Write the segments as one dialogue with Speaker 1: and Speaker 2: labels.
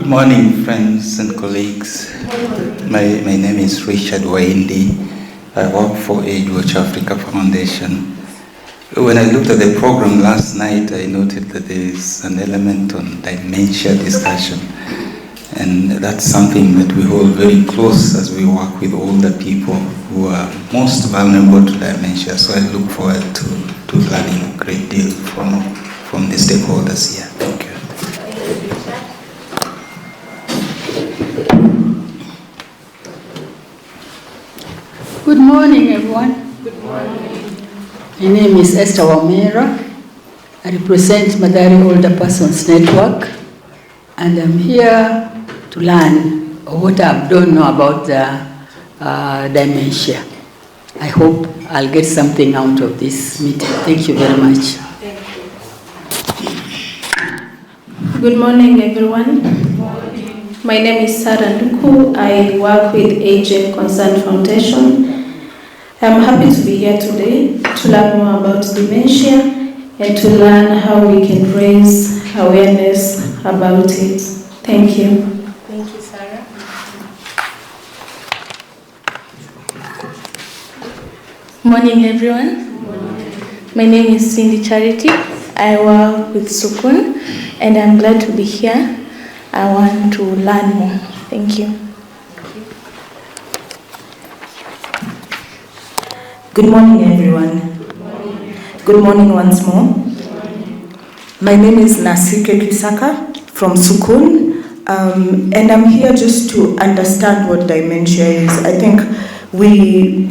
Speaker 1: Good morning, friends and colleagues. My name is Richard Waindi. I work for Dementia Africa Foundation. When I looked at the program last night, I noted that there is an element on dementia discussion. And that's something that we hold very close as we work with older people who are most vulnerable to dementia. So I look forward to learning a great deal from the stakeholders here. Thank you.
Speaker 2: Good morning, everyone.
Speaker 3: Good morning.
Speaker 2: My name is Esther Wamera. I represent Madari Older Persons Network, and I'm here to learn what I don't know about the dementia. I hope I'll get something out of this meeting. Thank you very much.
Speaker 3: Good morning, everyone. Good morning. My name is Sarah Nduku. I work with Aging Concern Foundation. I'm happy to be here today to learn more about dementia and to learn how we can raise awareness about it. Thank you.
Speaker 4: Thank you, Sarah. Morning, everyone. Morning. My name is Cindy Charity. I work with Sukun, and I'm glad to be here. I want to learn more. Thank you.
Speaker 5: Good morning, everyone. Good morning. Good morning once more. Good morning. My name is Nasike Kisaka from Sukun, and I'm here just to understand what dementia is. I think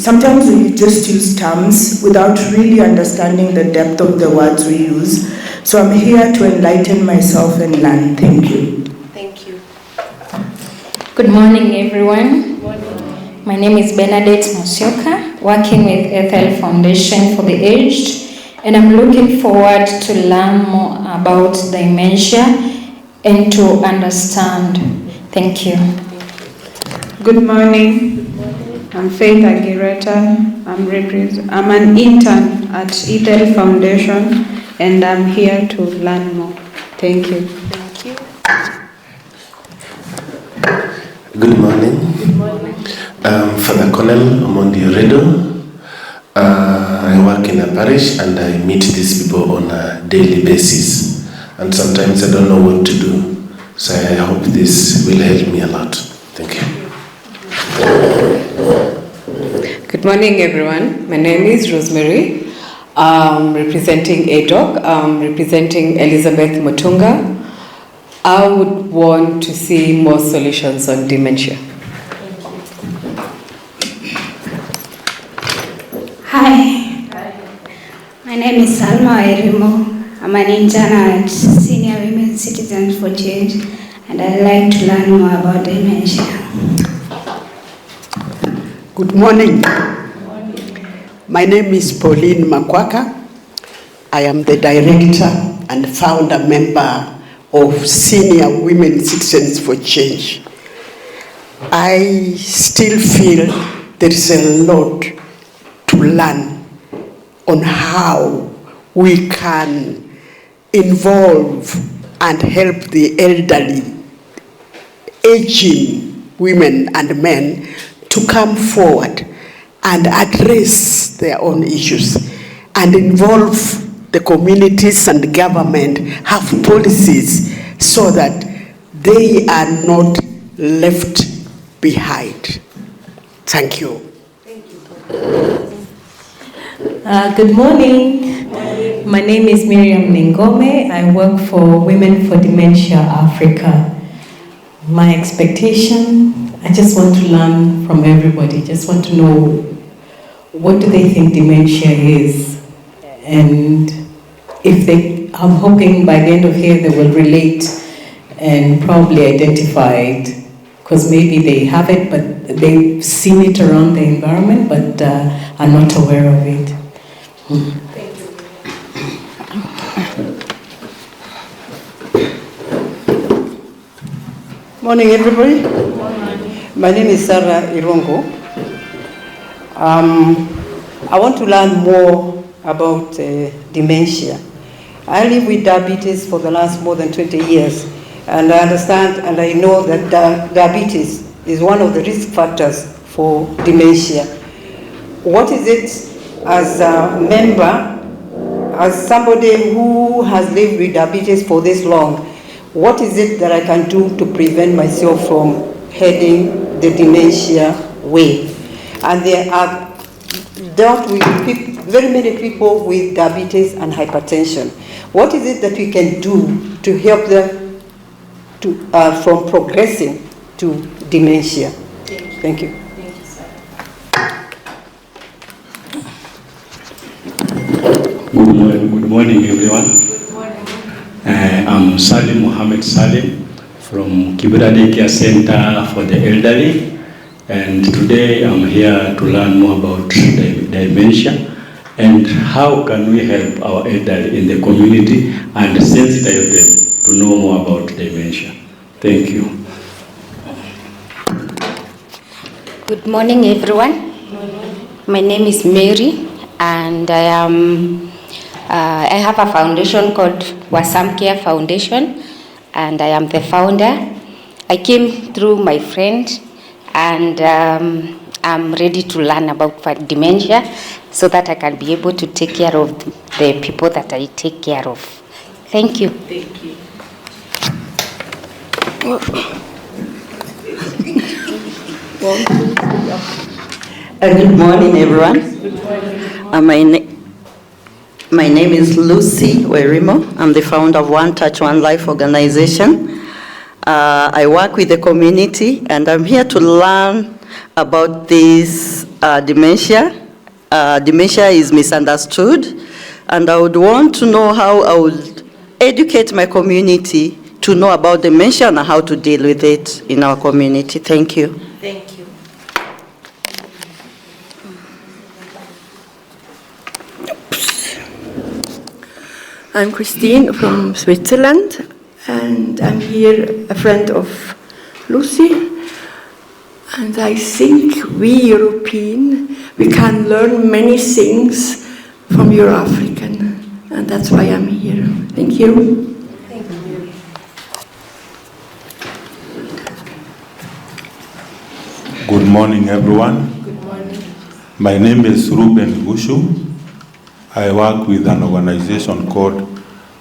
Speaker 5: sometimes we just use terms without really understanding the depth of the words we use. So I'm here to enlighten myself and learn. Thank you.
Speaker 4: Thank you. Good morning, everyone. Good morning. My name is Bernadette Mosioka, working with Ethel Foundation for the Aged, and I'm looking forward to learn more about dementia and to understand. Thank you.
Speaker 6: Good morning. I'm Faith Agireta. I'm an intern at Ethel Foundation, and I'm here to learn more. Thank you.
Speaker 4: Thank you.
Speaker 7: Good morning.
Speaker 4: Good morning.
Speaker 7: Father Colonel Omondi Oredo. I work in a parish and I meet these people on a daily basis. And sometimes I don't know what to do. So I hope this will help me a lot. Thank you.
Speaker 8: Good morning, everyone. My name is Rosemary. Representing ADOK, representing Elizabeth Mutunga. I would want to see more solutions on dementia.
Speaker 9: Hi. My name is Salma Erimo. I'm an intern at Senior Women Citizens for Change, and I'd like to learn more about dementia.
Speaker 10: Good morning. My name is Pauline Makwaka. I am the director and founder member of Senior Women Citizens for Change. I still feel there is a lot to learn on how we can involve and help the elderly, aging women and men to come forward and address their own issues and involve the communities and the government, have policies so that they are not left behind. Thank you.
Speaker 4: Good morning. My name is Miriam Ningome. I work for Women for Dementia Africa. My expectation, I just want to learn from everybody. Just want to know, what do they think dementia is? And I'm hoping by the end of here they will relate and probably identify it, because maybe they have it, but they've seen it around the environment, but are not aware of it.
Speaker 8: Thank
Speaker 11: you. Morning, everybody. Good morning. My name is Sarah Irongo. I want to learn more about dementia. I live with diabetes for the last more than 20 years, And I understand and I know that diabetes is one of the risk factors for dementia. What is it as a member, as somebody who has lived with diabetes for this long, what is it that I can do to prevent myself from heading the dementia way? And there are dealt with very many people with diabetes and hypertension. What is it that we can do to help them to, from progressing to dementia? Thank you.
Speaker 3: Thank you, sir.
Speaker 12: Good morning, everyone. Good morning. I'm Salim Mohammed Salim from Kibera Daycare Center for the Elderly, and today I'm here to learn more about dementia and how can we help our elderly in the community and sensitize them to know more about dementia. Thank you.
Speaker 13: Good morning, everyone. My name is Mary, and I have a foundation called Wasam Care Foundation, and I am the founder. I came through my friend, and I'm ready to learn about dementia so that I can be able to take care of the people that I take care of. Thank you.
Speaker 3: Thank you.
Speaker 14: Good morning, everyone.
Speaker 3: Good morning.
Speaker 14: My name is Lucy Werimo. I'm the founder of One Touch, One Life organization. I work with the community, and I'm here to learn about this dementia. Dementia is misunderstood, and I would want to know how I would educate my community to know about dementia and how to deal with it in our community. Thank you.
Speaker 3: Thank you.
Speaker 15: I'm Christine from Switzerland, and I'm here a friend of Lucy. And I think we European, we can learn many things from your African, and that's why I'm here. Thank you.
Speaker 3: Thank you.
Speaker 16: Good morning, everyone.
Speaker 3: Good morning.
Speaker 16: My name is Ruben Gushu. I work with an organization called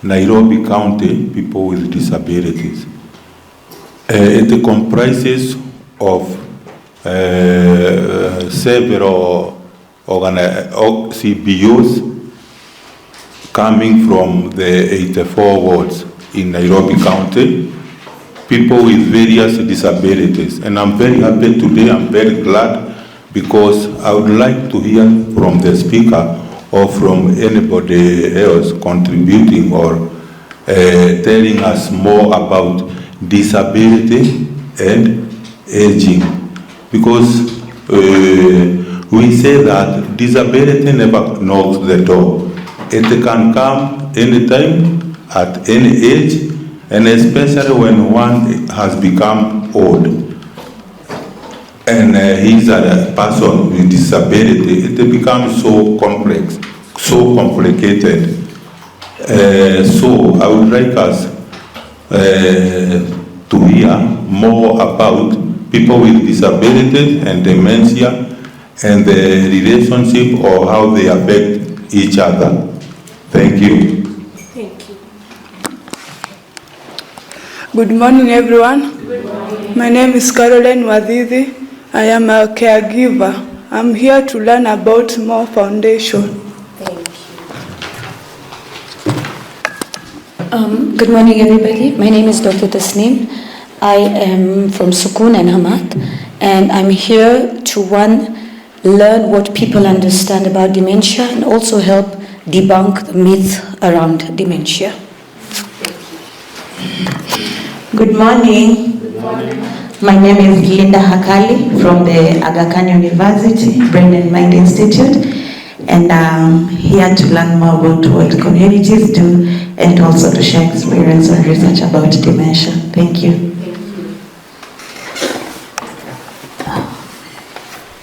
Speaker 16: Nairobi County People with Disabilities. It comprises of several CBUs coming from the 84 wards in Nairobi County, people with various disabilities. And I'm very happy today, I'm very glad, because I would like to hear from the speaker or from anybody else contributing or telling us more about disability and aging. Because we say that disability never knocks the door. It can come anytime, at any age, and especially when one has become old and he's a person with disability, it becomes so complex, so complicated. So I would like us to hear more about people with disabilities and dementia and the relationship or how they affect each other. Thank you.
Speaker 3: Thank you.
Speaker 15: Good morning, everyone.
Speaker 3: Good morning.
Speaker 15: My name is Caroline Wadidi. I am a caregiver. I'm here to learn about more foundation.
Speaker 3: Thank
Speaker 17: you. Good morning, everybody. My name is Dr. Tasneem. I am from Sukun and Hamat, and I'm here to learn what people understand about dementia and also help debunk the myth around dementia.
Speaker 18: Good morning.
Speaker 3: Good morning.
Speaker 18: My name is Linda Hakali from the Aga Khan University Brain and Mind Institute, and I'm here to learn more about what communities do and also to share experience and research about dementia. Thank you.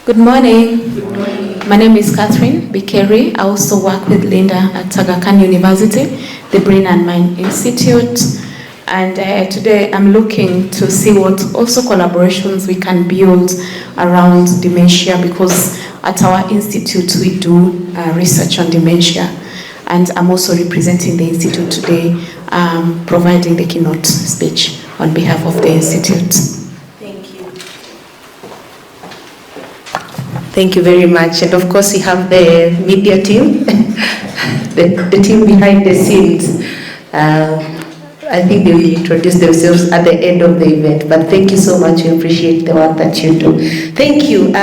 Speaker 3: Good morning. Good morning. My name is Catherine Bikeri. I also work with Linda at Aga Khan University, the Brain and Mind Institute. And today I'm looking to see what also collaborations we can build around dementia, because at our institute we do research on dementia. And I'm also representing the institute today, providing the keynote speech on behalf of the institute.
Speaker 5: Thank you. Thank you very much. And of course, we have the media team, the team behind the scenes. I think they will introduce themselves at the end of the event, but thank you so much. We appreciate the work that you do. Thank you.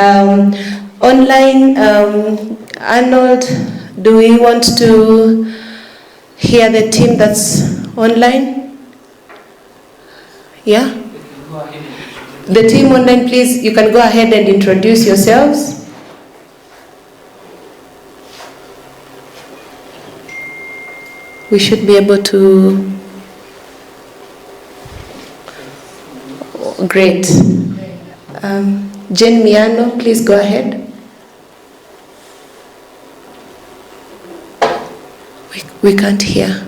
Speaker 5: Online, Arnold, do we want to hear the team that's online? Yeah? The team online, please, you can go ahead and introduce yourselves. We should be able to. Great. Jane Miano, please go ahead. We can't hear.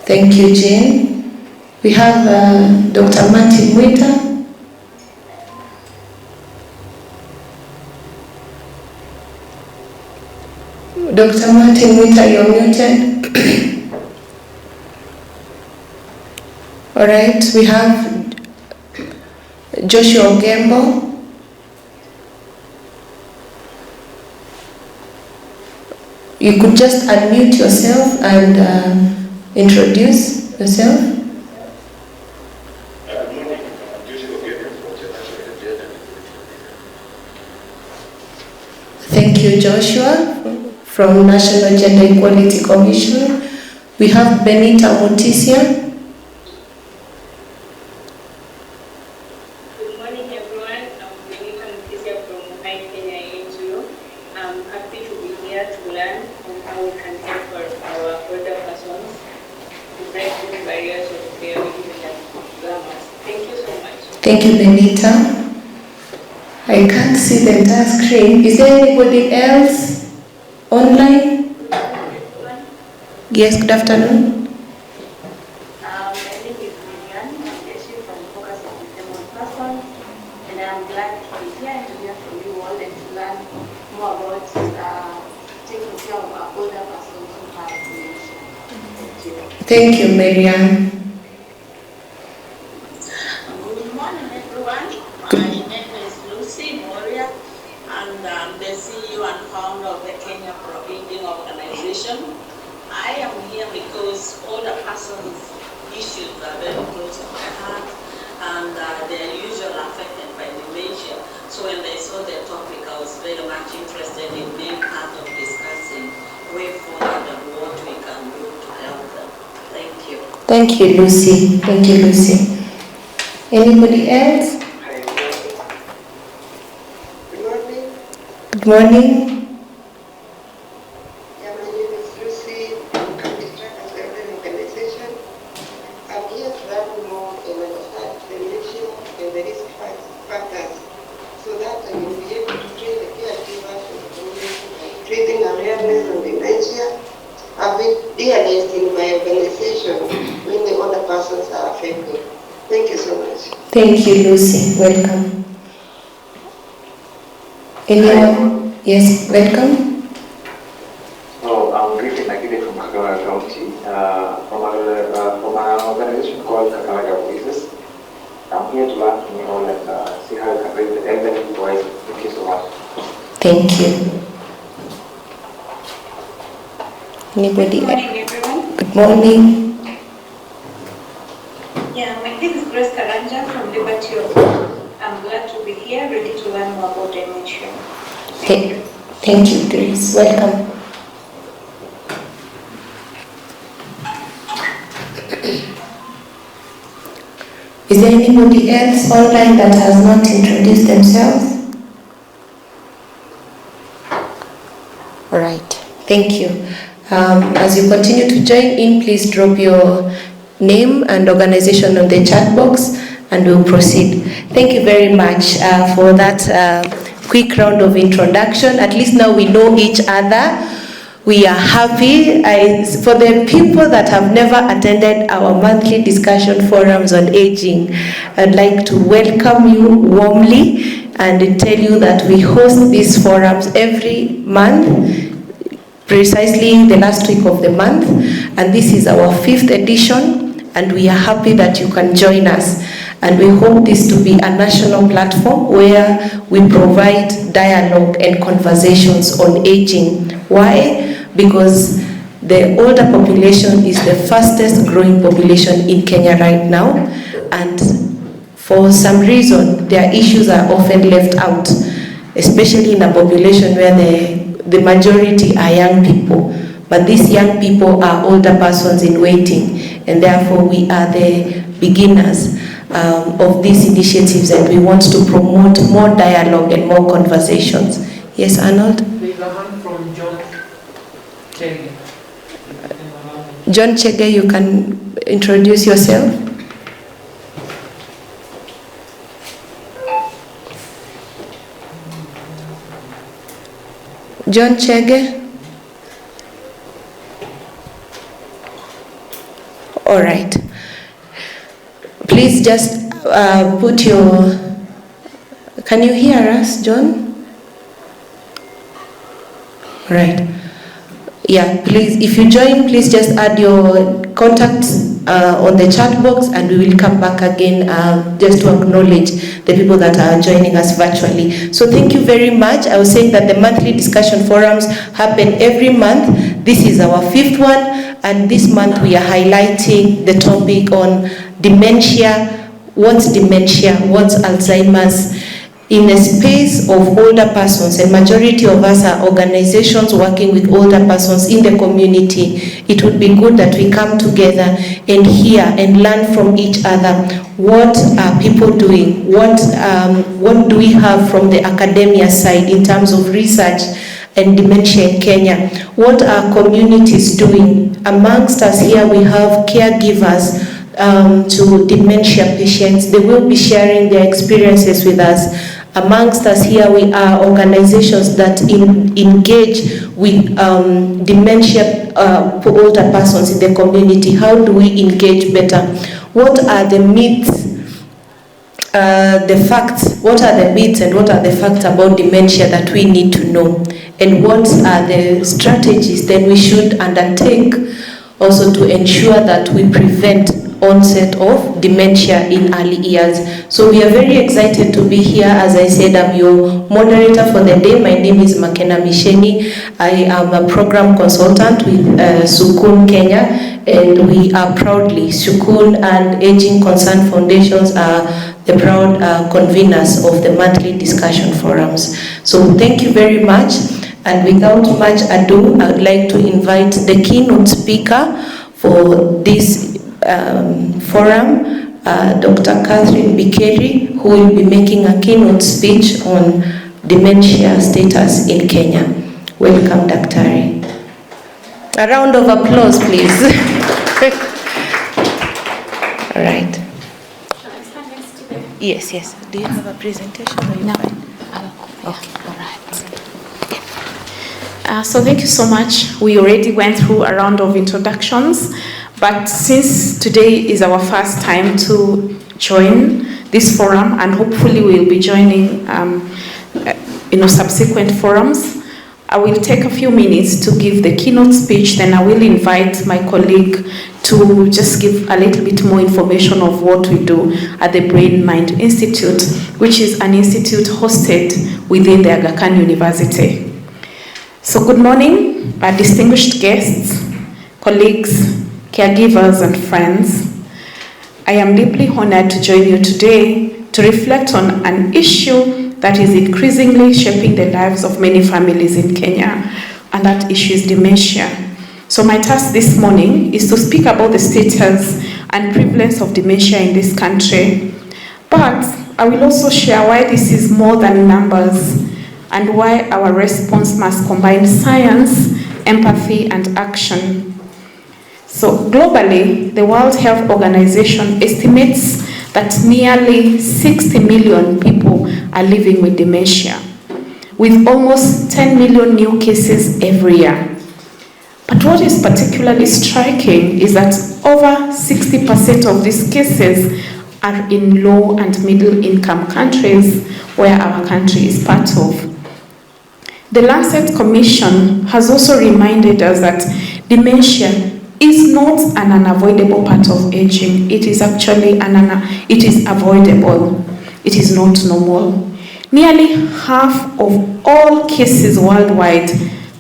Speaker 5: Thank you, Jane. We have Dr. Martin Mwita. Dr. Martin Mwita, you're muted. All right, we have Joshua Gembo. You could just unmute yourself and introduce yourself. Thank you, Joshua, from National Gender Equality Commission. We have Benita Mutisia.
Speaker 19: Good morning, everyone. I'm Benita Mutisia from Kenya NGO. I'm happy to be here to learn on how we can help our older persons to break these barriers of caregiving and glamours. Thank you so much.
Speaker 5: Thank you, Benita. I can't see the entire screen. Is there anybody else online? Yes, good afternoon.
Speaker 19: My name is Vivian. I'm actually from Focus on Disabled Persons, and I'm glad to be here and to hear from you all and to learn more about taking care of our older persons who have dementia. Thank you.
Speaker 5: Thank you, Marianne.
Speaker 20: Good morning, everyone. My name is Lucy Moria, and I'm the CEO and founder of the Kenya Providing Organization. I am here because older persons' issues are very close to my heart, and they are usually affected by dementia. So when they saw the topic, I was very much interested in being part of discussing way forward and what we can do to help them. Thank you.
Speaker 5: Thank you, Lucy. Thank you, Lucy. Anybody else? Good morning.
Speaker 21: Yeah, my name is Lucy. I'm the Trackers Elder Organization. I'm here to learn more and understand dementia and the risk factors so that I will be able to train the caregivers in the community by creating awareness on dementia. I've been realized in my organization when the older persons are affected. Thank you so much.
Speaker 5: Thank you, Lucy. Welcome. Anyone? Yes, welcome.
Speaker 22: Oh, I'm Griffin Nagide from Kakamega County, from an organization called Kakamega Voices. I'm here to learn from you all and see how you can raise the elderly voice. Thank you so much.
Speaker 5: Thank you. Anybody?
Speaker 19: Good morning, everyone.
Speaker 5: Good morning.
Speaker 19: Yeah, my name is Grace Karanja from Liberty of. I'm glad to be here, ready to learn more about dementia.
Speaker 5: Thank you, Grace. Welcome. Is there anybody else online that has not introduced themselves? All right. Thank you. As you continue to join in, please drop your
Speaker 3: name and organization on the chat box, and we'll proceed. Thank you very much for that quick round of introduction. At least now we know each other. We are happy. For the people that have never attended our monthly discussion forums on aging, I'd like to welcome you warmly and tell you that we host these forums every month, precisely the last week of the month, and this is our 5th edition, and we are happy that you can join us. And we hope this to be a national platform where we provide dialogue and conversations on aging. Why? Because the older population is the fastest growing population in Kenya right now, and for some reason their issues are often left out, especially in a population where the majority are young people. But these young people are older persons in waiting, and therefore we are the beginners of these initiatives, and we want to promote more dialogue and more conversations. Yes, Arnold?
Speaker 1: There's a hand from John Chege.
Speaker 3: John Chege, you can introduce yourself. John Chege? All right. Please just put your... Can you hear us, John? All right. Yeah, please, if you join, please just add your contacts on the chat box, and we will come back again just to acknowledge the people that are joining us virtually. So thank you very much. I was saying that the monthly discussion forums happen every month. This is our 5th one, and this month we are highlighting the topic on dementia. What's dementia? What's Alzheimer's? In a space of older persons, and majority of us are organizations working with older persons in the community, it would be good that we come together and hear and learn from each other. What are people doing? What do we have from the academia side in terms of research and dementia in Kenya? What are communities doing? Amongst us here we have caregivers to dementia patients. They will be sharing their experiences with us. Amongst us here we are organizations that engage with dementia for older persons in the community. How do we engage better? What are the myths, the facts? What are the myths and what are the facts about dementia that we need to know? And what are the strategies that we should undertake also to ensure that we prevent onset of dementia in early years? So we are very excited to be here. As I said, I'm your moderator for the day. My name is Makena Misheni. I am a program consultant with Sukun Kenya, and we are proudly, Sukun and Aging Concern Foundations are the proud conveners of the monthly discussion forums. So thank you very much. And without much ado, I would like to invite the keynote speaker for this forum, Dr. Catherine Bikeri, who will be making a keynote speech on dementia status in Kenya. Welcome, Daktari. A round of applause, please. All right. Yes, yes. Do you have a presentation? Or no. Okay, all right.
Speaker 2: So thank you so much. We already went through a round of introductions, but since today is our first time to join this forum, and hopefully we'll be joining subsequent forums, I will take a few minutes to give the keynote speech, then I will invite my colleague to just give a little bit more information of what we do at the Brain Mind Institute, which is an institute hosted within the Aga Khan University. So good morning, our distinguished guests, colleagues, caregivers, and friends. I am deeply honored to join you today to reflect on an issue that is increasingly shaping the lives of many families in Kenya, and that issue is dementia. So my task this morning is to speak about the status and prevalence of dementia in this country, but I will also share why this is more than numbers and why our response must combine science, empathy, and action. So globally, the World Health Organization estimates that nearly 60 million people are living with dementia, with almost 10 million new cases every year. But what is particularly striking is that over 60% of these cases are in low and middle income countries, where our country is part of. The Lancet Commission has also reminded us that dementia is not an unavoidable part of aging. It is actually it is avoidable. It is not normal. Nearly half of all cases worldwide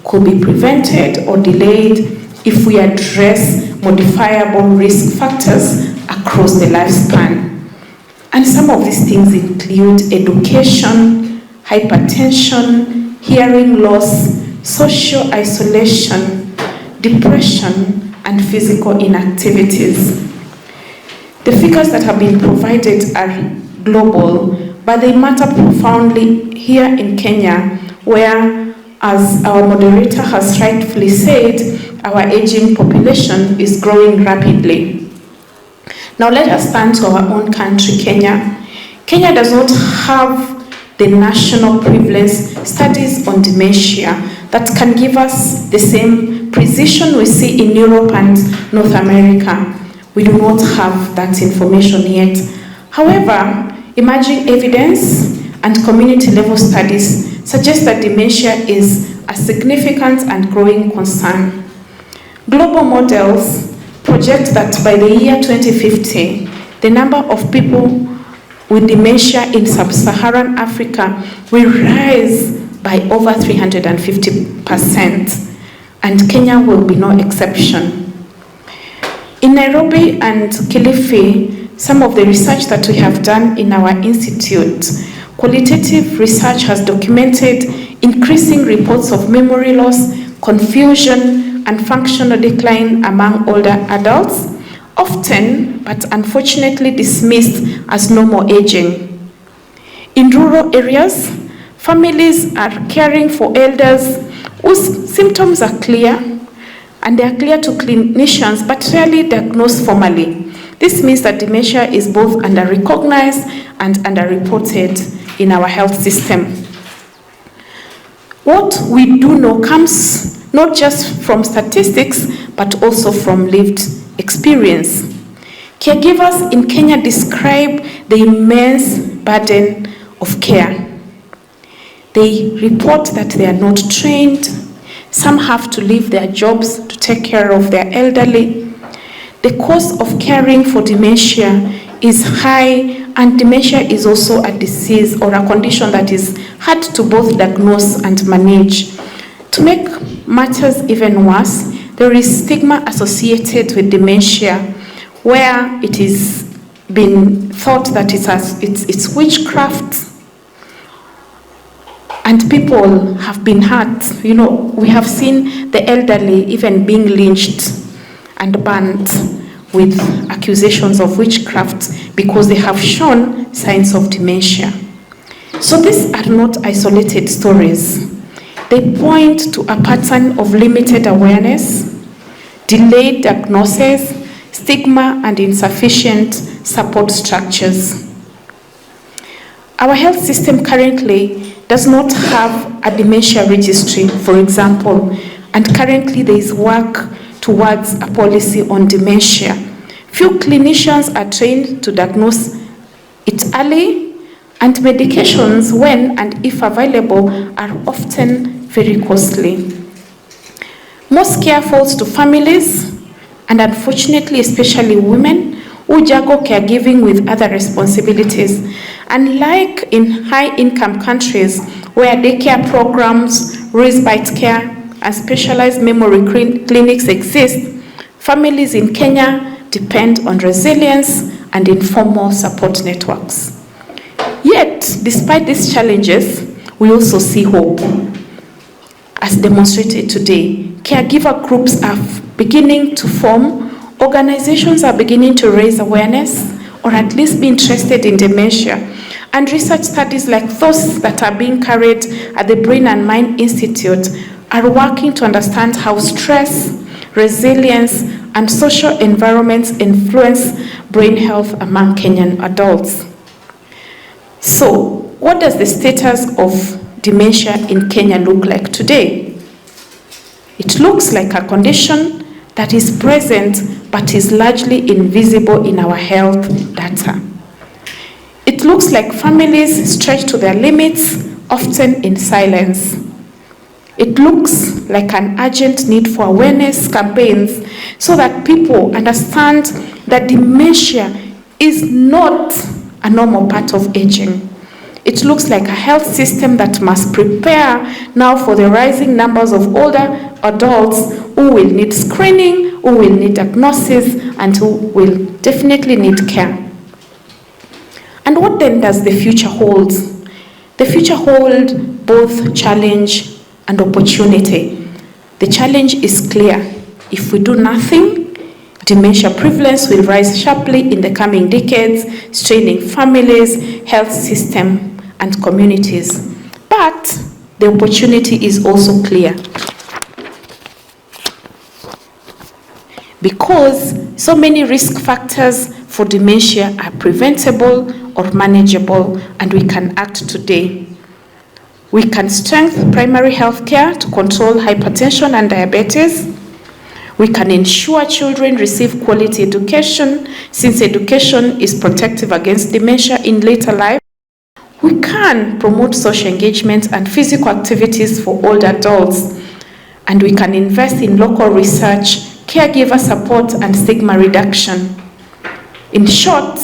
Speaker 2: could be prevented or delayed if we address modifiable risk factors across the lifespan. And some of these things include education, hypertension, hearing loss, social isolation, depression, and physical inactivities. The figures that have been provided are global, but they matter profoundly here in Kenya, where, as our moderator has rightfully said, our aging population is growing rapidly. Now let us turn to our own country, Kenya. Kenya does not have the national prevalence studies on dementia that can give us the same precision we see in Europe and North America. We do not have that information yet. However, emerging evidence and community level studies suggest that dementia is a significant and growing concern. Global models project that by the year 2050, the number of people with dementia in sub-Saharan Africa will rise by over 350%, and Kenya will be no exception. In Nairobi and Kilifi, some of the research that we have done in our institute, qualitative research has documented increasing reports of memory loss, confusion, and functional decline among older adults, often but unfortunately dismissed as normal aging. In rural areas, families are caring for elders whose symptoms are clear, and they are clear to clinicians but rarely diagnosed formally. This means that dementia is both under-recognized and under-reported in our health system. What we do know comes not just from statistics, but also from lived experience. Caregivers in Kenya describe the immense burden of care. They report that they are not trained. Some have to leave their jobs to take care of their elderly. The cost of caring for dementia is high, and dementia is also a disease or a condition that is hard to both diagnose and manage. To make matters even worse, there is stigma associated with dementia, where it is been thought that it's witchcraft, and people have been hurt. You know, we have seen the elderly even being lynched and burned with accusations of witchcraft because they have shown signs of dementia. So these are not isolated stories. They point to a pattern of limited awareness, delayed diagnosis, stigma, and insufficient support structures. Our health system currently does not have a dementia registry, for example, and currently there is work towards a policy on dementia. Few clinicians are trained to diagnose it early, and medications, when and if available, are often very costly. Most care falls to families, and unfortunately, especially women, who juggle caregiving with other responsibilities. Unlike in high-income countries where daycare programs, respite care, and specialized memory clinics exist, families in Kenya depend on resilience and informal support networks. Yet, despite these challenges, we also see hope. As demonstrated today, caregiver groups are beginning to form, organizations are beginning to raise awareness, or at least be interested in dementia, and research studies like those that are being carried at the Brain and Mind Institute are working to understand how stress, resilience, and social environments influence brain health among Kenyan adults. So, what does the status of dementia in Kenya look like today? It looks like a condition that is present but is largely invisible in our health data. It looks like families stretch to their limits, often in silence. It looks like an urgent need for awareness campaigns so that people understand that dementia is not a normal part of aging. It looks like a health system that must prepare now for the rising numbers of older adults who will need screening, who will need diagnosis, and who will definitely need care. And what then does the future hold? The future holds both challenge and opportunity. The challenge is clear. If we do nothing, dementia prevalence will rise sharply in the coming decades, straining families, health system, and communities. But the opportunity is also clear. Because so many risk factors for dementia are preventable or manageable, and we can act today. We can strengthen primary health care to control hypertension and diabetes. We can ensure children receive quality education, since education is protective against dementia in later life. We can promote social engagement and physical activities for older adults, and we can invest in local research, caregiver support, and stigma reduction. In short,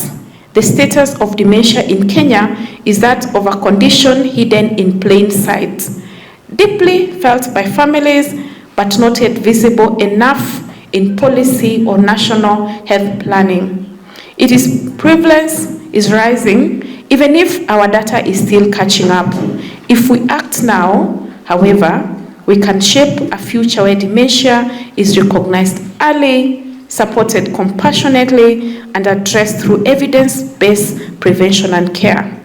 Speaker 2: the status of dementia in Kenya is that of a condition hidden in plain sight, deeply felt by families, but not yet visible enough in policy or national health planning. Its prevalence is rising, even if our data is still catching up. If we act now, however, we can shape a future where dementia is recognized early, supported compassionately, and addressed through evidence-based prevention and care.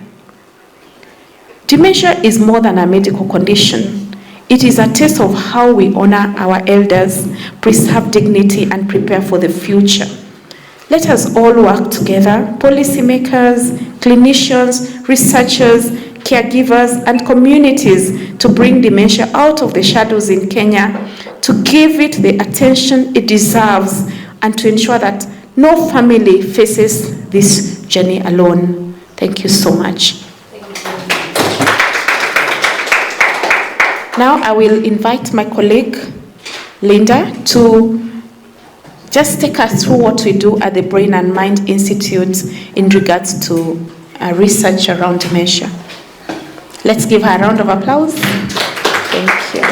Speaker 2: Dementia is more than a medical condition. It is a test of how we honor our elders, preserve dignity, and prepare for the future. Let us all work together, policymakers, clinicians, researchers, caregivers, and communities, to bring dementia out of the shadows in Kenya, to give it the attention it deserves, and to ensure that no family faces this journey alone. Thank you so much. Now I will invite my colleague, Linda, to just take us through what we do at the Brain and Mind Institute in regards to research around dementia. Let's give her a round of applause.
Speaker 18: Thank you.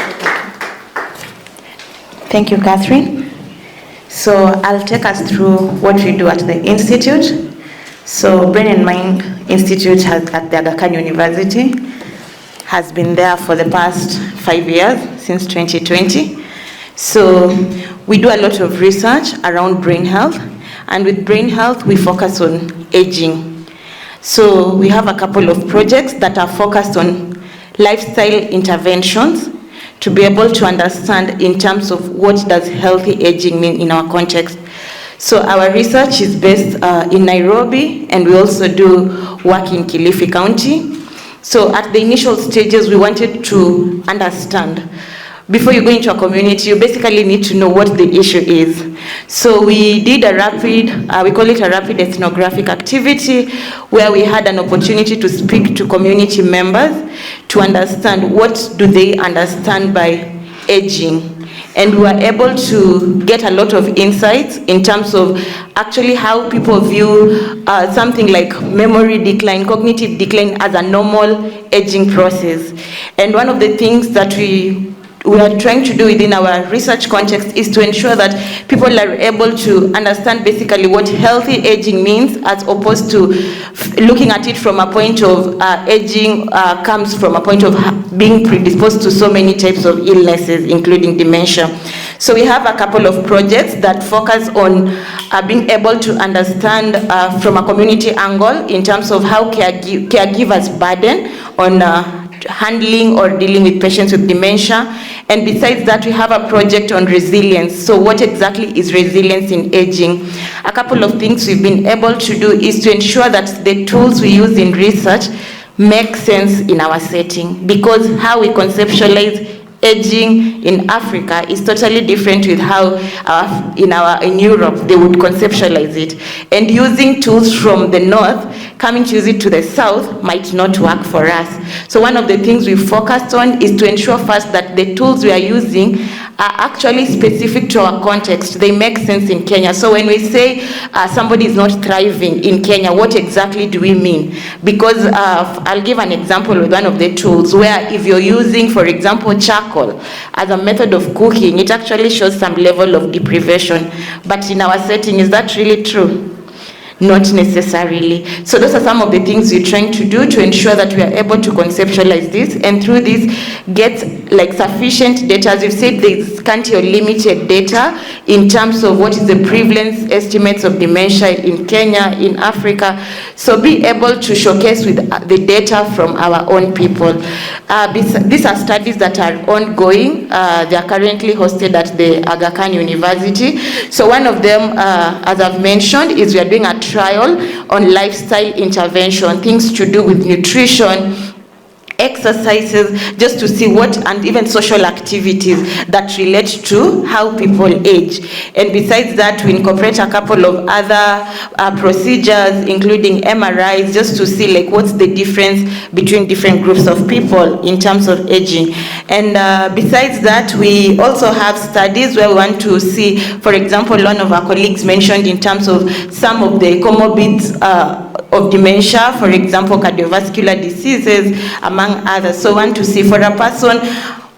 Speaker 18: Thank you, Catherine. So I'll take us through what we do at the Institute. So Brain and Mind Institute at the ADOK University has been there for the past 5 years, since 2020. So we do a lot of research around brain health, and with brain health, we focus on aging. So we have a couple of projects that are focused on lifestyle interventions to be able to understand in terms of what does healthy aging mean in our context. So our research is based in Nairobi, and we also do work in Kilifi County. So at the initial stages, we wanted to understand. Before you go into a community, you basically need to know what the issue is. So we did a rapid, we call it a rapid ethnographic activity, where we had an opportunity to speak to community members to understand what do they understand by aging. And we were able to get a lot of insights in terms of actually how people view something like memory decline, cognitive decline as a normal aging process. And one of the things that we are trying to do within our research context is to ensure that people are able to understand basically what healthy aging means, as opposed to looking at it from a point of aging comes from a point of being predisposed to so many types of illnesses, including dementia. So we have a couple of projects that focus on being able to understand from a community angle in terms of how caregivers burden on
Speaker 6: handling or dealing with patients with dementia. And besides that, we have a project on resilience. So what exactly is resilience in aging? A couple of things we've been able to do is to ensure that the tools we use in research make sense in our setting, because how we conceptualize aging in Africa is totally different with how in Europe they would conceptualize it. And using tools from the north, coming to use it to the south might not work for us. So one of the things we focused on is to ensure first that the tools we are using are actually specific to our context. They make sense in Kenya. So when we say somebody is not thriving in Kenya, what exactly do we mean? Because I'll give an example with one of the tools where if you're using, for example, charcoal as a method of cooking, it actually shows some level of deprivation. But in our setting, is that really true? Not necessarily. So those are some of the things we're trying to do to ensure that we are able to conceptualize this, and through this get like sufficient data. As we've said, there's scanty or limited data in terms of what is the prevalence estimates of dementia in Kenya, in Africa. So be able to showcase with the data from our own people. These are studies that are ongoing. They are currently hosted at the Aga Khan University. So one of them, as I've mentioned, is we are doing a trial on lifestyle intervention, things to do with nutrition, exercises, just to see what, and even social activities that relate to how people age. And besides that, we incorporate a couple of other procedures, including MRIs, just to see like what's the difference between different groups of people in terms of aging. And besides that, we also have studies where we want to see, for example, one of our colleagues mentioned in terms of some of the comorbids of dementia, for example, cardiovascular diseases, among others. So want to see for a person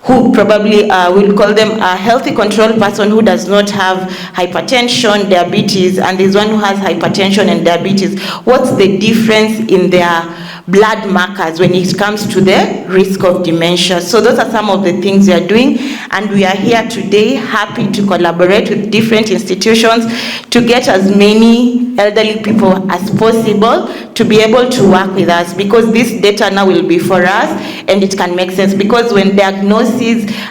Speaker 6: who probably we'll call them a healthy control person who does not have hypertension, diabetes, and there's one who has hypertension and diabetes. What's the difference in their blood markers when it comes to the risk of dementia? So those are some of the things we are doing, and we are here today happy to collaborate with different institutions to get as many elderly people as possible to be able to work with us, because this data now will be for us and it can make sense, because when diagnoses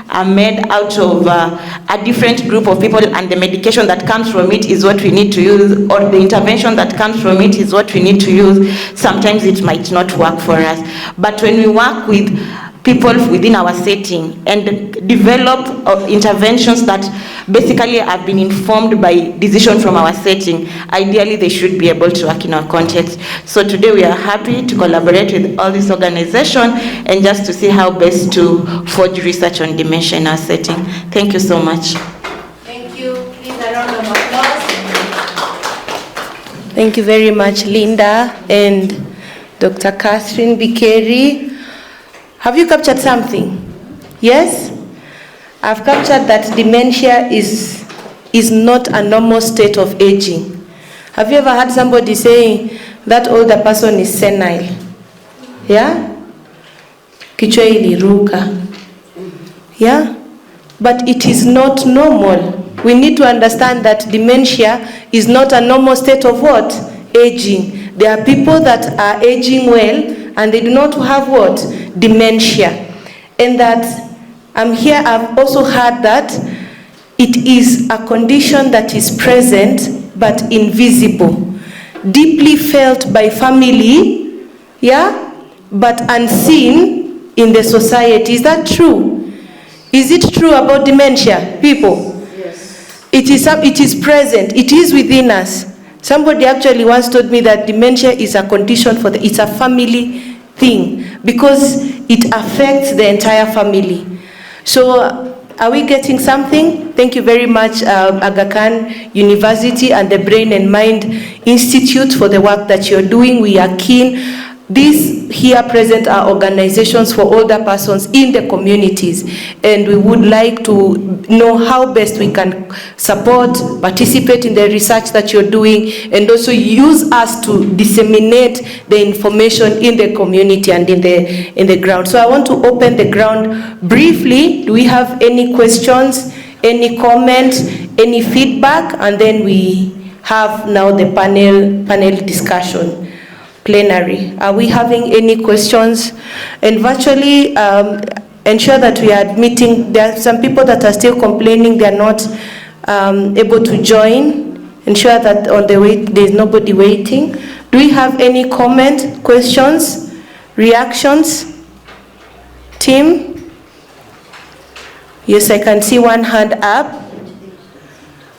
Speaker 6: are made out of a different group of people and the medication that comes from it is what we need to use, or the intervention that comes from it is what we need to use, sometimes it might not work for us. But when we work with people within our setting and develop interventions that basically have been informed by decision from our setting, ideally they should be able to work in our context. So today we are happy to collaborate with all this organization and just to see how best to forge research on dementia in our setting. Thank you so much.
Speaker 7: Thank you. Please a round of applause. Thank you very much, Linda and Dr. Catherine Bikeri. Have you captured something? Yes? I've captured that dementia is not a normal state of aging. Have you ever heard somebody saying that older person is senile? Yeah? Kichwa iliruka. Yeah? But it is not normal. We need to understand that dementia is not a normal state of what? Aging. There are people that are aging well and they do not have what? Dementia. And that I've also heard that it is a condition that is present but invisible, deeply felt by family, yeah, but unseen in the society. Is that true? Is it true about dementia, people? Yes. It is present. It is within us. Somebody actually once told me that dementia is a condition it's a family thing because it affects the entire family. So are we getting something? Thank you very much, Aga Khan University and the Brain and Mind Institute for the work that you're doing. We are keen. These here present are organizations for older persons in the communities, and we would like to know how best we can support, participate in the research that you're doing, and also use us to disseminate the information in the community and in the ground. So I want to open the ground briefly. Do we have any questions, any comments, any feedback? And then we have now the panel discussion. plenary. Are we having any questions? And virtually ensure that we are admitting, there are some people that are still complaining they are not able to join. Ensure that on the way there is nobody waiting. Do we have any comment, questions, reactions? Team? Yes, I can see one hand up.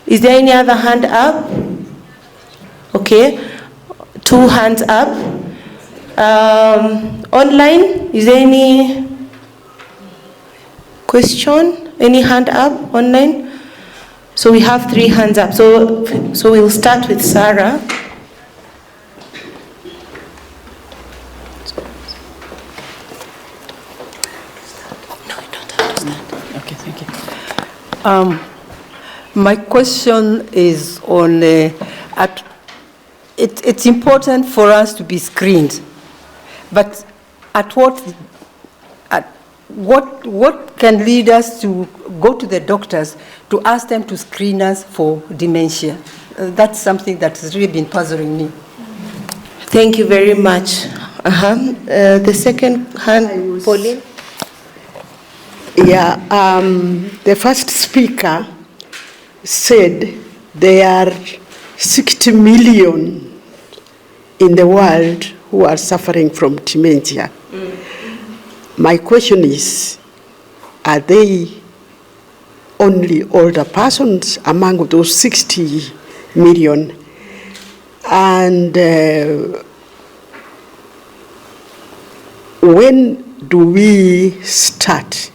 Speaker 7: Is there any other hand up? Okay, 2 hands up. Online, is there any question? Any hand up online? So we have 3 hands up. So we'll start with Sarah.
Speaker 9: Okay, thank you. My question is on, it's important for us to be screened, but what can lead us to go to the doctors to ask them to screen us for dementia? That's something that has really been puzzling me.
Speaker 7: Thank you very much. The second hand, Pauline.
Speaker 10: Yeah, the first speaker said there are 60 million in the world who are suffering from dementia. My question is, are they only older persons among those 60 million? And when do we start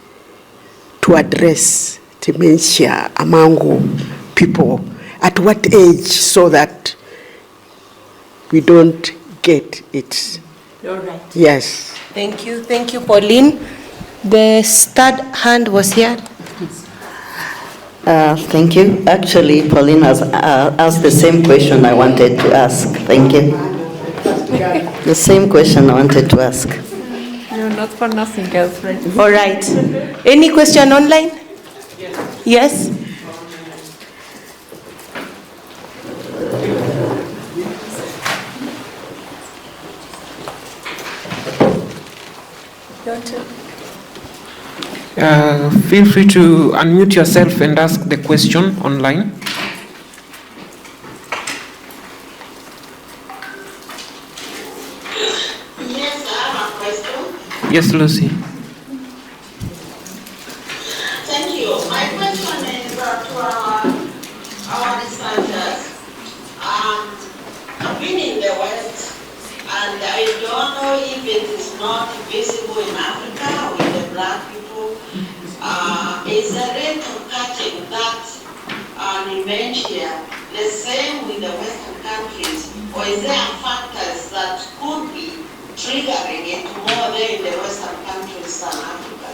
Speaker 10: to address dementia among people? At what age, so that we don't get it?
Speaker 7: All right.
Speaker 10: Yes.
Speaker 7: Thank you, Pauline. The third hand was here.
Speaker 14: Thank you. Actually, Pauline has asked the same question I wanted to ask. Thank you. The same question I wanted to ask.
Speaker 7: No, not for nothing else, right? All right. Any question online? Yes?
Speaker 1: Feel free to unmute yourself and ask the question online.
Speaker 20: Yes, I have a question.
Speaker 1: Yes, Lucy.
Speaker 20: Thank you. My question is to our researchers. I've been in the West, and I don't know if it is not visible in Africa with the black people. Is the rate of catching that dementia the same with the Western countries, or is there factors that could be triggering it more there in the Western countries than Africa?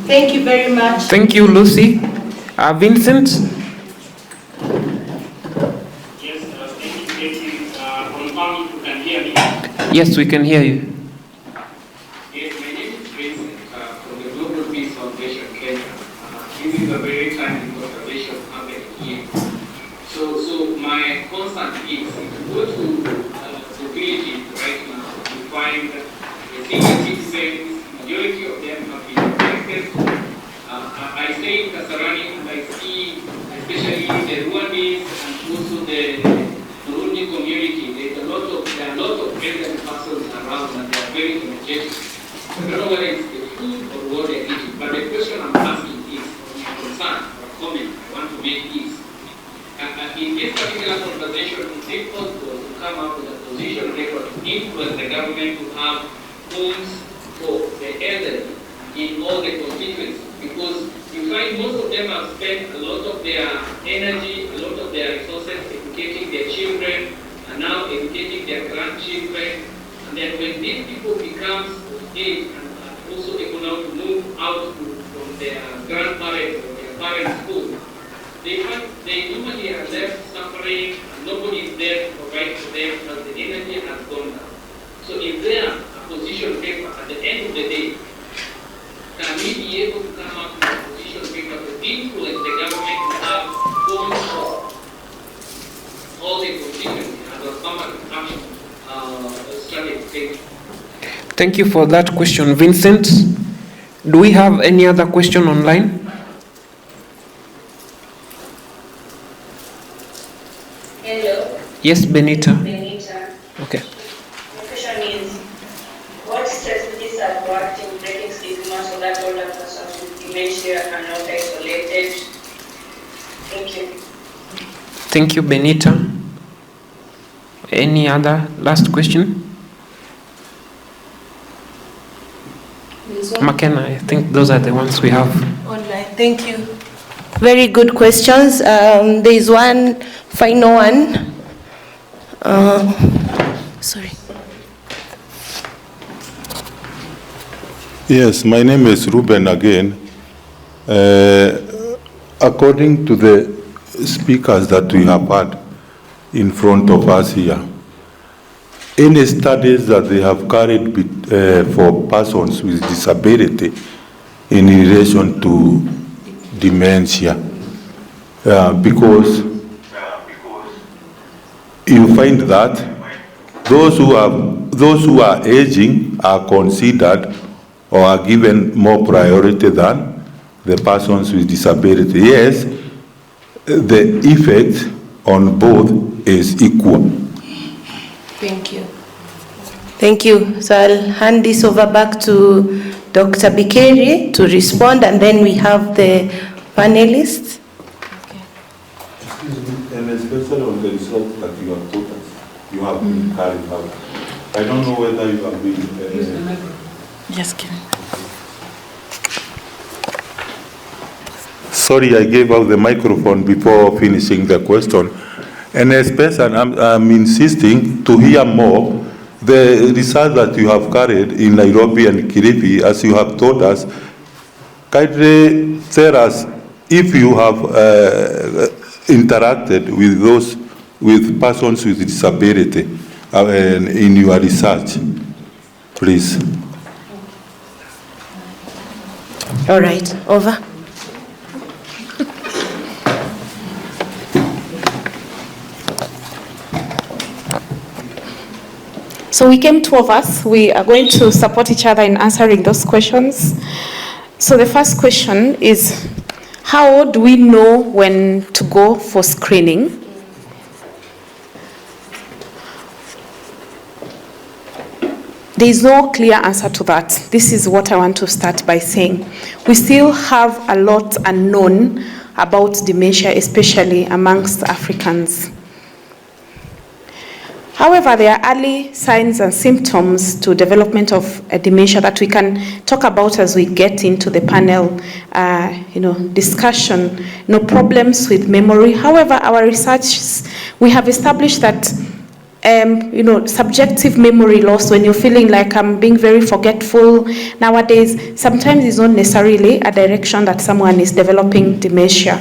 Speaker 7: Thank you very much.
Speaker 1: Thank you, Lucy. Vincent?
Speaker 23: Yes, thank you, confirm if you can hear me.
Speaker 1: Yes, we can hear you.
Speaker 23: Yes, my name is Vincent from the Global Peace Foundation, Kenya. This is a very timely conservation happening here. So my concern is, if you go to the villages right now, you find that the senior citizens, majority of them have been affected. I stay in Kasarani and I see, especially the Rwandese and also the Burundi community, there are a lot of elderly persons around and they are very energetic. I don't know whether it's the food or what they're eating, but the question I'm asking is, my concern or comment I want to make is, in this particular conversation, is it possible to come up with a position record to influence the government to have homes for the elderly in all the constituencies? Because you find most of them have spent a lot of their energy, a lot of their resources educating their children, and now educating their grandchildren. And then when these people become of age and are also able now to move out from their grandparents or their parents' home, they normally are left suffering and nobody is there to provide for them as the energy has gone down. So is there a position paper at the end of the day? Can we be able to come up with a position paper to influence the government to have homes for all the constituencies as a affirmative action strategy?
Speaker 1: Thank you for that question, Vincent. Do we have any other question online?
Speaker 4: Hello.
Speaker 1: Yes, Benita.
Speaker 4: Benita.
Speaker 1: Okay.
Speaker 4: My question is, what strategies have worked in breaking stigma so that older persons with dementia are not isolated? Thank you.
Speaker 1: Thank you, Benita. Any other last question? McKenna, I think those are the ones we have.
Speaker 7: Online. Thank you. Very good questions. There is one final one. Sorry.
Speaker 16: Yes, my name is Ruben again. According to the speakers that we have had in front of us here, any studies that they have carried for persons with disability in relation to dementia, because you find that those who are aging are considered or are given more priority than the persons with disability. Yes, the effect on both is equal.
Speaker 7: Thank you. Thank you. So I'll hand this over back to Dr. Bikeri to respond, and then we have the panelists.
Speaker 16: And especially on the results that you have taught us, you have been carried out. I don't know whether you have been...
Speaker 7: Just kidding.
Speaker 16: Sorry, I gave out the microphone before finishing the question. And especially, I'm insisting to hear more the research that you have carried in Nairobi and Kilifi, as you have told us. Kindly tell us if you have interacted with persons with disability in your research, please.
Speaker 7: All right, over.
Speaker 2: So we came, two of us. We are going to support each other in answering those questions. So the first question is, how do we know when to go for screening? There is no clear answer to that. This is what I want to start by saying. We still have a lot unknown about dementia, especially amongst Africans. However, there are early signs and symptoms to development of a dementia that we can talk about as we get into the panel, discussion. Problems with memory. However, our research, we have established that, subjective memory loss, when you're feeling like I'm being very forgetful nowadays, sometimes is not necessarily a direction that someone is developing dementia.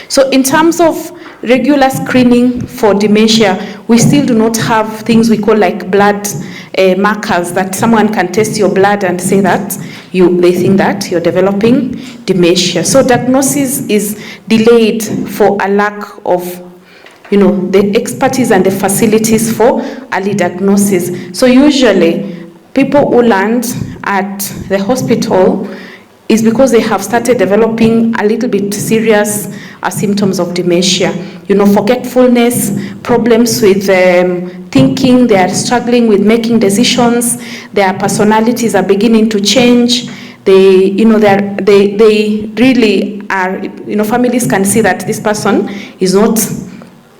Speaker 2: So in terms of regular screening for dementia, we still do not have things we call like blood markers that someone can test your blood and say that they think that you're developing dementia. So diagnosis is delayed for a lack of the expertise and the facilities for early diagnosis. So usually people who land at the hospital is because they have started developing a little bit serious symptoms of dementia. Forgetfulness, problems with thinking, they are struggling with making decisions, their personalities are beginning to change. They really are, families can see that this person is not,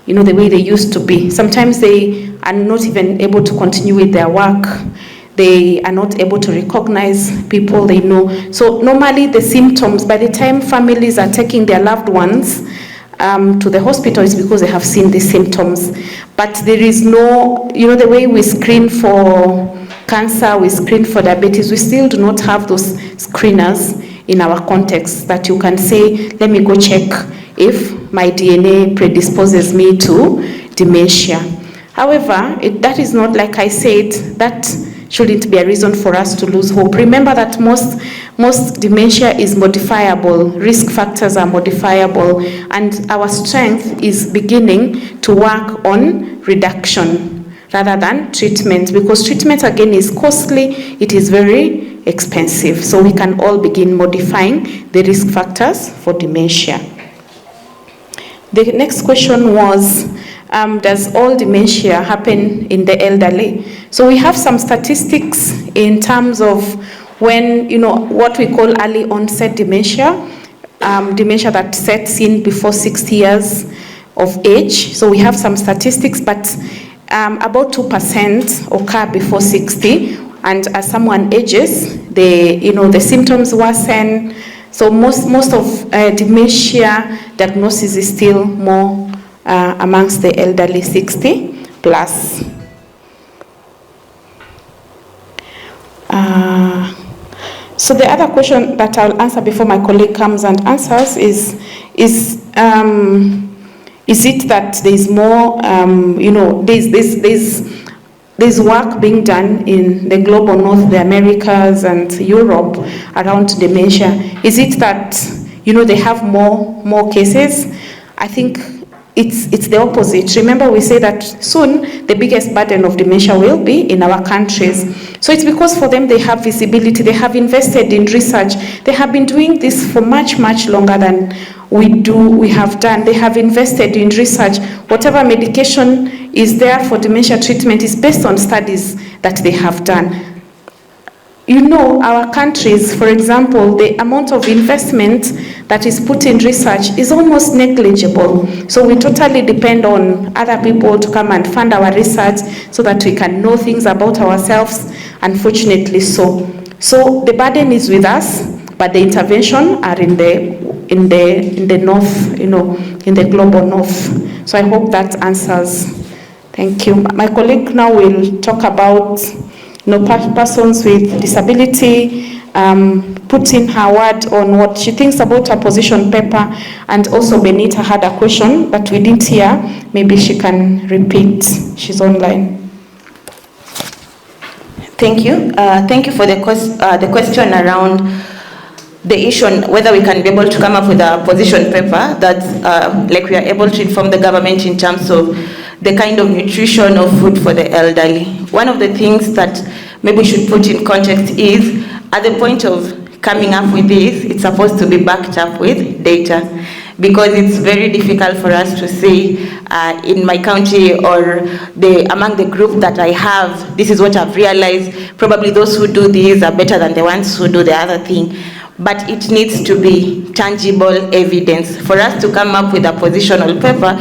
Speaker 2: the way they used to be. Sometimes they are not even able to continue with their work. They are not able to recognize people they know. So normally the symptoms, by the time families are taking their loved ones to the hospital, is because they have seen these symptoms. But there is no, the way we screen for cancer, we screen for diabetes, we still do not have those screeners in our context that you can say, let me go check if my DNA predisposes me to dementia. However, that is not, like I said, that shouldn't be a reason for us to lose hope. Remember that most dementia is modifiable, risk factors are modifiable, and our strength is beginning to work on reduction. rather than treatment, because treatment again is costly, it is very expensive. So we can all begin modifying the risk factors for dementia. The next question was, does all dementia happen in the elderly? So we have some statistics in terms of when, what we call early onset dementia, dementia that sets in before 60 years of age. So we have some statistics, but about 2% occur before 60, and as someone ages, the symptoms worsen. So most of dementia diagnosis is still more amongst the elderly 60 plus. So the other question that I'll answer before my colleague comes and answers is it that there's more, there's work being done in the global north, the Americas and Europe around dementia. Is it that, they have more cases? I think it's the opposite. Remember, we say that soon the biggest burden of dementia will be in our countries. So it's because for them they have visibility, they have invested in research, they have been doing this for much longer than we have done. They have invested in research. Whatever medication is there for dementia treatment is based on studies that they have done. Our countries, for example, the amount of investment that is put in research is almost negligible. So we totally depend on other people to come and fund our research so that we can know things about ourselves, unfortunately so. So the burden is with us, but the intervention are in the north, in the global north. So I hope that answers. Thank you. My colleague now will talk about persons with disability, put in her word on what she thinks about her position paper, and also Benita had a question that we didn't hear. Maybe she can repeat. She's online.
Speaker 6: Thank you. Thank you for the question around the issue on whether we can be able to come up with a position paper that, like, we are able to inform the government in terms of the kind of nutrition of food for the elderly. One of the things that maybe we should put in context is, at the point of coming up with this, it's supposed to be backed up with data, because it's very difficult for us to say in my county or among the group that I have, this is what I've realized, probably those who do these are better than the ones who do the other thing. But it needs to be tangible evidence. For us to come up with a positional paper,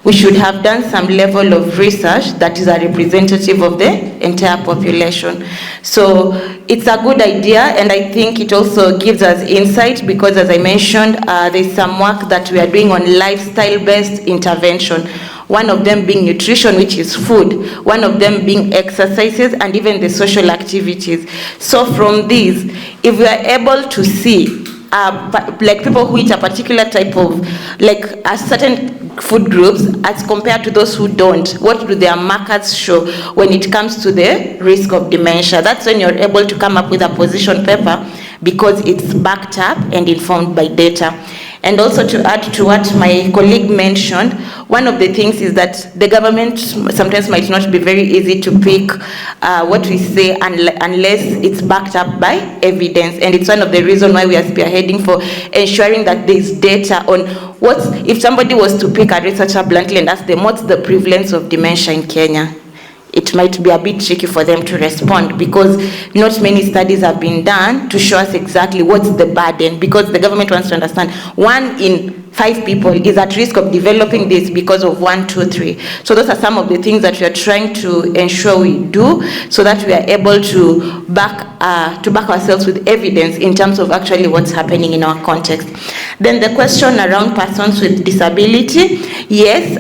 Speaker 6: we should have done some level of research that is a representative of the entire population. So it's a good idea, and I think it also gives us insight, because as I mentioned, there's some work that we are doing on lifestyle-based intervention. One of them being nutrition, which is food. One of them being exercises, and even the social activities. So from these, if we are able to see like people who eat a particular type of, like a certain food groups as compared to those who don't, what do their markers show when it comes to the risk of dementia? That's when you're able to come up with a position paper, because it's backed up and informed by data. And also, to add to what my colleague mentioned, one of the things is that the government sometimes might not be very easy to pick what we say unless it's backed up by evidence. And it's one of the reasons why we are spearheading for ensuring that there's data on if somebody was to pick a researcher bluntly and ask them what's the prevalence of dementia in Kenya, it might be a bit tricky for them to respond, because not many studies have been done to show us exactly what's the burden, because the government wants to understand 1 in 5 people is at risk of developing this because of 1, 2, 3. So those are some of the things that we are trying to ensure we do, so that we are able to back ourselves with evidence in terms of actually what's happening in our context. Then the question around persons with disability, yes,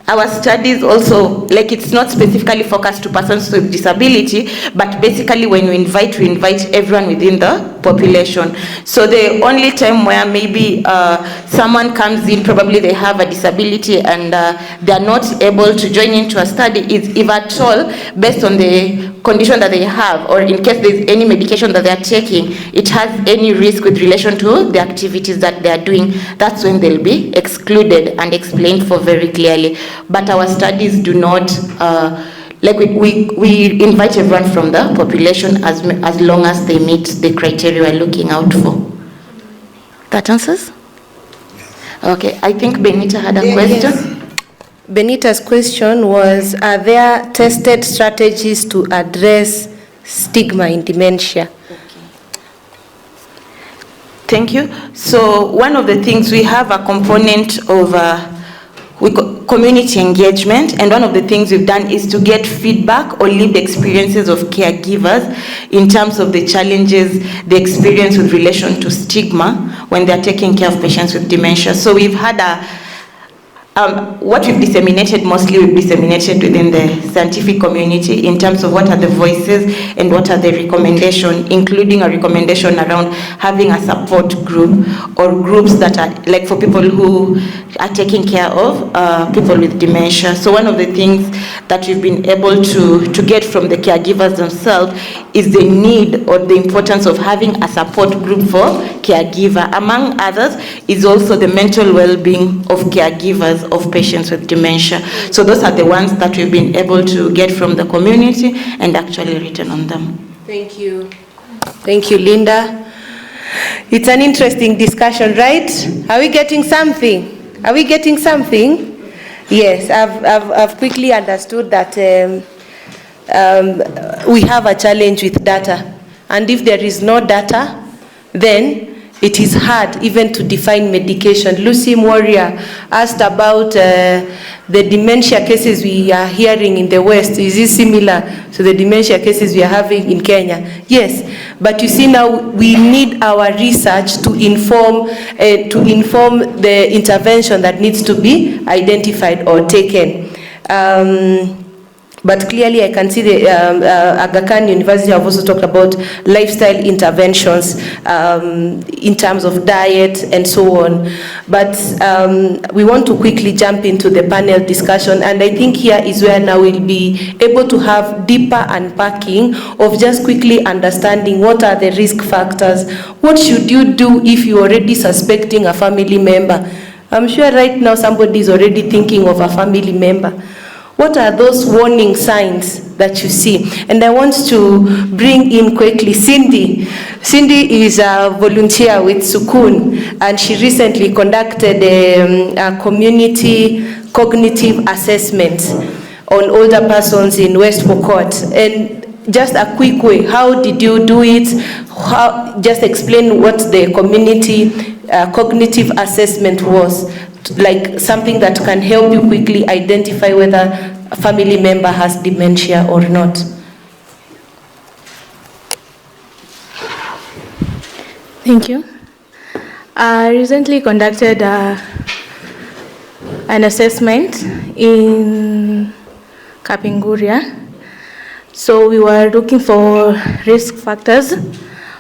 Speaker 6: our studies also, like, it's not specifically focused to persons with disability, but basically when we invite everyone within the population. So the only time where maybe someone comes in, probably they have a disability and they're not able to join into a study, is if at all, based on the condition that they have, or in case there's any medication that they're taking, it has any risk with relation to the activities that they're doing, that's when they'll be excluded and explained for very clearly. But our studies do not, we invite everyone from the population as long as they meet the criteria we're looking out for. That answers? Okay, I think Benita had a question.
Speaker 7: Yes. Benita's question was, are there tested strategies to address stigma in dementia?
Speaker 6: Thank you. So one of the things, we have a component of community engagement, and one of the things we've done is to get feedback or lived experiences of caregivers in terms of the challenges they experience with relation to stigma when they're taking care of patients with dementia. So we've had what we've disseminated, mostly we've disseminated within the scientific community in terms of what are the voices and what are the recommendations, including a recommendation around having a support group or groups that are like for people who are taking care of people with dementia. So one of the things that we've been able to get from the caregivers themselves is the need or the importance of having a support group for caregiver. Among others is also the mental well-being of caregivers of patients with dementia. So those are the ones that we've been able to get from the community and actually written on them.
Speaker 7: Thank you. Thank you, Linda. It's an interesting discussion, right? Are we getting something? Are we getting something? Yes, I've quickly understood that we have a challenge with data. And if there is no data, then it is hard even to define medication. Lucy Moria asked about the dementia cases we are hearing in the West. Is it similar to the dementia cases we are having in Kenya? Yes, but you see now we need our research to inform the intervention that needs to be identified or taken. But clearly I can see the Aga Khan University have also talked about lifestyle interventions in terms of diet and so on. But we want to quickly jump into the panel discussion, and I think here is where now we'll be able to have deeper unpacking of just quickly understanding what are the risk factors. What should you do if you're already suspecting a family member? I'm sure right now somebody is already thinking of a family member. What are those warning signs that you see? And I want to bring in quickly Cindy. Cindy is a volunteer with Sukun, and she recently conducted a community cognitive assessment on older persons in West Pokot. And just a quick way, how did you do it? Just explain what the community cognitive assessment was. Like something that can help you quickly identify whether a family member has dementia or not.
Speaker 8: Thank you. I recently conducted an assessment in Kapinguria. So we were looking for risk factors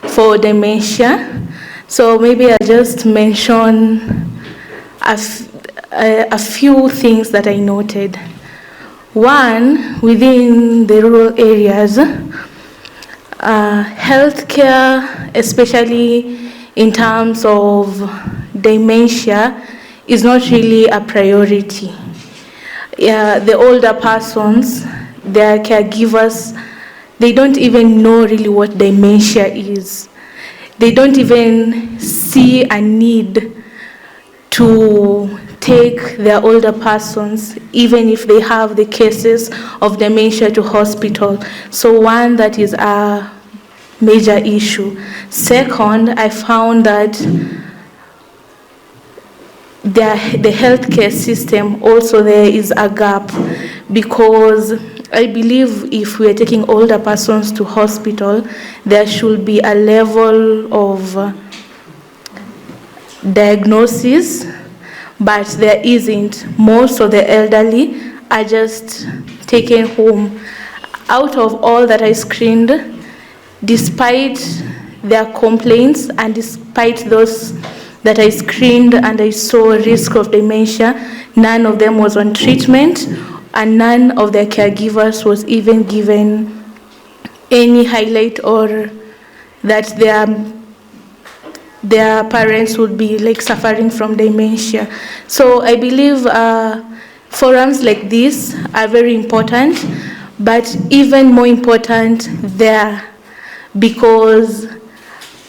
Speaker 8: for dementia. So maybe I just mention a few things that I noted. One, within the rural areas, healthcare, especially in terms of dementia, is not really a priority. The older persons, their caregivers, they don't even know really what dementia is. They don't even see a need to take their older persons, even if they have the cases of dementia, to hospital. So one, that is a major issue. Second, I found that the healthcare system, also there is a gap, because I believe if we are taking older persons to hospital, there should be a level of diagnosis, but there isn't. Most of the elderly are just taken home. Out of all that I screened, despite their complaints, and despite those that I screened and I saw a risk of dementia, none of them was on treatment, and none of their caregivers was even given any highlight or that their parents would be like suffering from dementia. So I believe forums like this are very important, but even more important there, because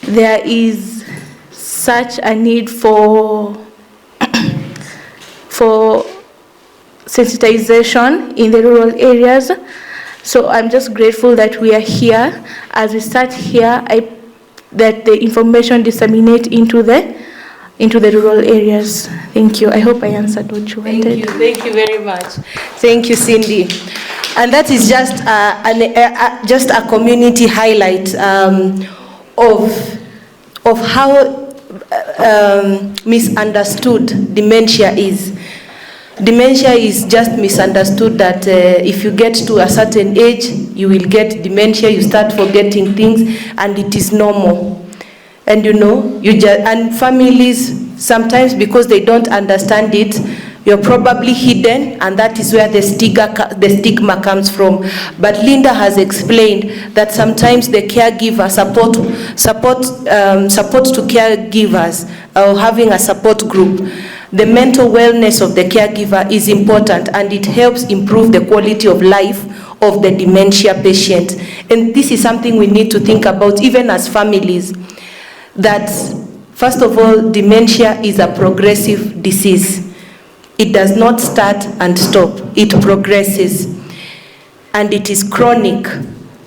Speaker 8: there is such a need for sensitization in the rural areas. So I'm just grateful that we are here. As we start here, that the information disseminate into the rural areas. Thank you. I hope I answered what you wanted.
Speaker 7: Thank you very much. Thank you, Cindy. And that is just a community highlight of how misunderstood dementia is. Dementia is just misunderstood that if you get to a certain age, you will get dementia, you start forgetting things, and it is normal. And and families, sometimes because they don't understand it, you're probably hidden, and that is where the stigma comes from. But Linda has explained that sometimes the caregiver support to caregivers, or having a support group. The mental wellness of the caregiver is important, and it helps improve the quality of life of the dementia patient. And this is something we need to think about even as families, that first of all, dementia is a progressive disease. It does not start and stop. It progresses, and it is chronic,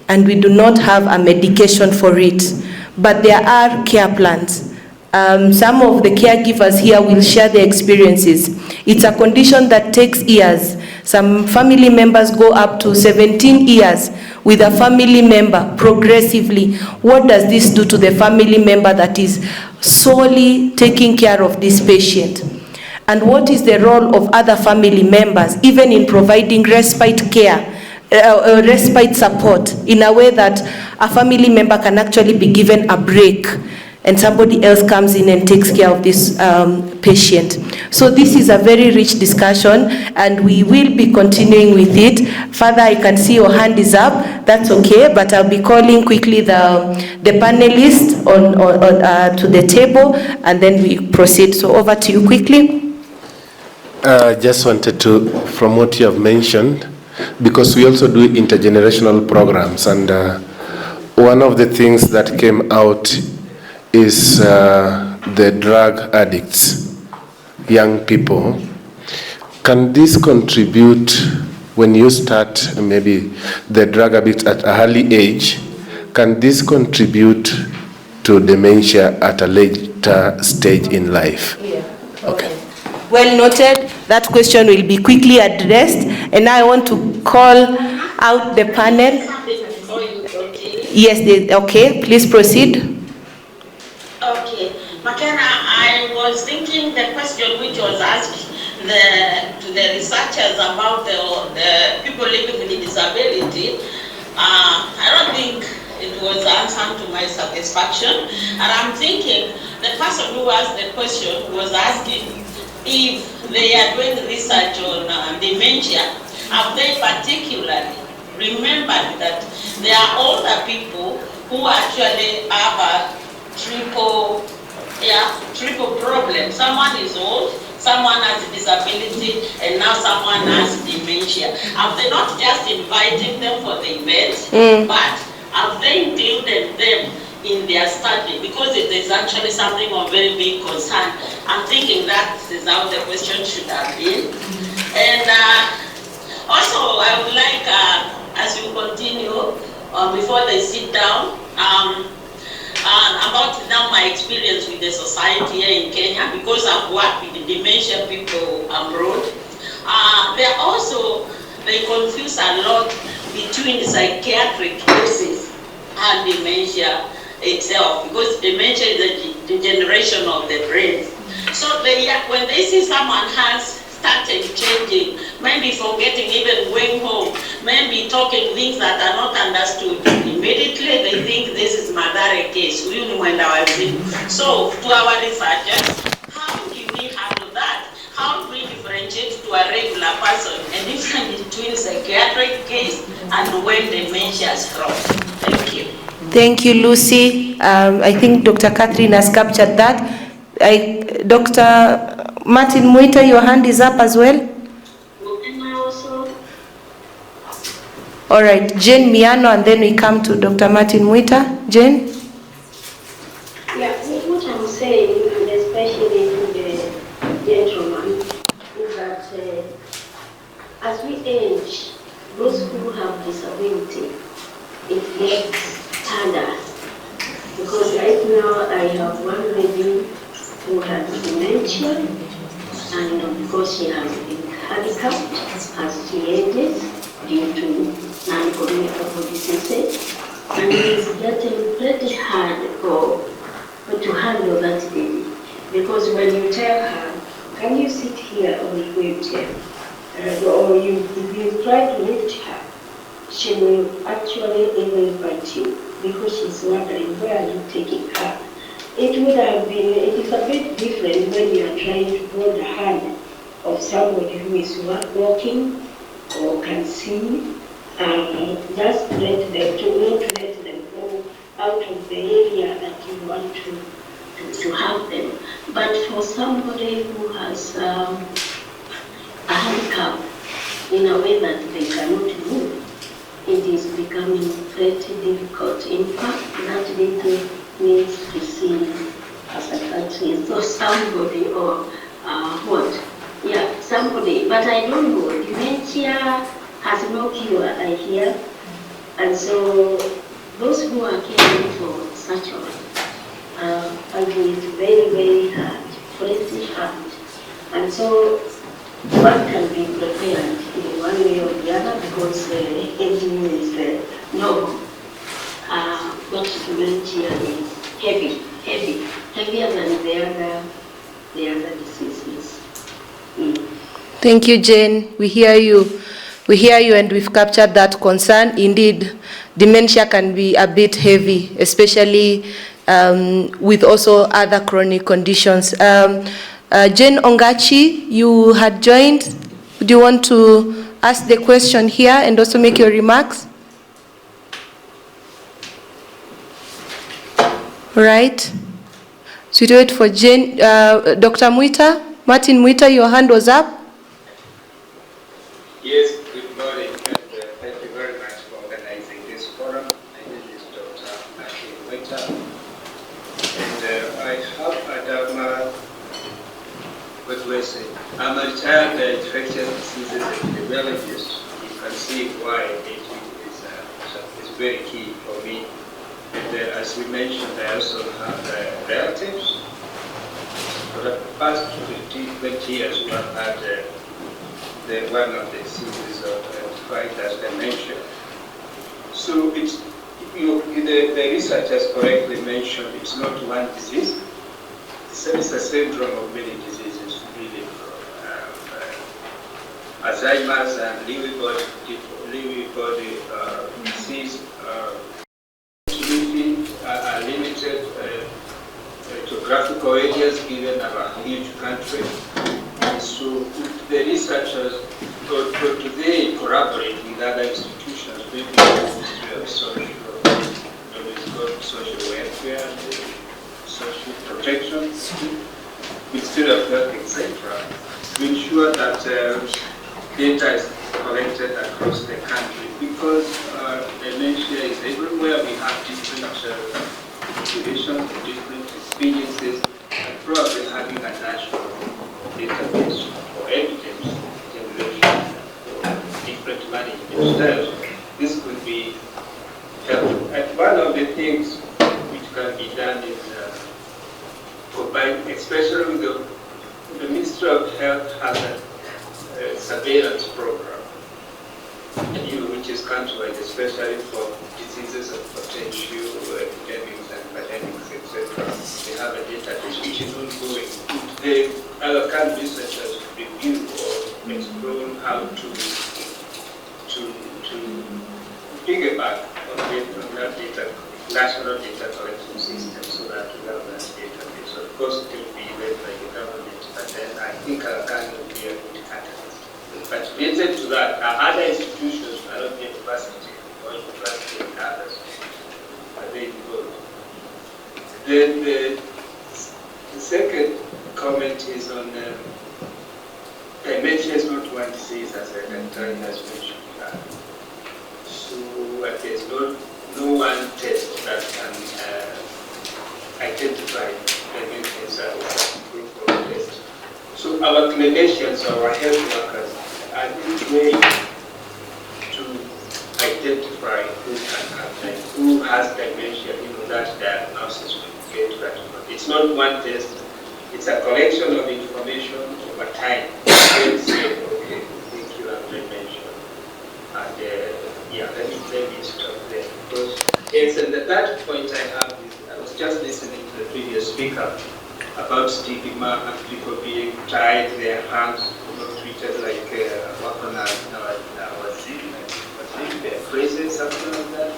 Speaker 7: and we do not have a medication for it. But there are care plans. Some of the caregivers here will share their experiences. It's a condition that takes years. Some family members go up to 17 years with a family member progressively. What does this do to the family member that is solely taking care of this patient? And what is the role of other family members, even in providing respite care, respite support, in a way that a family member can actually be given a break and somebody else comes in and takes care of this patient. So this is a very rich discussion, and we will be continuing with it. Father, I can see your hand is up. That's okay, but I'll be calling quickly the panelists to the table, and then we proceed. So over to you quickly.
Speaker 11: Just wanted to, from what you have mentioned, because we also do intergenerational programs, and one of the things that came out is the drug addicts, young people. Can this contribute, when you start maybe the drug addicts at an early age, can this contribute to dementia at a later stage in life?
Speaker 7: Yeah. Okay. Well noted. That question will be quickly addressed, and now I want to call out the panel. Yes, okay, please proceed.
Speaker 4: Okay, McKenna, I was thinking the question which was asked to the researchers about the people living with disability, I don't think it was answered to my satisfaction. And I'm thinking the person who asked the question was asking if they are doing research on dementia, have they particularly remembered that there are older people who actually have a triple problem. Someone is old, someone has a disability, and now someone has dementia. Have they not just invited them for the event, but have they included them in their study? Because it is actually something of very big concern. I'm thinking that is how the question should have been. And also, I would like, as you continue, before they sit down, about now my experience with the society here in Kenya, because I've worked with the dementia people abroad. They confuse a lot between psychiatric cases and dementia itself, because dementia is a degeneration of the brain. So when they see someone has started changing, maybe forgetting even going home, maybe talking things that are not understood. Immediately they think this is Madare case. So to our researchers, how do we handle that? How do we differentiate to a regular person a difference between psychiatric case and when dementia is crossed? Thank you.
Speaker 7: Thank you, Lucy. I think Dr. Catherine has captured that. Dr. Martin Muita, your hand is up as well. All right, Jane Miano, and then we come to Dr. Martin Muita. Jane?
Speaker 12: Yeah, what I'm saying, and especially to the gentleman, is that as we age, those who have disability, it gets harder. Because right now I have one lady who has dementia, and because she has been handicapped as she ages due to non-communicable diseases, and it is getting pretty hard to handle that lady. Because when you tell her, can you sit here on the wheelchair, or you try to lift her, she will actually even bite you because she's wondering where are you taking her. It would have been, it is a bit different when you are trying to hold the hand of somebody who is walking or can see, just let them, not let them go out of the area that you want to have them. But for somebody who has a handicap in a way that they cannot move, it is becoming pretty difficult. In fact, that little needs to see a psychiatrist or somebody or what? Yeah, somebody. But I don't know. Dementia has no cure, I hear. And so those who are caring for such a I think it's very, very hard, pretty hard. And so one can be prepared in one way or the other because aging is normal. But dementia is heavier than the other diseases.
Speaker 7: Thank you, Jane. We hear you. We hear you, and we've captured that concern. Indeed, dementia can be a bit heavy, especially with also other chronic conditions. Jane Ongachi, you had joined. Do you want to ask the question here and also make your remarks? Right. So we wait for Jane. Dr. Muita, Martin Muita, your hand was up.
Speaker 23: Yes, good morning, and thank you very much for organizing this forum. My name is Dr. Martin Muita, and I have a I'm a retired infectious diseases epidemiologist. You can see why aging is very key for me. And as we mentioned, I also have relatives. For the past 20 years, we have had one of the diseases identified as dementia. So it's, the researchers correctly mentioned it's not one disease. It's a syndrome of many diseases, really, Alzheimer's and Lewy body disease are limited geographical areas given our huge country. And so the researchers today collaborate with other institutions, maybe the Ministry of Social Welfare, social protection, Ministry of Health, etc., to ensure that data is collected across the country, because dementia is everywhere. We have different populations, different experiences, and probably having a national database for evidence generation for different management styles. This could be helpful. And one of the things which can be done is especially with the Ministry of Health has a surveillance program, which is countrywide, especially for diseases of potential epidemics and pandemics, etc. They have a database which is ongoing. The other countries such as review or explore how to
Speaker 13: piggyback on that data, national data collection system, so that we have that database. So of course it will be led by the government, but then I think Agakani will be a good catalyst. But related to that, other institutions, I don't know, university or university and others, are they involved? Then the second comment is on dementia is not one disease, as I can tell you, has mentioned. So there's no one test that can identify dementia as a group of test. So our clinicians, our health workers, are trained to identify who has dementia, that diagnosis will get to that. It's not one test, it's a collection of information over time. Then say, okay, I think you have dementia. And let me stop there. Because it's at that point I was just listening to the previous speaker about stigma and people being tied their hands, treated like weaponized, crazy, something like that.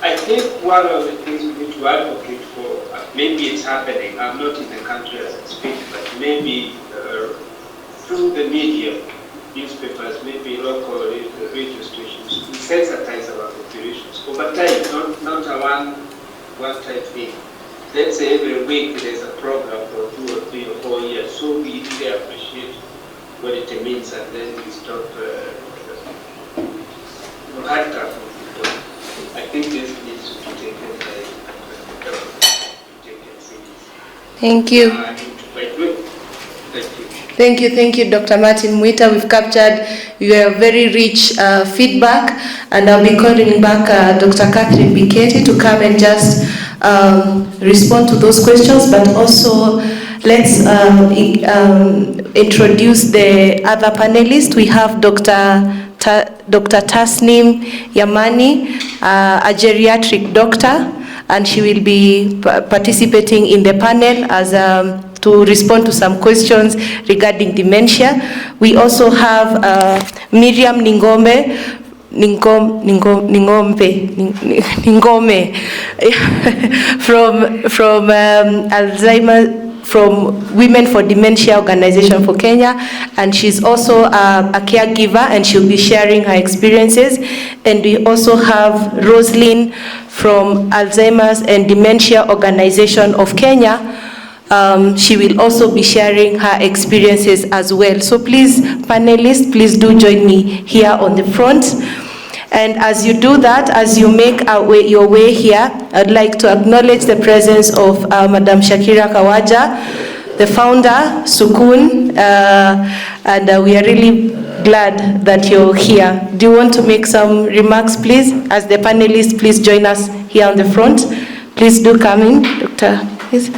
Speaker 13: I think one of the things we need to advocate for, maybe it's happening, I'm not in the country as I speak, but maybe through the media, newspapers, maybe local radio stations, to sensitize our populations. Over time, not a one-time thing. Let's say every week there's a program for 2 or 3 or 4 years, so we really appreciate what it means, and then we stop handcuffing people. I think this needs to be taken seriously.
Speaker 7: Thank you. Thank you, Dr. Martin Mwita. We've captured your very rich feedback, and I'll be calling back Dr. Catherine Biketi to come and just respond to those questions, but also let's introduce the other panelists. We have Dr. Tasnim Yamani, a geriatric doctor, and she will be participating in the panel as to respond to some questions regarding dementia. We also have Miriam Ningome from Alzheimer, from Women for Dementia Organization for Kenya, and she's also a caregiver, and she'll be sharing her experiences. And we also have Roslyn from Alzheimer's and Dementia Organization of Kenya. She will also be sharing her experiences as well. So please, panelists, please do join me here on the front. And as you do that, as you make your way here, I'd like to acknowledge the presence of Madam Shakira Kawaja, the founder, Sukun, and we are really glad that you're here. Do you want to make some remarks, please? As the panelists, please join us here on the front. Please do come in, Dr. Please.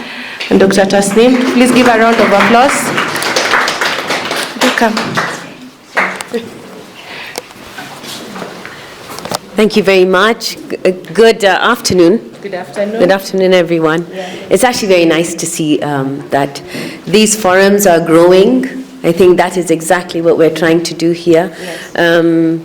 Speaker 7: And Dr. Tasnim, please give a round of applause. Do come.
Speaker 15: Thank you very much. Good afternoon.
Speaker 7: Good afternoon.
Speaker 15: Good afternoon, everyone.
Speaker 7: Yeah.
Speaker 15: It's actually very nice to see that these forums are growing. I think that is exactly what we're trying to do here. Yes.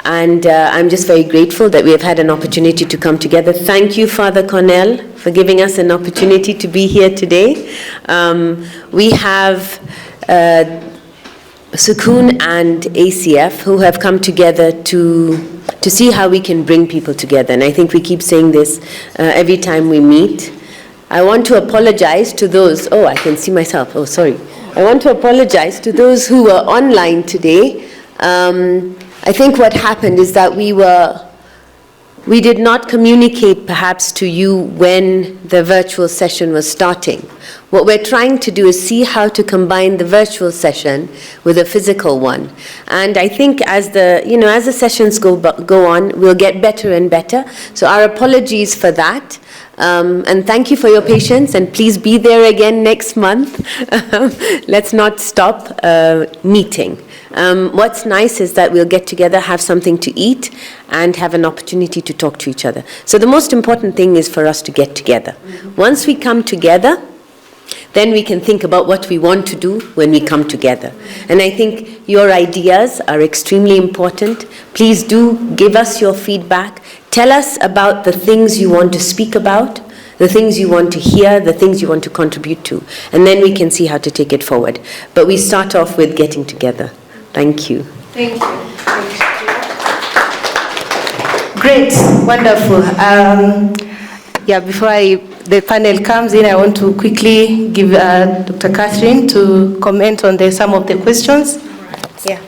Speaker 15: And I'm just very grateful that we have had an opportunity to come together. Thank you, Father Cornell, for giving us an opportunity to be here today. We have Sukun and ACF who have come together to see how we can bring people together. And I think we keep saying this every time we meet. I want to apologize to those, I can see myself, sorry. I want to apologize to those who were online today. I think what happened is that we did not communicate perhaps to you when the virtual session was starting. What we're trying to do is see how to combine the virtual session with a physical one. And I think as the sessions go on, we'll get better and better. So our apologies for that. And thank you for your patience, and please be there again next month. Let's not stop meeting. What's nice is that we'll get together, have something to eat, and have an opportunity to talk to each other. So the most important thing is for us to get together. Once we come together, then we can think about what we want to do when we come together. And I think your ideas are extremely important. Please do give us your feedback. Tell us about the things you want to speak about, the things you want to hear, the things you want to contribute to, and then we can see how to take it forward. But we start off with getting together. Thank you.
Speaker 7: Thank you. Great, wonderful. Before the panel comes in, I want to quickly give Dr. Catherine to comment on some of the questions. Yeah.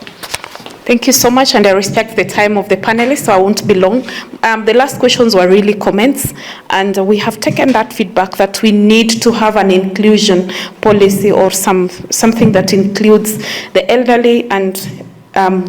Speaker 2: Thank you so much, and I respect the time of the panelists, so I won't be long. The last questions were really comments, and we have taken that feedback that we need to have an inclusion policy or something that includes the elderly and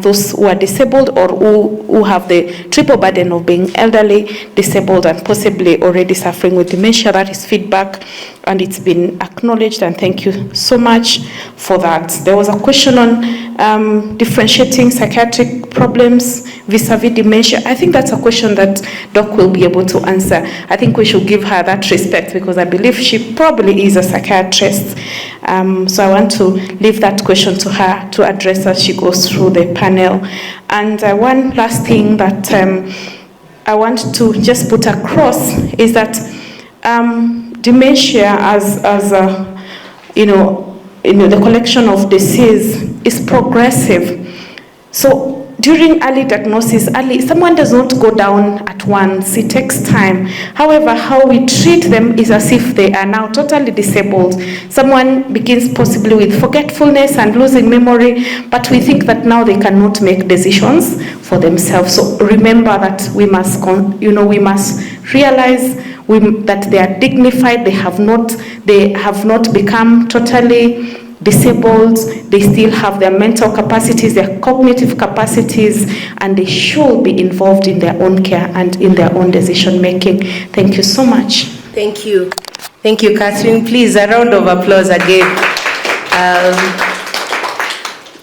Speaker 2: those who are disabled or who have the triple burden of being elderly, disabled, and possibly already suffering with dementia. That is feedback, and it's been acknowledged, and thank you so much for that. There was a question on differentiating psychiatric problems vis-a-vis dementia. I think that's a question that Doc will be able to answer. I think we should give her that respect because I believe she probably is a psychiatrist. So I want to leave that question to her to address as she goes through the panel. And one last thing that I want to just put across is that dementia as the collection of disease is progressive. So during early diagnosis, someone does not go down at once. It takes time. However, how we treat them is as if they are now totally disabled. Someone begins possibly with forgetfulness and losing memory, but we think that now they cannot make decisions for themselves. So remember that we must realize that they are dignified. They have not become totally disabled. They still have their mental capacities, their cognitive capacities, and they should be involved in their own care and in their own decision making. Thank you so much.
Speaker 7: Thank you. Thank you, Catherine. Please, a round of applause again.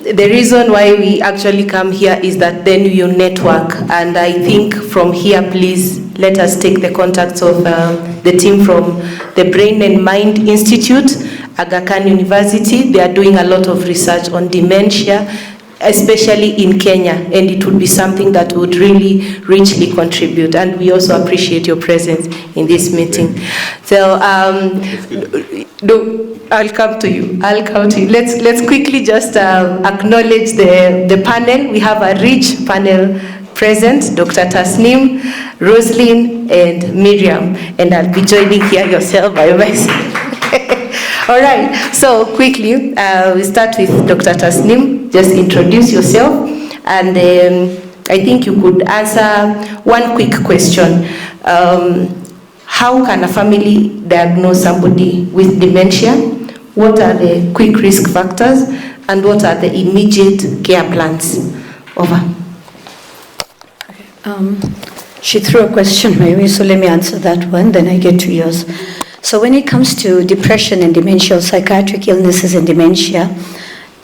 Speaker 7: The reason why we actually come here is that then you network, and I think from here, please let us take the contacts of the team from the Brain and Mind Institute, Aga Khan University. They are doing a lot of research on dementia, especially in Kenya, and it would be something that would really richly contribute. And we also appreciate your presence in this meeting. So I'll come to you. Let's quickly just acknowledge the panel. We have a rich panel present, Dr. Tasneem, Roslyn, and Miriam, and I'll be joining here yourself by myself. All right, so quickly, we start with Dr. Tasneem. Just introduce yourself, and I think you could answer one quick question. How can a family diagnose somebody with dementia? What are the quick risk factors, and what are the immediate care plans? Over.
Speaker 17: She threw a question my way, so let me answer that one, then I get to yours. So when it comes to depression and dementia, psychiatric illnesses and dementia,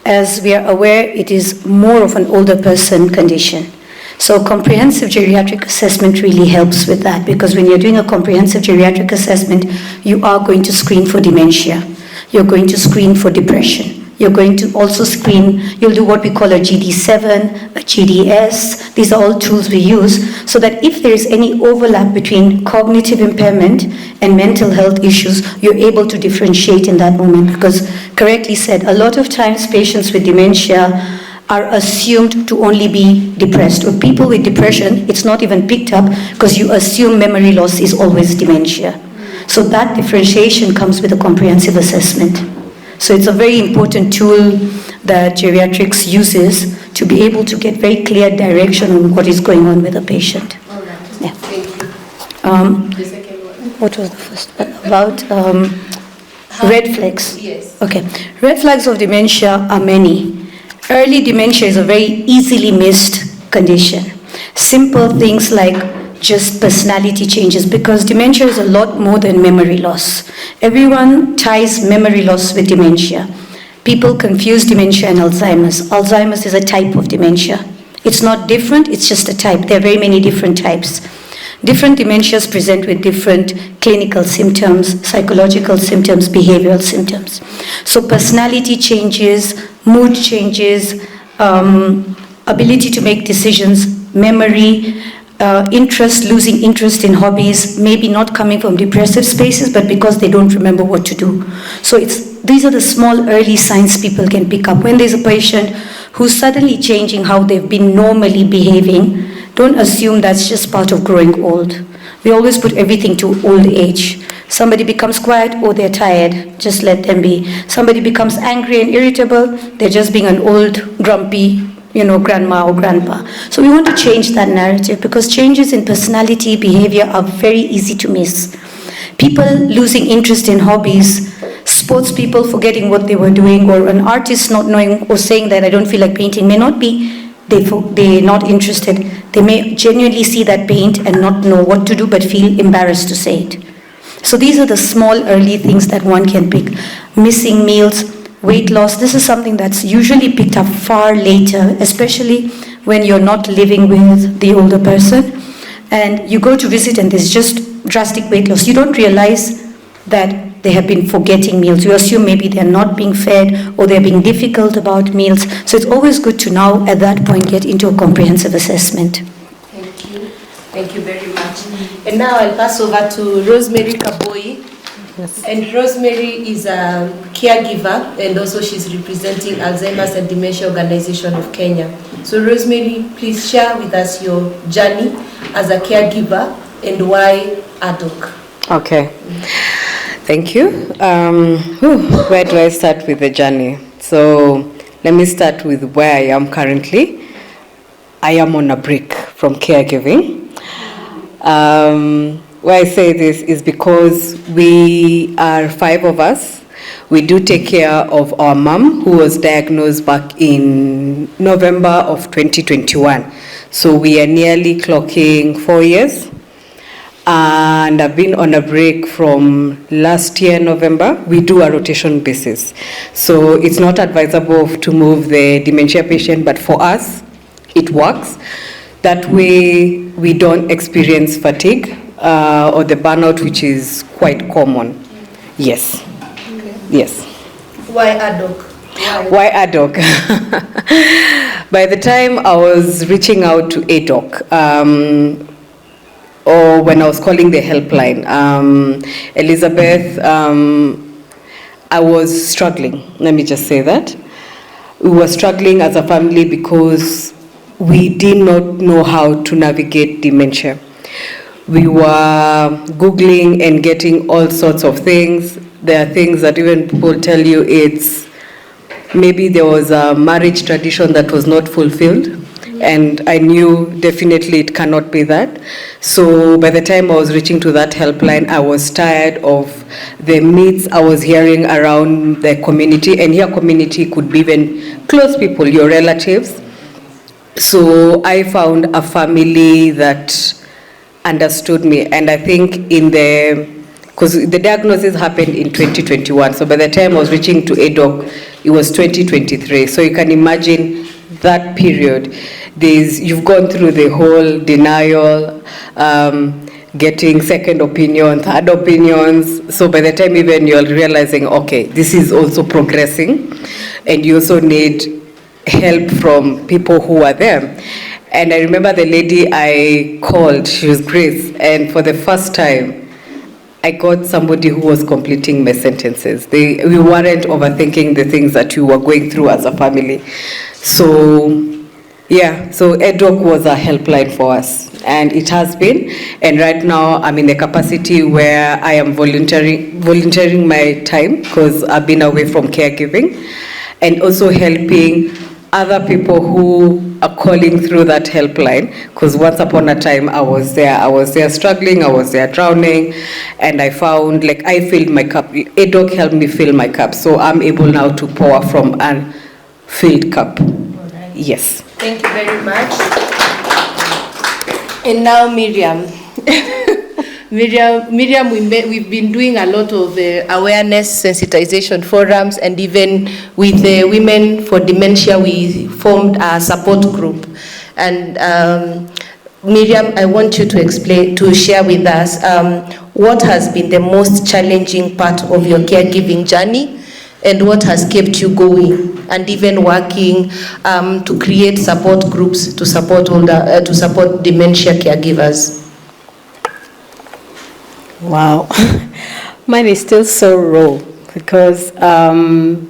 Speaker 17: as we are aware, it is more of an older person condition. So comprehensive geriatric assessment really helps with that, because when you're doing a comprehensive geriatric assessment, you are going to screen for dementia. You're going to screen for depression. You're going to also screen, you'll do what we call a GD7, a GDS. These are all tools we use so that if there is any overlap between cognitive impairment and mental health issues, you're able to differentiate in that moment. Because correctly said, a lot of times patients with dementia are assumed to only be depressed. Or people with depression, it's not even picked up because you assume memory loss is always dementia. So that differentiation comes with a comprehensive assessment. So it's a very important tool that geriatrics uses to be able to get very clear direction on what is going on with a patient.
Speaker 7: All right.
Speaker 17: Yeah.
Speaker 7: Thank you. The second one.
Speaker 17: What was the first one? About red flags.
Speaker 7: Yes.
Speaker 17: Okay. Red flags of dementia are many. Early dementia is a very easily missed condition. Simple things like just personality changes, because dementia is a lot more than memory loss. Everyone ties memory loss with dementia. People confuse dementia and Alzheimer's. Alzheimer's is a type of dementia. It's not different, it's just a type. There are very many different types. Different dementias present with different clinical symptoms, psychological symptoms, behavioral symptoms. So personality changes, mood changes, ability to make decisions, memory, losing interest in hobbies, maybe not coming from depressive spaces, but because they don't remember what to do. So these are the small early signs people can pick up. When there's a patient who's suddenly changing how they've been normally behaving, don't assume that's just part of growing old. We always put everything to old age. Somebody becomes quiet, oh, they're tired, just let them be. Somebody becomes angry and irritable, they're just being an old, grumpy, grandma or grandpa. So we want to change that narrative because changes in personality, behavior are very easy to miss. People losing interest in hobbies, sports people forgetting what they were doing, or an artist not knowing or saying that I don't feel like painting may not be they're not interested. They may genuinely see that paint and not know what to do but feel embarrassed to say it. So these are the small early things that one can pick. Missing meals, weight loss, this is something that's usually picked up far later, especially when you're not living with the older person and you go to visit and there's just drastic weight loss. You don't realize that they have been forgetting meals. You assume maybe they're not being fed or they're being difficult about meals. So it's always good to now at that point get into a comprehensive assessment.
Speaker 7: Thank you. Thank you very much. And now I'll pass over to Rosemary Kaboi.
Speaker 9: Yes.
Speaker 7: And Rosemary is a caregiver and also she's representing Alzheimer's and Dementia Organization of Kenya. So Rosemary, please share with us your journey as a caregiver and why ADOK.
Speaker 19: Okay. Thank you. Where do I start with the journey? So let me start with where I am currently. I am on a break from caregiving. Why I say this is because we are 5 of us. We do take care of our mom who was diagnosed back in November of 2021. So we are nearly clocking 4 years. And I've been on a break from last year, November. We do a rotation basis. So it's not advisable to move the dementia patient, but for us, it works. That way, we don't experience fatigue or the burnout, which is quite common. Yes.
Speaker 7: Okay.
Speaker 19: Yes.
Speaker 7: Why ADOK?
Speaker 19: Why ADOK? By the time I was reaching out to ADOK, or when I was calling the helpline, Elizabeth, I was struggling. Let me just say that. We were struggling as a family because we did not know how to navigate dementia. We were Googling and getting all sorts of things. There are things that even people tell you it's maybe there was a marriage tradition that was not fulfilled. And I knew definitely it cannot be that. So by the time I was reaching to that helpline, I was tired of the myths I was hearing around the community. And here community could be even close people, your relatives. So I found a family that understood me. And I think because the diagnosis happened in 2021. So by the time I was reaching to ADOK, it was 2023. So you can imagine that period. You've gone through the whole denial, getting second opinion, third opinions. So by the time even you're realizing, okay, this is also progressing, and you also need help from people who are there. And I remember the lady I called, she was Grace, and for the first time, I got somebody who was completing my sentences. We weren't overthinking the things that we were going through as a family. So ADOK was a helpline for us, and it has been. And right now, I'm in a capacity where I am volunteering my time because I've been away from caregiving, and also helping other people who are calling through that helpline, because once upon a time I was there struggling, I was there drowning, and I found I filled my cup. ADOK helped me fill my cup, so I'm able now to pour from a filled cup. Right. Yes.
Speaker 7: Thank you very much. And now Miriam. Miriam, we've been doing a lot of awareness, sensitization forums, and even with the Women for Dementia, we formed a support group. And Miriam, I want you to share with us what has been the most challenging part of your caregiving journey and what has kept you going and even working to create support groups to support dementia caregivers.
Speaker 9: Wow. Mine is still so raw because I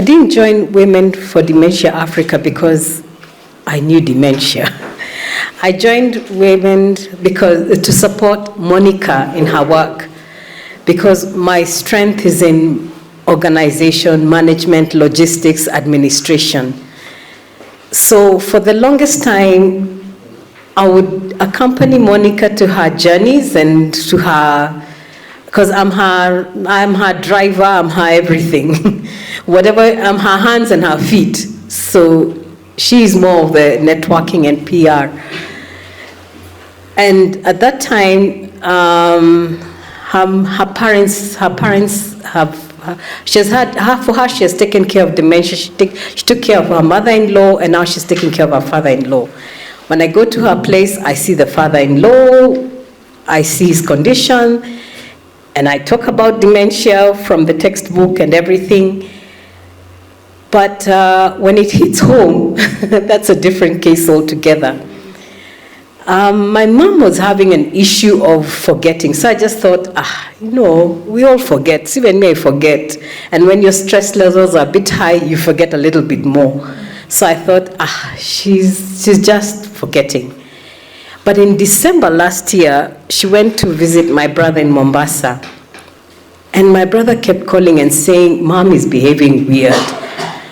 Speaker 9: didn't join Women for Dementia Africa because I knew dementia. I joined Women to support Monica in her work because my strength is in organization, management, logistics, administration. So for the longest time, I would accompany Monica to her journeys and to her, because I'm her driver, I'm her everything. Whatever, I'm her hands and her feet. So she's more of the networking and PR. And at that time, her parents have, she has taken care of dementia. She took care of her mother-in-law, and now she's taking care of her father-in-law. When I go to her place, I see the father-in-law, I see his condition, and I talk about dementia from the textbook and everything. But when it hits home, that's a different case altogether. My mom was having an issue of forgetting, so I just thought, we all forget. Even me, I forget. And when your stress levels are a bit high, you forget a little bit more. So I thought, she's just forgetting. But in December last year, she went to visit my brother in Mombasa. And my brother kept calling and saying, Mom is behaving weird.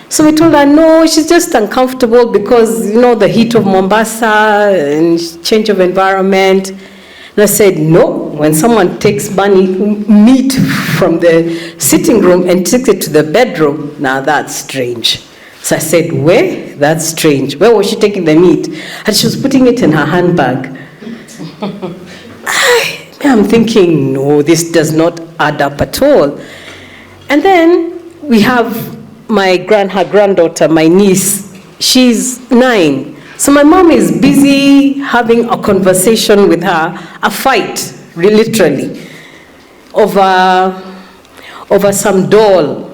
Speaker 9: So we told her, no, she's just uncomfortable because, the heat of Mombasa and change of environment. And I said, no, when someone takes meat from the sitting room and takes it to the bedroom, now that's strange. So I said, where? That's strange. Where was she taking the meat? And she was putting it in her handbag. I'm thinking, no, this does not add up at all. And then we have her granddaughter, my niece, she's 9. So my mom is busy having a conversation with her, a fight, literally, over some doll.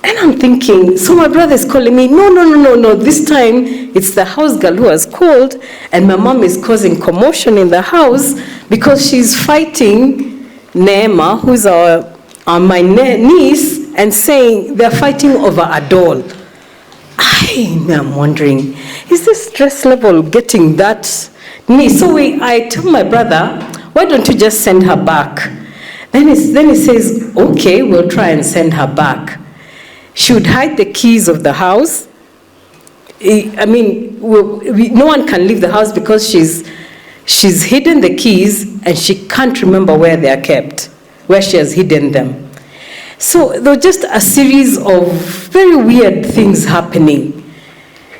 Speaker 9: And I'm thinking, so my brother's calling me, no, this time it's the house girl who has called, and my mom is causing commotion in the house because she's fighting Neema, who's my niece, and saying they're fighting over a doll. I'm wondering, is this stress level getting that knee? So I tell my brother, why don't you just send her back? Then he says, okay, we'll try and send her back. She would hide the keys of the house. No one can leave the house because she's hidden the keys and she can't remember where they are kept, where she has hidden them. So there were just a series of very weird things happening.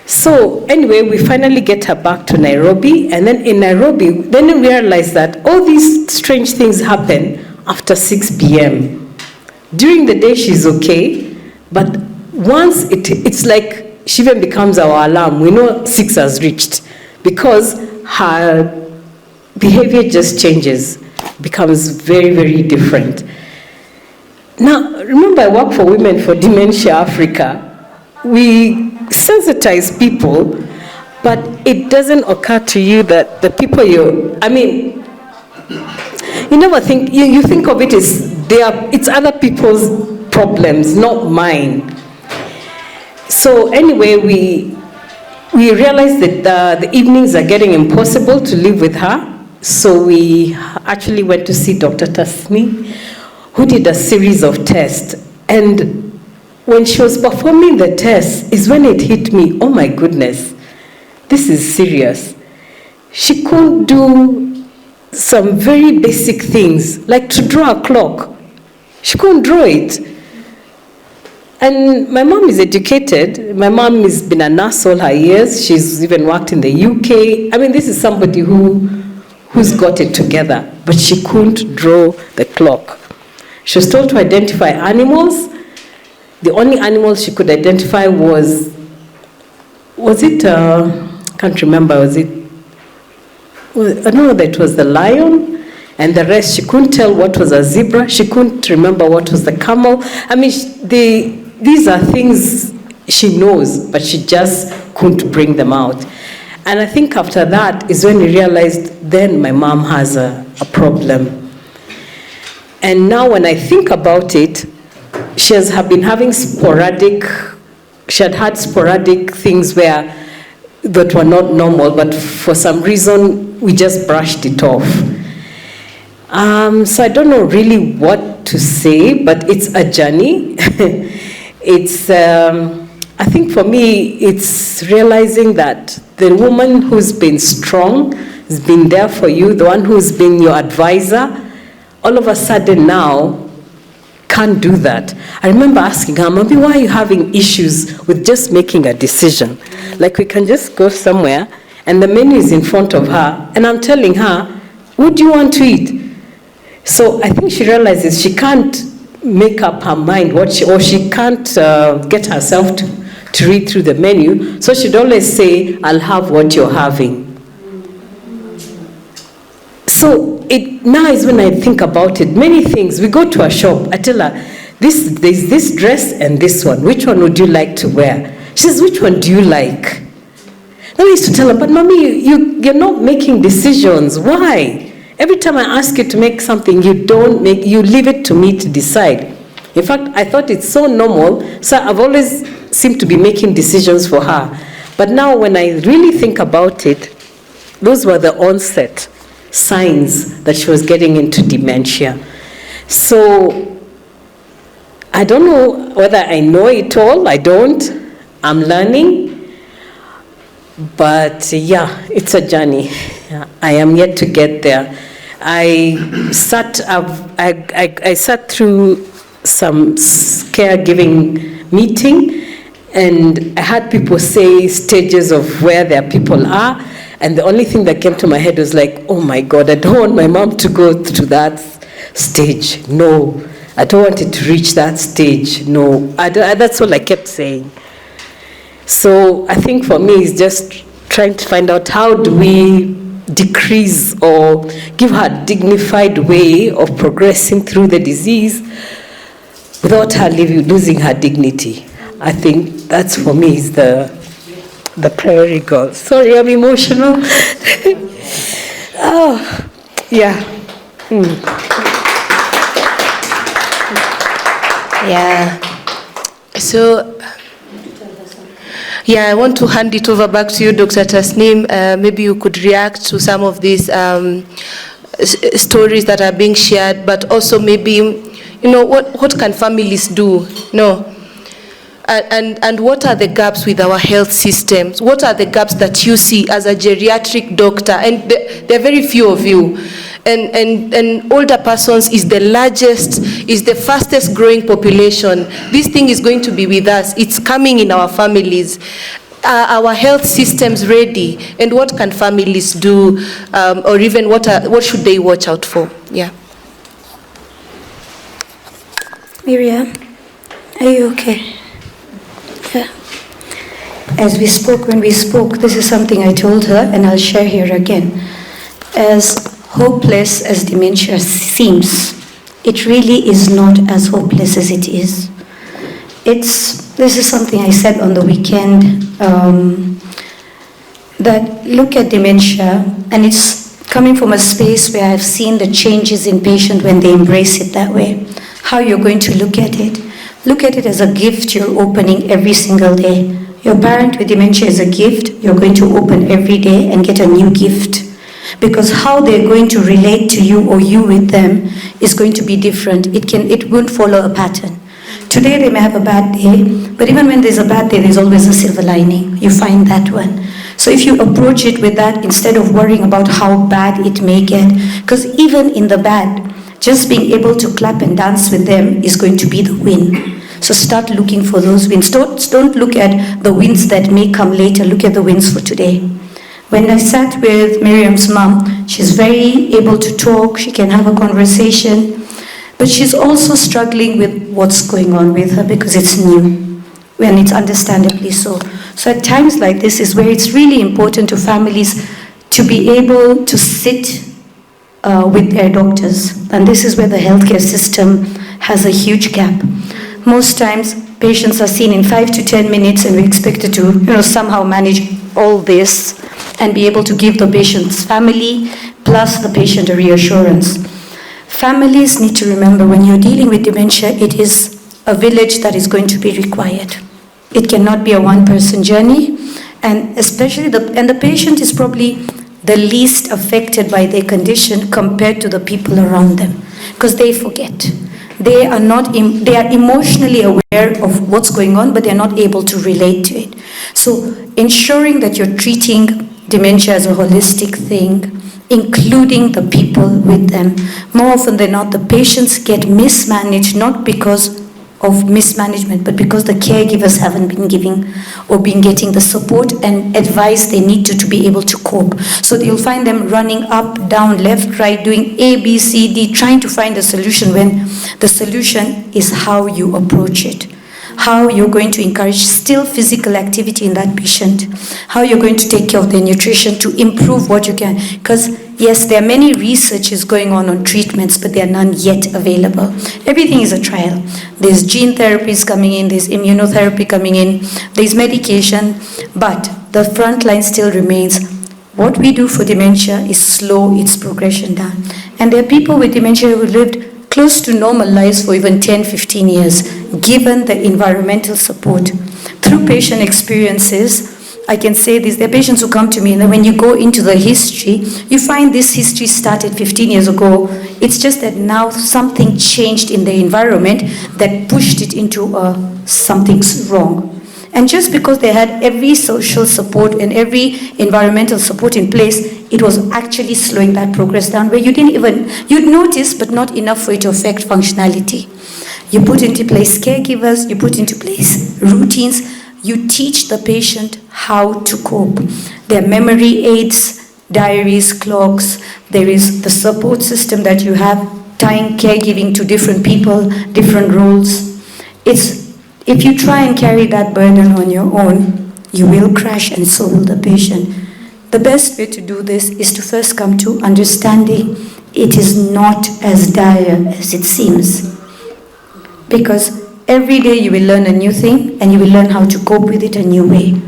Speaker 9: So anyway, we finally get her back to Nairobi, and then in Nairobi, then we realized that all these strange things happen after 6 p.m. During the day, she's okay, but once it's like she even becomes our alarm. We know 6 has reached because her behavior just changes, becomes very, very different. Now, remember I work for Women for Dementia Africa. We sensitize people, but it doesn't occur to you that the people you never think, you think of it as it's other people's problems, not mine. So anyway, we realized that the evenings are getting impossible to live with her. So we actually went to see Dr. Tasmi, who did a series of tests. And when she was performing the tests is when it hit me, oh my goodness, this is serious. She couldn't do some very basic things, like to draw a clock. She couldn't draw it. And my mom is educated. My mom has been a nurse all her years. She's even worked in the UK. This is somebody who's got it together, but she couldn't draw the clock. She was told to identify animals. The only animal she could identify was it, can't remember, was it I don't know whether it was the lion and the rest. She couldn't tell what was a zebra. She couldn't remember what was the camel. I mean, these are things she knows, but she just couldn't bring them out. And I think after that is when we realized then my mom has a problem. And now when I think about it, she has been having sporadic things that were not normal, but for some reason we just brushed it off. So I don't know really what to say, but it's a journey. I think for me, it's realizing that the woman who's been strong, has been there for you, the one who's been your advisor, all of a sudden now can't do that. I remember asking her, Mommy, why are you having issues with just making a decision? Like we can just go somewhere and the menu is in front of her and I'm telling her, what do you want to eat? So I think she realizes she can't make up her mind or she can't get herself to read through the menu. So she'd always say, I'll have what you're having. So it now is when I think about it, many things. We go to a shop, I tell her, there's this dress and this one. Which one would you like to wear? She says, which one do you like? Then I used to tell her, but Mommy, you're not making decisions. Why? Every time I ask you to make something, you leave it to me to decide. In fact, I thought it's so normal, so I've always seemed to be making decisions for her. But now when I really think about it, those were the onset signs that she was getting into dementia. So I don't know whether I know it all. I don't. I'm learning. But yeah, it's a journey. I am yet to get there. I sat through some caregiving meeting, and I had people say stages of where their people are, and the only thing that came to my head was like, oh my God, I don't want my mom to go through that stage. No, I don't want it to reach that stage. No, that's all I kept saying. So I think for me, it's just trying to find out how do we decrease or give her a dignified way of progressing through the disease without her losing her dignity. I think that's for me is the priority goal. Sorry, I'm emotional. Oh, yeah.
Speaker 7: Yeah. So, I want to hand it over back to you, Dr. Tasneem. Maybe you could react to some of these stories that are being shared, but also maybe, what can families do? And what are the gaps with our health systems? What are the gaps that you see as a geriatric doctor? And there are very few of you. And older persons is the fastest growing population. This thing is going to be with us. It's coming in our families. Are our health systems ready? And what can families do? Or even what should they watch out for? Yeah.
Speaker 17: Miriam, are you okay? Yeah. When we spoke, this is something I told her, and I'll share here again. As hopeless as dementia seems, it really is not as hopeless as it is. This is something I said on the weekend, that look at dementia, and it's coming from a space where I've seen the changes in patients when they embrace it that way. How you're going to look at it. Look at it as a gift you're opening every single day. Your parent with dementia is a gift you're going to open every day and get a new gift. Because how they're going to relate to you or you with them is going to be different. It won't follow a pattern. Today they may have a bad day, but even when there's a bad day, there's always a silver lining. You find that one. So if you approach it with that, instead of worrying about how bad it may get, because even in the bad, just being able to clap and dance with them is going to be the win. So start looking for those wins. Don't look at the wins that may come later. Look at the wins for today. When I sat with Miriam's mom, she's very able to talk. She can have a conversation. But she's also struggling with what's going on with her because it's new. And it's understandably so. So at times like this is where it's really important to families to be able to sit with their doctors. And this is where the healthcare system has a huge gap. Most times, patients are seen in 5 to 10 minutes, and we're expected to, somehow manage all this and be able to give the patient's family plus the patient a reassurance. Families need to remember, when you're dealing with dementia, it is a village that is going to be required. It cannot be a one-person journey, and especially the patient is probably the least affected by their condition compared to the people around them, because they forget. They are emotionally aware of what's going on, but they're not able to relate to it. So ensuring that you're treating dementia as a holistic thing, including the people with them. More often than not, the patients get mismanaged, not because of mismanagement, but because the caregivers haven't been giving or been getting the support and advice they need to be able to cope. So you'll find them running up, down, left, right, doing A, B, C, D, trying to find a solution when the solution is how you approach it. How you're going to encourage still physical activity in that patient, how you're going to take care of their nutrition to improve what you can. Because yes, there are many researches going on treatments, but there are none yet available. Everything is a trial. There's gene therapies coming in, there's immunotherapy coming in, there's medication, but the front line still remains. What we do for dementia is slow its progression down. And there are people with dementia who lived close to normal lives for even 10, 15 years, given the environmental support. Through patient experiences, I can say this, there are patients who come to me, and then when you go into the history, you find this history started 15 years ago. It's just that now something changed in the environment that pushed it into something's wrong. And just because they had every social support and every environmental support in place, it was actually slowing that progress down, where you'd notice, but not enough for it to affect functionality. You put into place caregivers, you put into place routines, you teach the patient how to cope. There are memory aids, diaries, clocks, there is the support system that you have, tying caregiving to different people, different roles. If you try and carry that burden on your own, you will crash, and so will the patient. The best way to do this is to first come to understanding it is not as dire as it seems. Because every day you will learn a new thing, and you will learn how to cope with it a new way.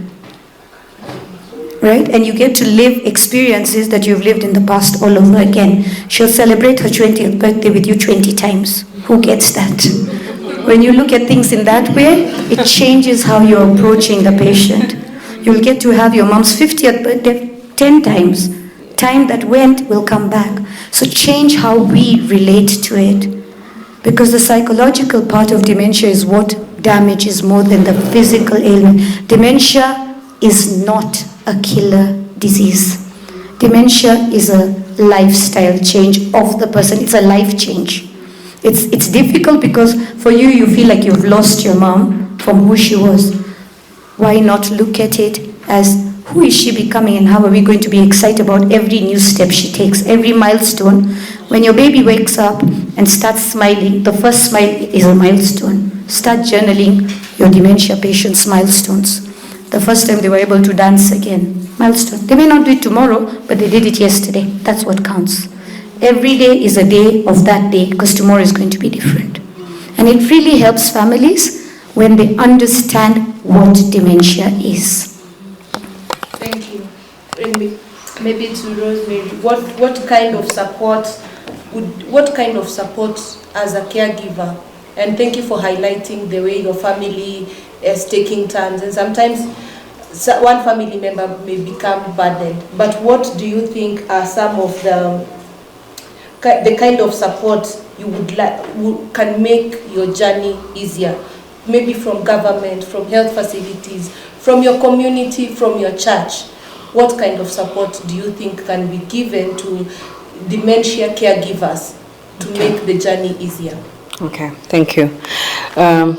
Speaker 17: Right? And you get to live experiences that you've lived in the past all over again. She'll celebrate her 20th birthday with you 20 times. Who gets that? When you look at things in that way, it changes how you're approaching the patient. You'll get to have your mom's 50th birthday 10 times. Time that went will come back. So change how we relate to it. Because the psychological part of dementia is what damages more than the physical ailment. Dementia is not a killer disease. Dementia is a lifestyle change of the person. It's a life change. It's difficult because for you feel like you've lost your mom from who she was. Why not look at it as who is she becoming, and how are we going to be excited about every new step she takes, every milestone. When your baby wakes up and starts smiling, the first smile is a milestone. Start journaling your dementia patient's milestones. The first time they were able to dance again, milestone. They may not do it tomorrow, but they did it yesterday. That's what counts. Every day is a day of that day, because tomorrow is going to be different. And it really helps families when they understand what dementia is.
Speaker 7: Thank you. And maybe to Rosemary, what kind of support as a caregiver? And thank you for highlighting the way your family is taking turns. And sometimes one family member may become burdened. But what do you think are some of the kind of support you would like can make your journey easier? Maybe from government, from health facilities, from your community, from your church. What kind of support do you think can be given to dementia caregivers to make the journey easier?
Speaker 19: Okay, thank you.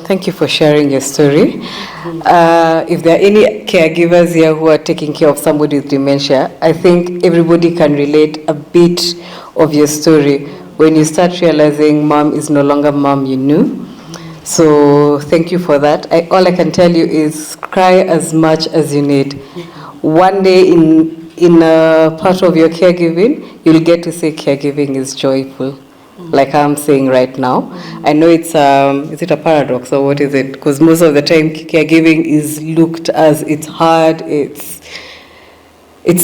Speaker 19: Thank you for sharing your story. If there are any caregivers here who are taking care of somebody with dementia, I think everybody can relate a bit of your story when you start realizing mom is no longer mom you knew. So thank you for that. All I can tell you is cry as much as you need. One day in in a part of your caregiving, you'll get to say caregiving is joyful, like I'm saying right now. I know it's, is it a paradox or what is it? Because most of the time caregiving is looked as it's hard, it's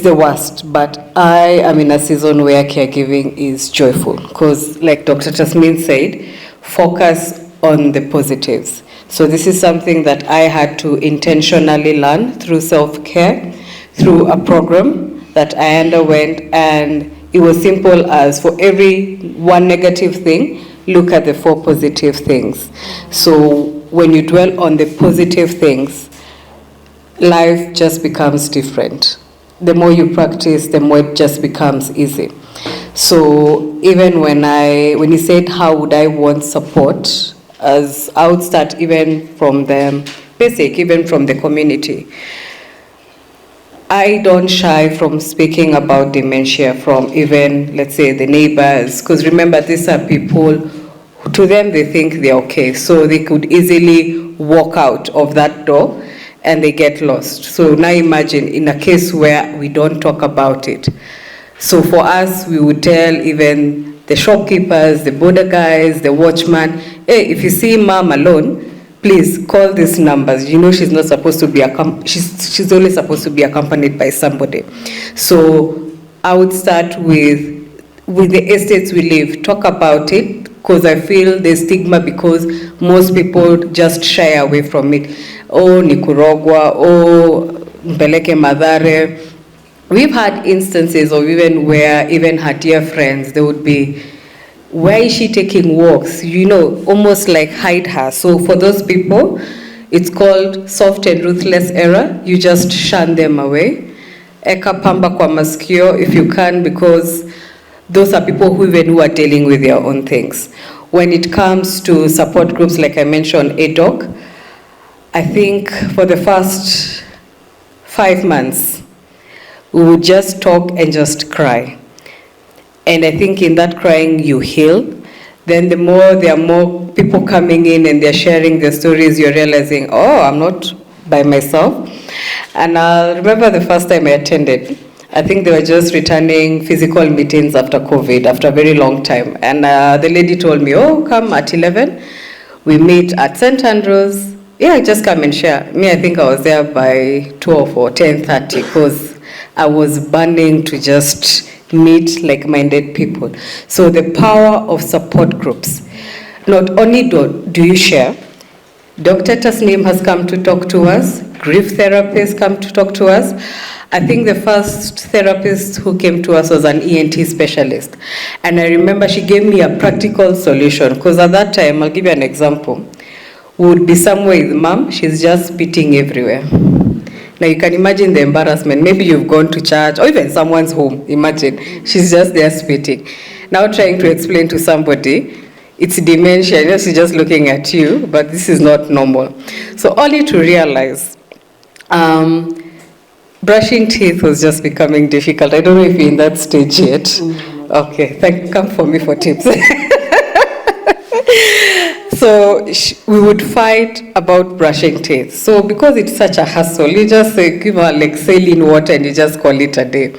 Speaker 19: the worst, but I am in a season where caregiving is joyful because, like Dr. Tasmin said, focus on the positives. So this is something that I had to intentionally learn through self-care, through a program that I underwent, and it was simple as for every one negative thing, look at the 4 positive things. So when you dwell on the positive things, life just becomes different. The more you practice, the more it just becomes easy. So even when you said how would I want support, as I would start even from the basic, even from the community. I don't shy from speaking about dementia from even, let's say, the neighbors, because remember, these are people, to them they think they're okay, so they could easily walk out of that door and they get lost. So now imagine in a case where we don't talk about it. So for us, we would tell even the shopkeepers, the border guys, the watchman, hey, if you see mom alone, please call these numbers. You know she's not supposed to be, she's only supposed to be accompanied by somebody. So I would start with the estates we live, talk about it, because I feel the stigma because most people just shy away from it. Oh, Nikurogwa, oh, Mbeleke Madare. We've had instances of even where even her dear friends, they would be, where is she taking walks? You know, almost like hide her. So for those people, it's called soft and ruthless error. You just shun them away. Eka pamba kwa masikio if you can, because those are people who are dealing with their own things. When it comes to support groups, like I mentioned, ADOK, I think for the first 5 months, we would just talk and just cry. And I think in that crying, you heal. Then there are more people coming in and they're sharing their stories, you're realizing, oh, I'm not by myself. And I remember the first time I attended, I think they were just returning physical meetings after COVID, after a very long time. And the lady told me, oh, come at 11. We meet at St. Andrews. Yeah, just come and share. Me, I think I was there by 12 or 10:30 because I was burning to just meet like-minded people. So the power of support groups. Not only do you share, Dr. Tasneem has come to talk to us, grief therapists come to talk to us. I think the first therapist who came to us was an ENT specialist. And I remember she gave me a practical solution, because at that time, I'll give you an example. We would be somewhere with mom, she's just spitting everywhere. Now you can imagine the embarrassment. Maybe you've gone to church or even someone's home, imagine. She's just there spitting. Now trying to explain to somebody, it's dementia, you know, she's just looking at you, but this is not normal. So only to realize, brushing teeth was just becoming difficult. I don't know if you're in that stage yet. Okay, come for me for tips. So we would fight about brushing teeth. So because it's such a hassle, you just give her like saline water and you just call it a day.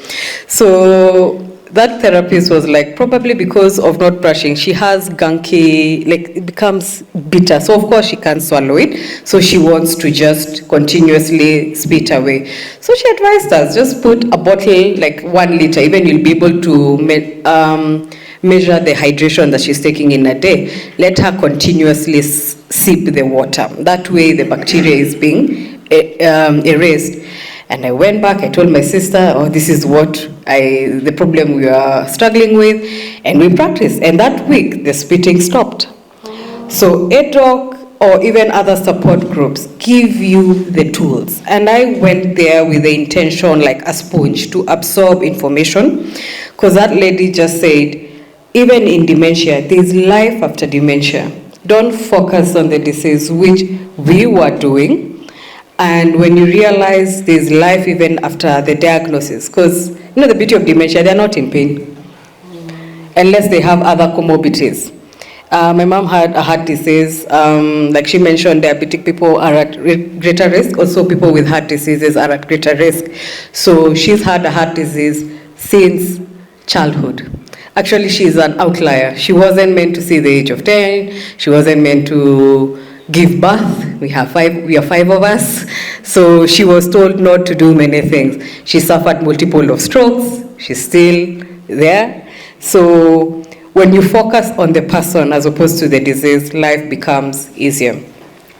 Speaker 19: So that therapist was like, probably because of not brushing, she has gunky, like it becomes bitter. So of course she can't swallow it. So she wants to just continuously spit away. So she advised us, just put a bottle, like 1 liter, even you'll be able to measure the hydration that she's taking in a day. Let her continuously sip the water. That way the bacteria is being erased. And I went back, I told my sister, oh, this is the problem we are struggling with, and we practiced. And that week, the spitting stopped. So ADOK or even other support groups give you the tools. And I went there with the intention, like a sponge, to absorb information. Because that lady just said, even in dementia, there's life after dementia. Don't focus on the disease, which we were doing. And when you realize there's life even after the diagnosis, because you know the beauty of dementia, they're not in pain, unless they have other comorbidities. My mom had a heart disease. Like she mentioned, diabetic people are at greater risk. Also, people with heart diseases are at greater risk. So she's had a heart disease since childhood. Actually, she's an outlier. She wasn't meant to see the age of 10. She wasn't meant to give birth. We are five of us. So she was told not to do many things. She suffered multiple of strokes. She's still there. So when you focus on the person as opposed to the disease, life becomes easier.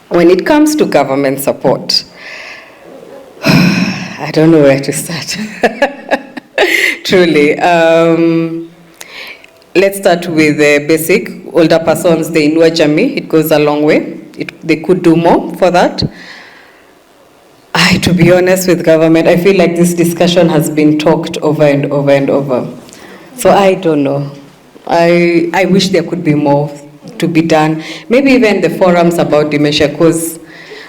Speaker 19: When it comes to government support, I don't know where to start. Truly. Let's start with the basic. Older persons, the Inua Jamii, it goes a long way. They could do more for that. To be honest with government, I feel like this discussion has been talked over and over and over. So I don't know. I wish there could be more to be done. Maybe even the forums about dementia, because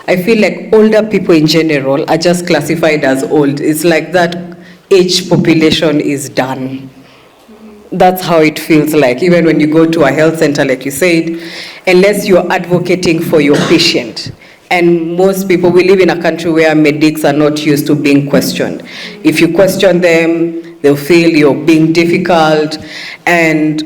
Speaker 19: I feel like older people in general are just classified as old. It's like that age population is done. That's how it feels like. Even when you go to a health center, like you said, unless you're advocating for your patient. And most people, we live in a country where medics are not used to being questioned. If you question them, they'll feel you're being difficult, and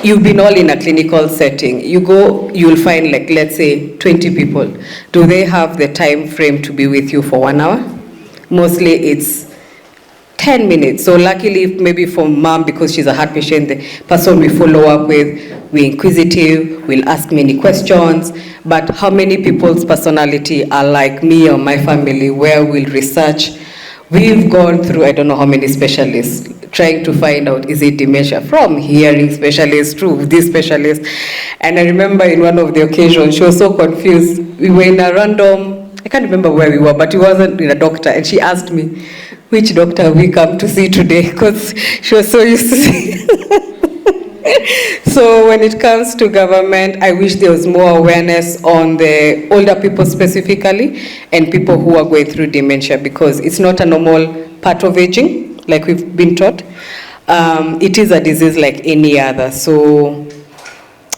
Speaker 19: you've been all in a clinical setting. You go, you'll find like, let's say, 20 people. Do they have the time frame to be with you for 1 hour? Mostly it's 10 minutes. So luckily, maybe for mom, because she's a heart patient, the person we follow up with, we're inquisitive, we'll ask many questions. But how many people's personality are like me or my family, where we'll research? We've gone through, I don't know how many specialists, trying to find out, is it dementia? From hearing specialists to this specialist. And I remember in one of the occasions, she was so confused. We were in a random, I can't remember where we were, but it wasn't in a doctor. And she asked me, which doctor we come to see today? Because she was so used to see. So when it comes to government, I wish there was more awareness on the older people specifically and people who are going through dementia, because it's not a normal part of aging, like we've been taught. It is a disease like any other. So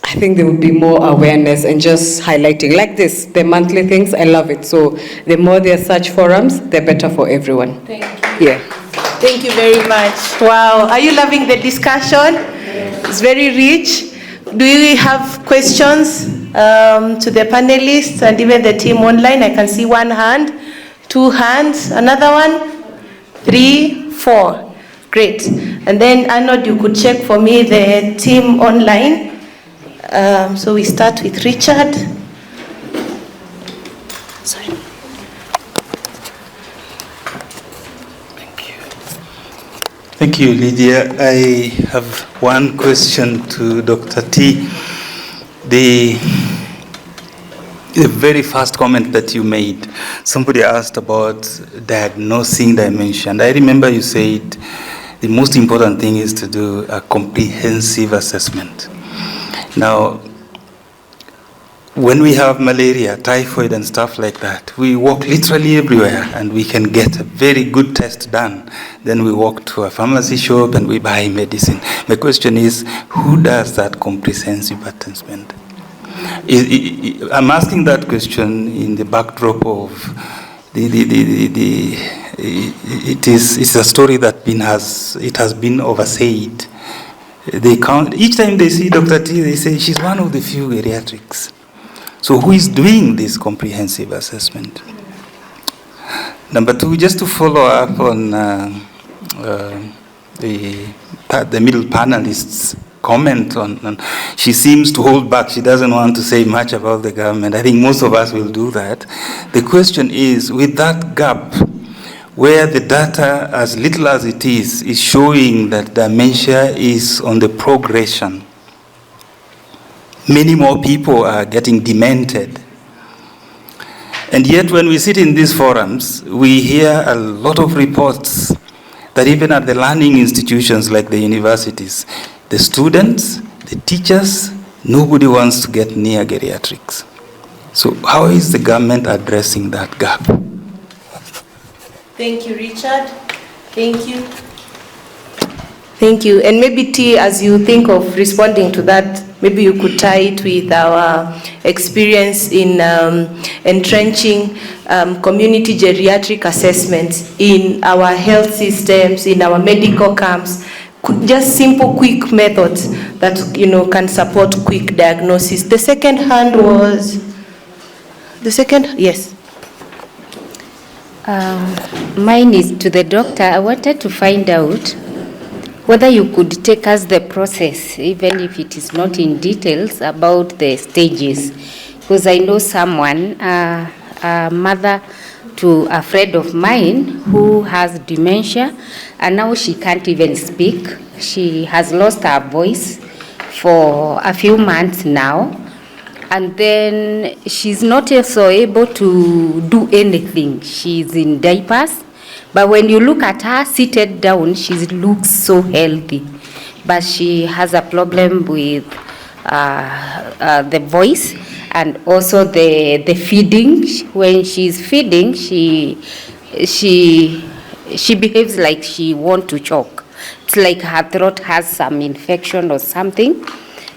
Speaker 19: I think there would be more awareness and just highlighting like this, the monthly things. I love it. So the more there are such forums, the better for everyone.
Speaker 7: Thank you.
Speaker 19: Yeah.
Speaker 7: Thank you very much. Wow. Are you loving the discussion? It's very rich. Do you have questions to the panelists and even the team online? I can see 1 hand, 2 hands, another one, 3, 4. Great. And then Arnold, you could check for me the team online. So we start with Richard. Sorry.
Speaker 5: Thank you, Lydia. I have one question to Dr. T. The very first comment that you made, somebody asked about diagnosing dementia. And I remember you said the most important thing is to do a comprehensive assessment. Now, when we have malaria, typhoid, and stuff like that, we walk literally everywhere and we can get a very good test done. Then we walk to a pharmacy shop and we buy medicine. My question is, who does that comprehensive assessment? I'm asking that question in the backdrop of it's a story that has been oversaid. They count, each time they see Dr. T, they say she's one of the few geriatrics. So who is doing this comprehensive assessment? Number 2, just to follow up on the middle panelist's comment on, she seems to hold back. She doesn't want to say much about the government. I think most of us will do that. The question is, with that gap, where the data, as little as it is showing that dementia is on the progression, many more people are getting demented. And yet when we sit in these forums, we hear a lot of reports that even at the learning institutions like the universities, the students, the teachers, nobody wants to get near geriatrics. So how is the government addressing that gap?
Speaker 7: Thank you, Richard. Thank you. And maybe T, as you think of responding to that, maybe you could tie it with our experience in entrenching community geriatric assessments in our health systems, in our medical camps. Just simple, quick methods that can support quick diagnosis. The second hand was yes.
Speaker 3: Mine is to the doctor. I wanted to find out whether you could take us the process, even if it is not in details, about the stages. Because I know someone, a mother to a friend of mine who has dementia, and now she can't even speak. She has lost her voice for a few months now. And then she's not also able to do anything. She's in diapers. But when you look at her seated down, she looks so healthy. But she has a problem with the voice and also the feeding. When she's feeding, she behaves like she wants to choke. It's like her throat has some infection or something.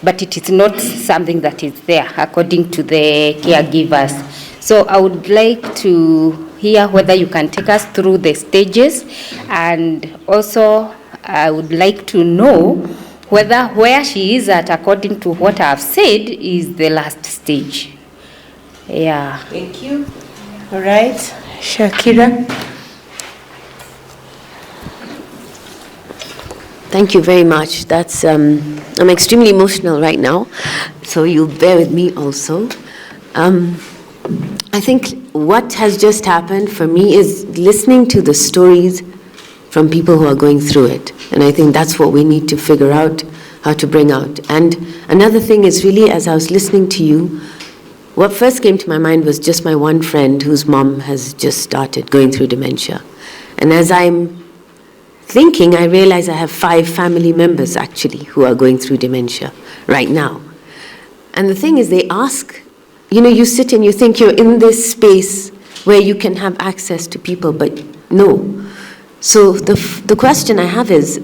Speaker 3: But it is not something that is there, according to the caregivers. So I would like to hear whether you can take us through the stages, and also I would like to know whether where she is at, according to what I've said, is the last stage. Yeah.
Speaker 7: Thank you. All right, Shakira.
Speaker 15: Thank you very much. That's I'm extremely emotional right now, so you'll bear with me also. I think what has just happened for me is listening to the stories from people who are going through it, and I think that's what we need to figure out how to bring out. And another thing is really, as I was listening to you, what first came to my mind was just my one friend whose mom has just started going through dementia, and as I'm thinking, I realize I have 5 family members actually who are going through dementia right now. And the thing is, they ask, you sit and you think you're in this space where you can have access to people, but no. So the question I have is,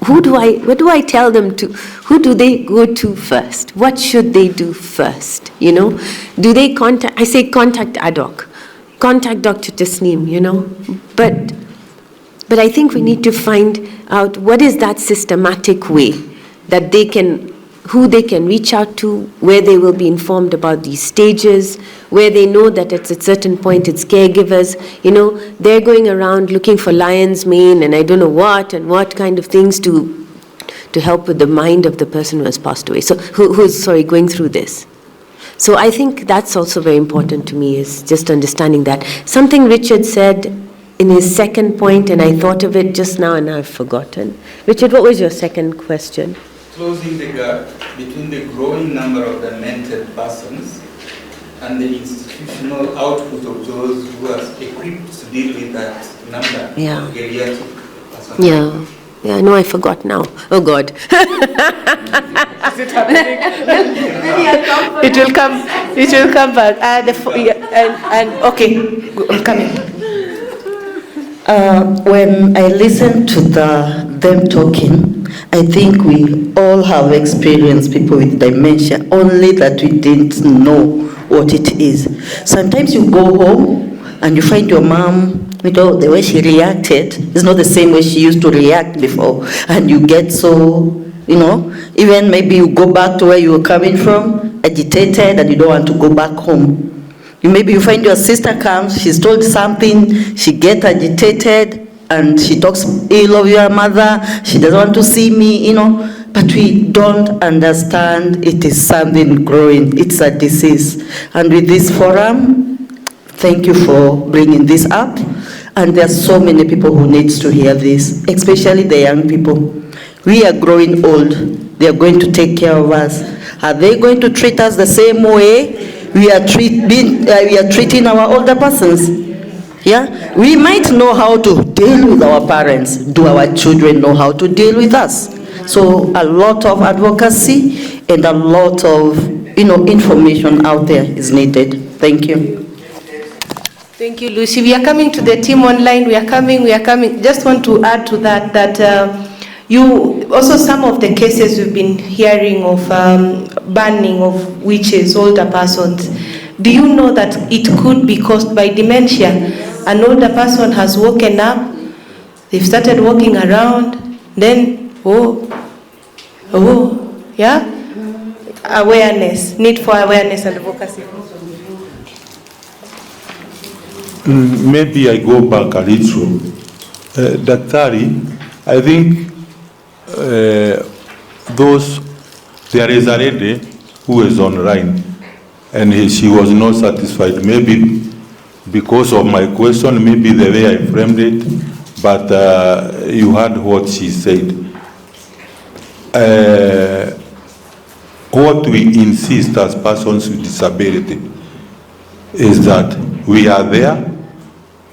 Speaker 15: what do I tell them to, who do they go to first? What should they do first? Do they contact, I say contact ADOK, contact Dr. Tasneem, But I think we need to find out what is that systematic way that who they can reach out to, where they will be informed about these stages, where they know that at a certain point it's caregivers. They're going around looking for lion's mane and I don't know what kind of things to help with the mind of the person who has passed away. So who's going through this. So I think that's also very important to me, is just understanding that. Something Richard said in his second point, and I thought of it just now and I've forgotten. Richard, what was your second question?
Speaker 5: Closing the gap between the growing number of demented persons and the institutional output of those who are equipped to deal with that number of geriatric persons.
Speaker 15: Yeah, no, I forgot now. Oh God.
Speaker 7: Is it happening? It will come back. Okay, I'm coming.
Speaker 14: When I listen to them talking, I think we all have experienced people with dementia, only that we didn't know what it is. Sometimes you go home and you find your mom, the way she reacted is not the same way she used to react before. And you get so, even maybe you go back to where you were coming from, agitated, and you don't want to go back home. Maybe you find your sister comes, she's told something, she gets agitated, and she talks ill of your mother, she doesn't want to see me, but we don't understand it is something growing, it's a disease. And with this forum, thank you for bringing this up, and there are so many people who need to hear this, especially the young people. We are growing old, they are going to take care of us. Are they going to treat us the same way we are treating our older persons? Yeah, we might know how to deal with our parents. Do our children know how to deal with us? So a lot of advocacy and a lot of information out there is needed. Thank you.
Speaker 7: Thank you, Lucy. We are coming to the team online. We are coming. Just want to add to that you also some of the cases we've been hearing of banning of witches, older persons. Do you know that it could be caused by dementia? An older person has woken up, they've started walking around, then, yeah? Awareness, need for awareness and advocacy.
Speaker 16: Maybe I go back a little. Daktari, I think there is a lady who is online and she was not satisfied. Maybe because of my question, maybe the way I framed it, but you heard what she said. What we insist as persons with disability is that we are there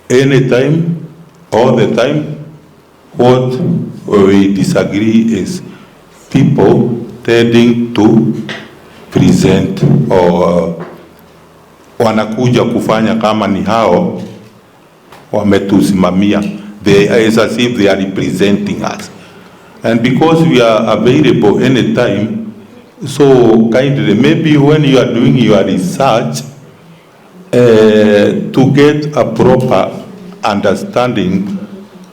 Speaker 16: anytime, all the time. What we disagree is people tending to present or wanakuja kufanya kama ni hao wametusimamia. They is as if they are representing us. And because we are available anytime, so kindly, maybe when you are doing your research, to get a proper understanding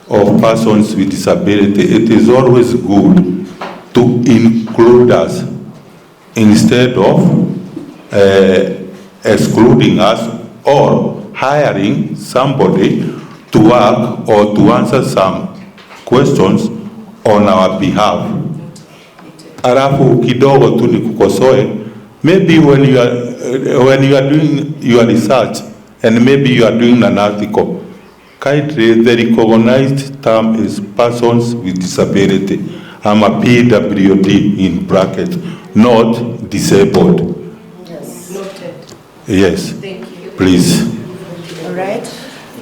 Speaker 16: of persons with disability, it is always good to include us instead of excluding us or hiring somebody to work or to answer some questions on our behalf. Alafu kidogo tu nikukosoe, maybe when you are doing your research and maybe you are doing an article, kindly the recognized term is persons with disability. I'm a PWD in bracket, not disabled.
Speaker 7: Yes. Noted.
Speaker 16: Yes.
Speaker 7: Thank you.
Speaker 16: Please.
Speaker 7: All right.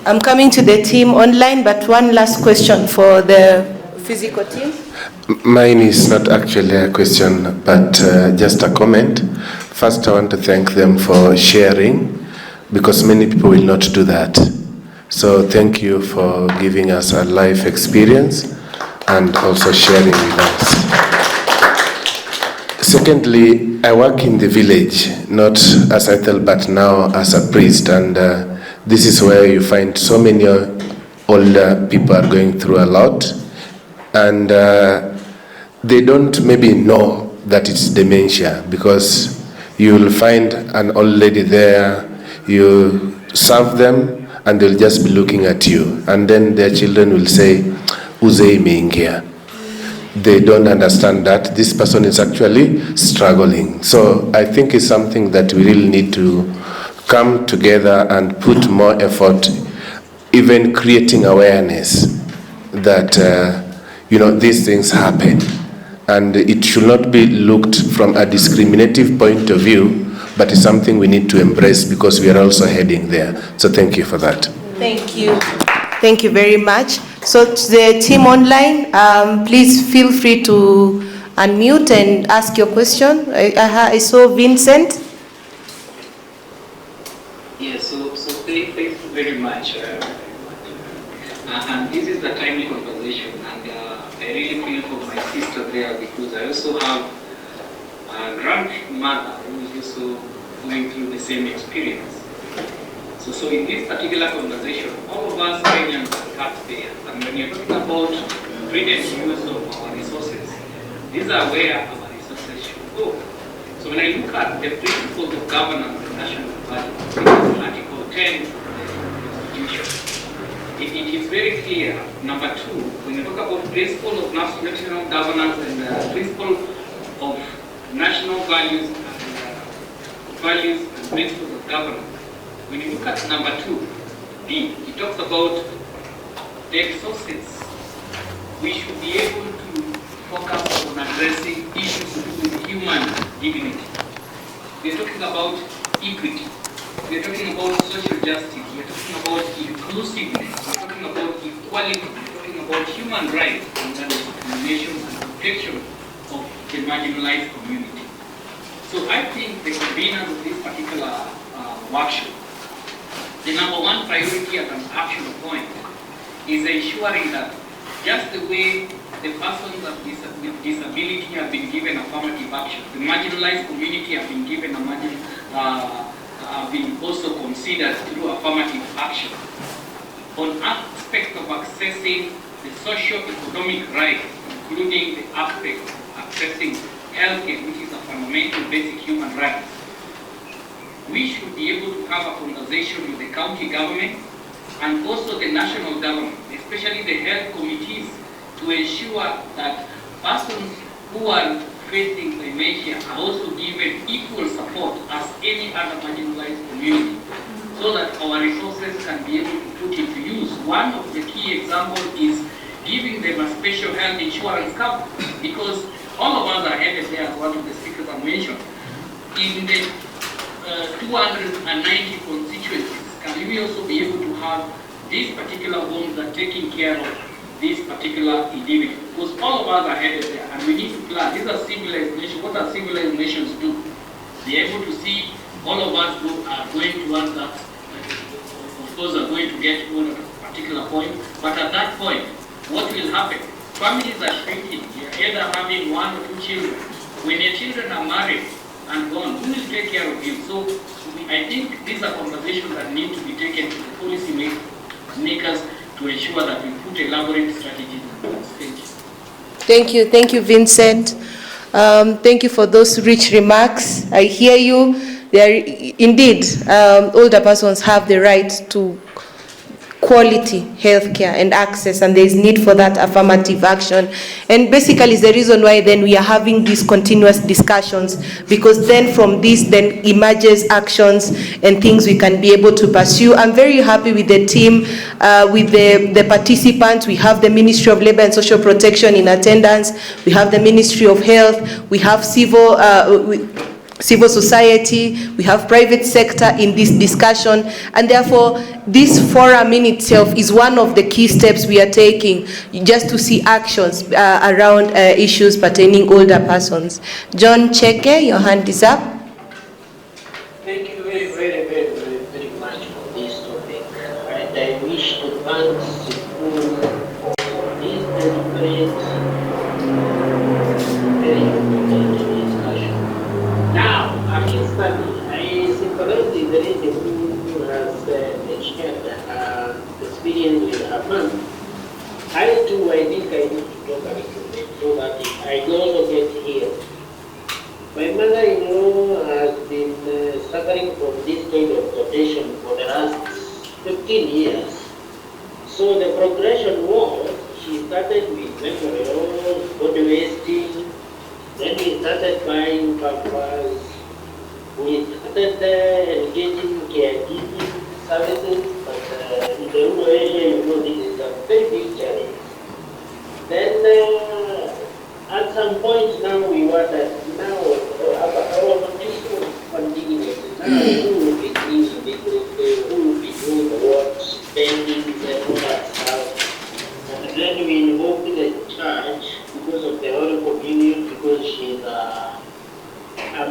Speaker 7: I'm coming to the team online, but one last question for the physical team.
Speaker 11: Mine is not actually a question, but just a comment. First, I want to thank them for sharing, because many people will not do that. So thank you for giving us a life experience and also sharing with us. Secondly, I work in the village, not as Ethel, but now as a priest, and this is where you find so many older people are going through a lot, and they don't maybe know that it's dementia, because you will find an old lady there, you serve them, and they'll just be looking at you, and then their children will say, "Uzee imeingia." They don't understand that this person is actually struggling. So I think it's something that we really need to come together and put more effort, even creating awareness that these things happen, and it should not be looked from a discriminative point of view, but it's something we need to embrace because we are also heading there. So thank you for that.
Speaker 7: Thank you. Thank you very much. So to the team online, please feel free to unmute and ask your question. I saw Vincent.
Speaker 23: Yes, so thank you very much. And this is a timely conversation, and I really feel for my sister there, because I also have a grandmother who is also going through the same experience. So in this particular conversation, all of us Kenyans are taxpayers, and when you're talking about prudent use of our resources, these are where our resources should go. So when I look at the principles of governance and national value, Article 10 of the Constitution, it is very clear. Number 2, when you talk about principle of national governance and principle of national values and principles of governance, when you look at number 2B, it talks about the resources. We should be able to focus on addressing issues to do with human dignity. We're talking about equity. We're talking about social justice. We're talking about inclusiveness. We're talking about equality. We're talking about human rights and discrimination and protection of the marginalized community. So I think the conveners of this particular workshop, the number one priority as an action point is ensuring that just the way the persons with disability have been given affirmative action. The marginalized community have been given have been also considered through affirmative action. On aspect of accessing the socio-economic rights, including the aspect of accessing healthcare, which is a fundamental basic human right, we should be able to have a conversation with the county government and also the national government, especially the health committees, to ensure that persons who are facing dementia are also given equal support as any other marginalized community, so that our resources can be able to put into use. One of the key examples is giving them a special health insurance cover, because all of us are headed there, as one of the speakers have mentioned. In the 290 constituencies, can we also be able to have these particular homes that are taking care of this particular individual? Because all of us are headed there, and we need to plan. These are civilized nations. What are civilized nations do? Be able to see all of us are going towards that. Of course, are going to get to a particular point, but at that point, what will happen? Families are shrinking. You're either having 1 or 2 children. When your children are married and gone, who will take care of you? So I think these are conversations that need to be taken to the policy makers to ensure that we put elaborate strategies in place. Thank you.
Speaker 7: Thank you, Vincent. Thank you for those rich remarks. I hear you. Indeed, older persons have the right to quality healthcare and access, and there is need for that affirmative action. And basically it's the reason why then we are having these continuous discussions, because then from this then emerges actions and things we can be able to pursue. I'm very happy with the team, with the participants. We have the Ministry of Labor and Social Protection in attendance. We have the Ministry of Health. We have civil society, we have private sector in this discussion, and therefore this forum in itself is one of the key steps we are taking just to see actions around issues pertaining older persons. John Cheke, your hand is up.
Speaker 18: Thank you very much for this topic, and I wish to thank Sifu for this deliberate, very important discussion. Now, I sympathize with the lady who has shared experience with her mom. I too, I think I need to talk a little bit so that I also get here. My mother-in-law has been suffering from this kind of condition for the last 15 years. So the progression was, she started with memory loss, body wasting. Then we started buying pampers. We started engaging caregiving services, but in the rural area, you know, this is a very big challenge. Then at some point now we were that now our condition is continuing. Now who will be cleaning the who will be doing what, spending and all that stuff. And then we invoked the church because of the Holy Communion, because she's a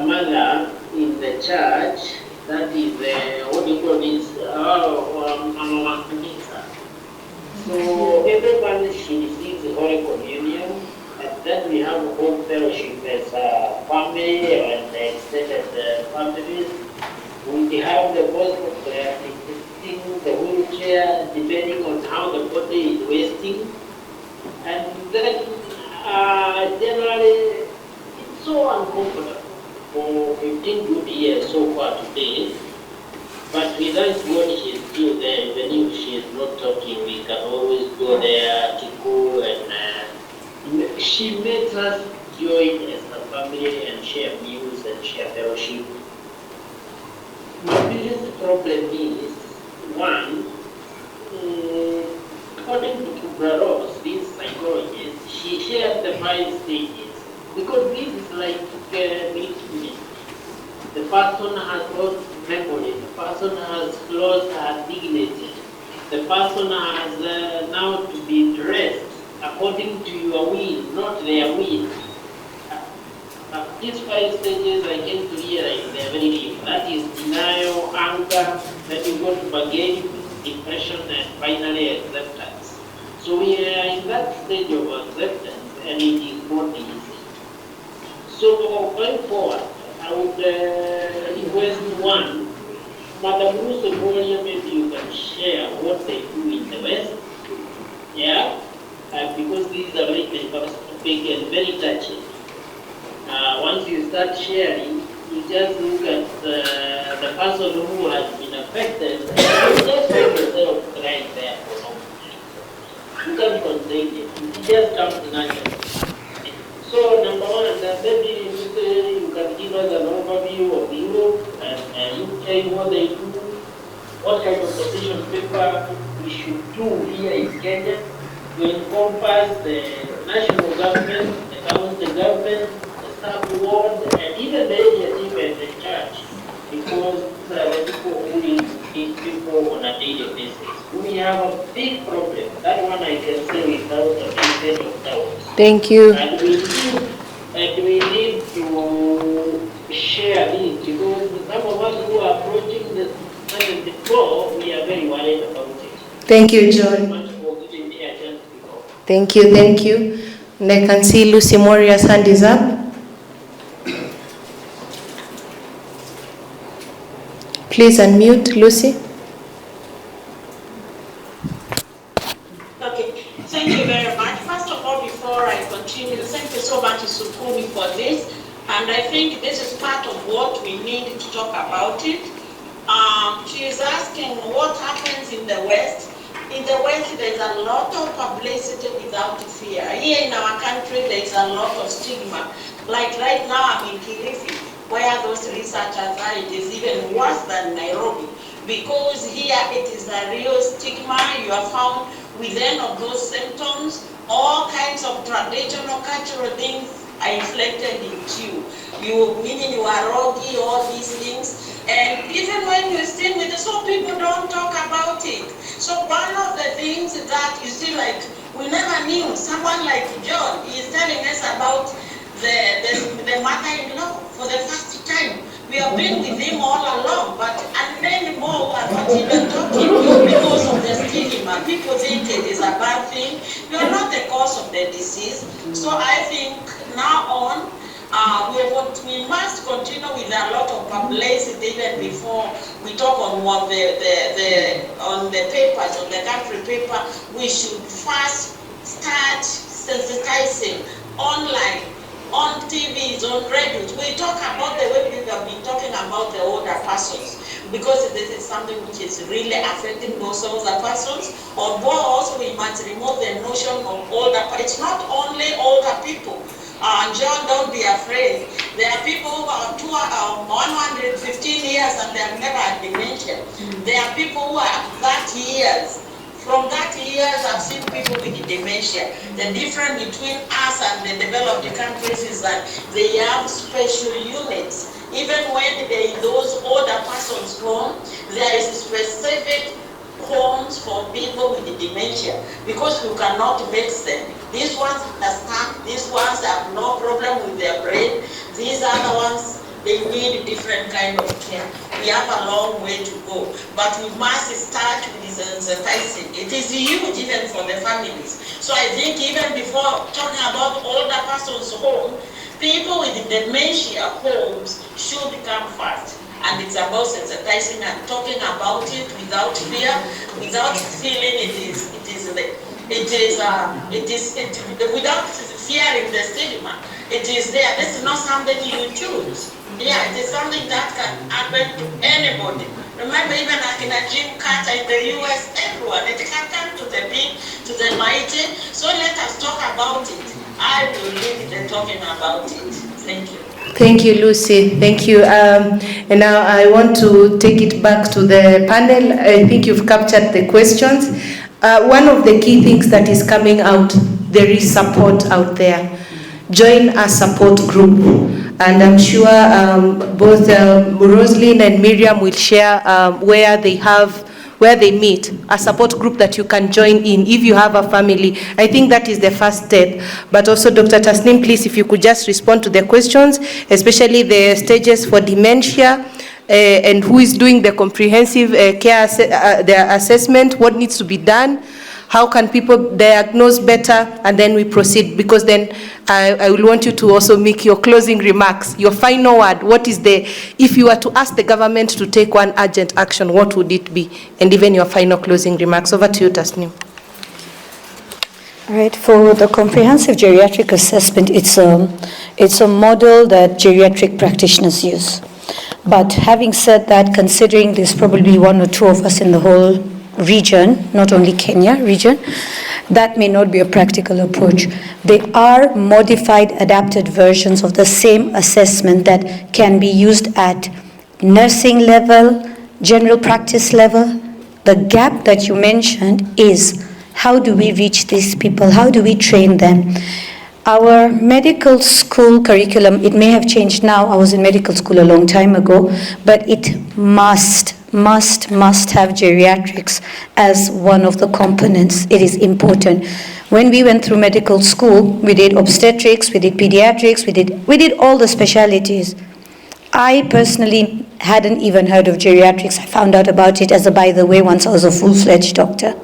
Speaker 18: mother in the church. That is what do you call this? Mama Kanisa. So everyone, she receives the Holy Communion, and then we have home fellowship as a family and extended families. We have the cost of existing the wheelchair, depending on how the body is wasting, and then generally it's so uncomfortable for 15 good years so far today. But we thank God she's still there. Even if she is not talking, we can always go there to go, and she makes us join as a family and share meals and share fellowship. My biggest problem is, one, according to Kubra-Ross, this psychologist, she shared the 5 stages. Because this is like military. The person has lost memory, the person has lost her dignity, the person has now to be dressed according to your will, not their will. These 5 stages I came to realize they are very deep. That is denial, anger, then you go to bargaining, depression, and finally acceptance. So we are in that stage of acceptance, and it is not easy. going forward, I would request one, Madam Lucy Moria, maybe you can share what they do in the West. Yeah, because these are very big and very touching. Once you start sharing, you just look at the person who has been affected, and you just find yourself right there for some time. You can't contain it. It just comes naturally. So number one, and then maybe you can give us an overview of Europe and UK, what they do, what kind of position paper we should do here in Kenya to encompass the national government, the county government, the staff board, and even the agency and the church, because the people who need people on a daily basis. We have a big problem. That one I can say without a big of doubt.
Speaker 7: Thank you.
Speaker 18: And we need to share this because some of us who are approaching the floor, we are very worried about it.
Speaker 7: Thank you, John. Thank you, thank you. And I can see Lucy Moria's hand is up. Please unmute, Lucy.
Speaker 4: Okay, thank you very much. First of all, before I continue, thank you so much, Sukumi, for this. And I think this is part of what we need to talk about it. She is asking what happens in the West. In the West, there is a lot of publicity without fear. Here in our country, there is a lot of stigma. Like right now, I'm in Kilifi, where those researchers are, it is even worse than Nairobi. Because here it is a real stigma. You are found with any of those symptoms, all kinds of traditional cultural things are inflected into you. Meaning you are rocky, all these things. And even when you stay with it, some people don't talk about it. So one of the things that you see, like, we never knew, someone like John, he is telling us about the mother-in-law for the first time. We have been with him all along, but and many more are not even talking because of the stigma. People think it is a bad thing. You are not the cause of the disease. So I think now on, we must continue with a lot of publicity even before we talk on what on the papers, on the country paper. We should first start sensitizing online, on TVs, on radios. We talk about the way we have been talking about the older persons, because this is something which is really affecting those older persons. Although also we must remove the notion of older. It's not only older people. John, don't be afraid. There are people who are 115 years and they have never had dementia. There are people who are 30 years. From 30 years, I've seen people with dementia. The difference between us and the developed countries is that they have special units. Even when they those older persons home, there is specific homes for people with dementia, because you cannot mix them. These ones understand, these ones have no problem with their brain, these other ones, they need different kind of care. We have a long way to go, but we must start with sensitizing. It is huge even for the families. So I think even before talking about older persons' home, people with dementia homes should come first. And it's about sensitizing and talking about it without fear, without feeling without fearing the stigma. It is there. This is not something you choose. Yeah, it is something that can happen to anybody. Remember, even like in a Jim Carter in the US, everyone, it can come to the big, to the mighty. So let us talk about it. I will leave it talking about it. Thank you.
Speaker 7: Thank you, Lucy. Thank you. And now I want to take it back to the panel. I think you've captured the questions. One of the key things that is coming out, there is support out there. Join a support group. And I'm sure both Roslyn and Miriam will share where they meet, a support group that you can join in if you have a family. I think that is the first step. But also, Dr. Tasneem, please, if you could just respond to the questions, especially the stages for dementia, and who is doing the comprehensive care assessment, what needs to be done, How can people diagnose better? And then we proceed, because then I will want you to also make your closing remarks, your final word. What is if you were to ask the government to take one urgent action, what would it be? And even your final closing remarks. Over to you, Tasnim.
Speaker 17: All right, for the comprehensive geriatric assessment, it's a model that geriatric practitioners use. But having said that, considering there's probably one or two of us in the whole region, not only Kenya region, that may not be a practical approach. There are modified, adapted versions of the same assessment that can be used at nursing level, general practice level. The gap that you mentioned is, how do we reach these people? How do we train them? Our medical school curriculum, it may have changed now. I was in medical school a long time ago, but it must have geriatrics as one of the components. It is important. When we went through medical school, we did obstetrics, we did pediatrics, we did all the specialties. I personally hadn't even heard of geriatrics. I found out about it as a by the way once I was a full-fledged doctor.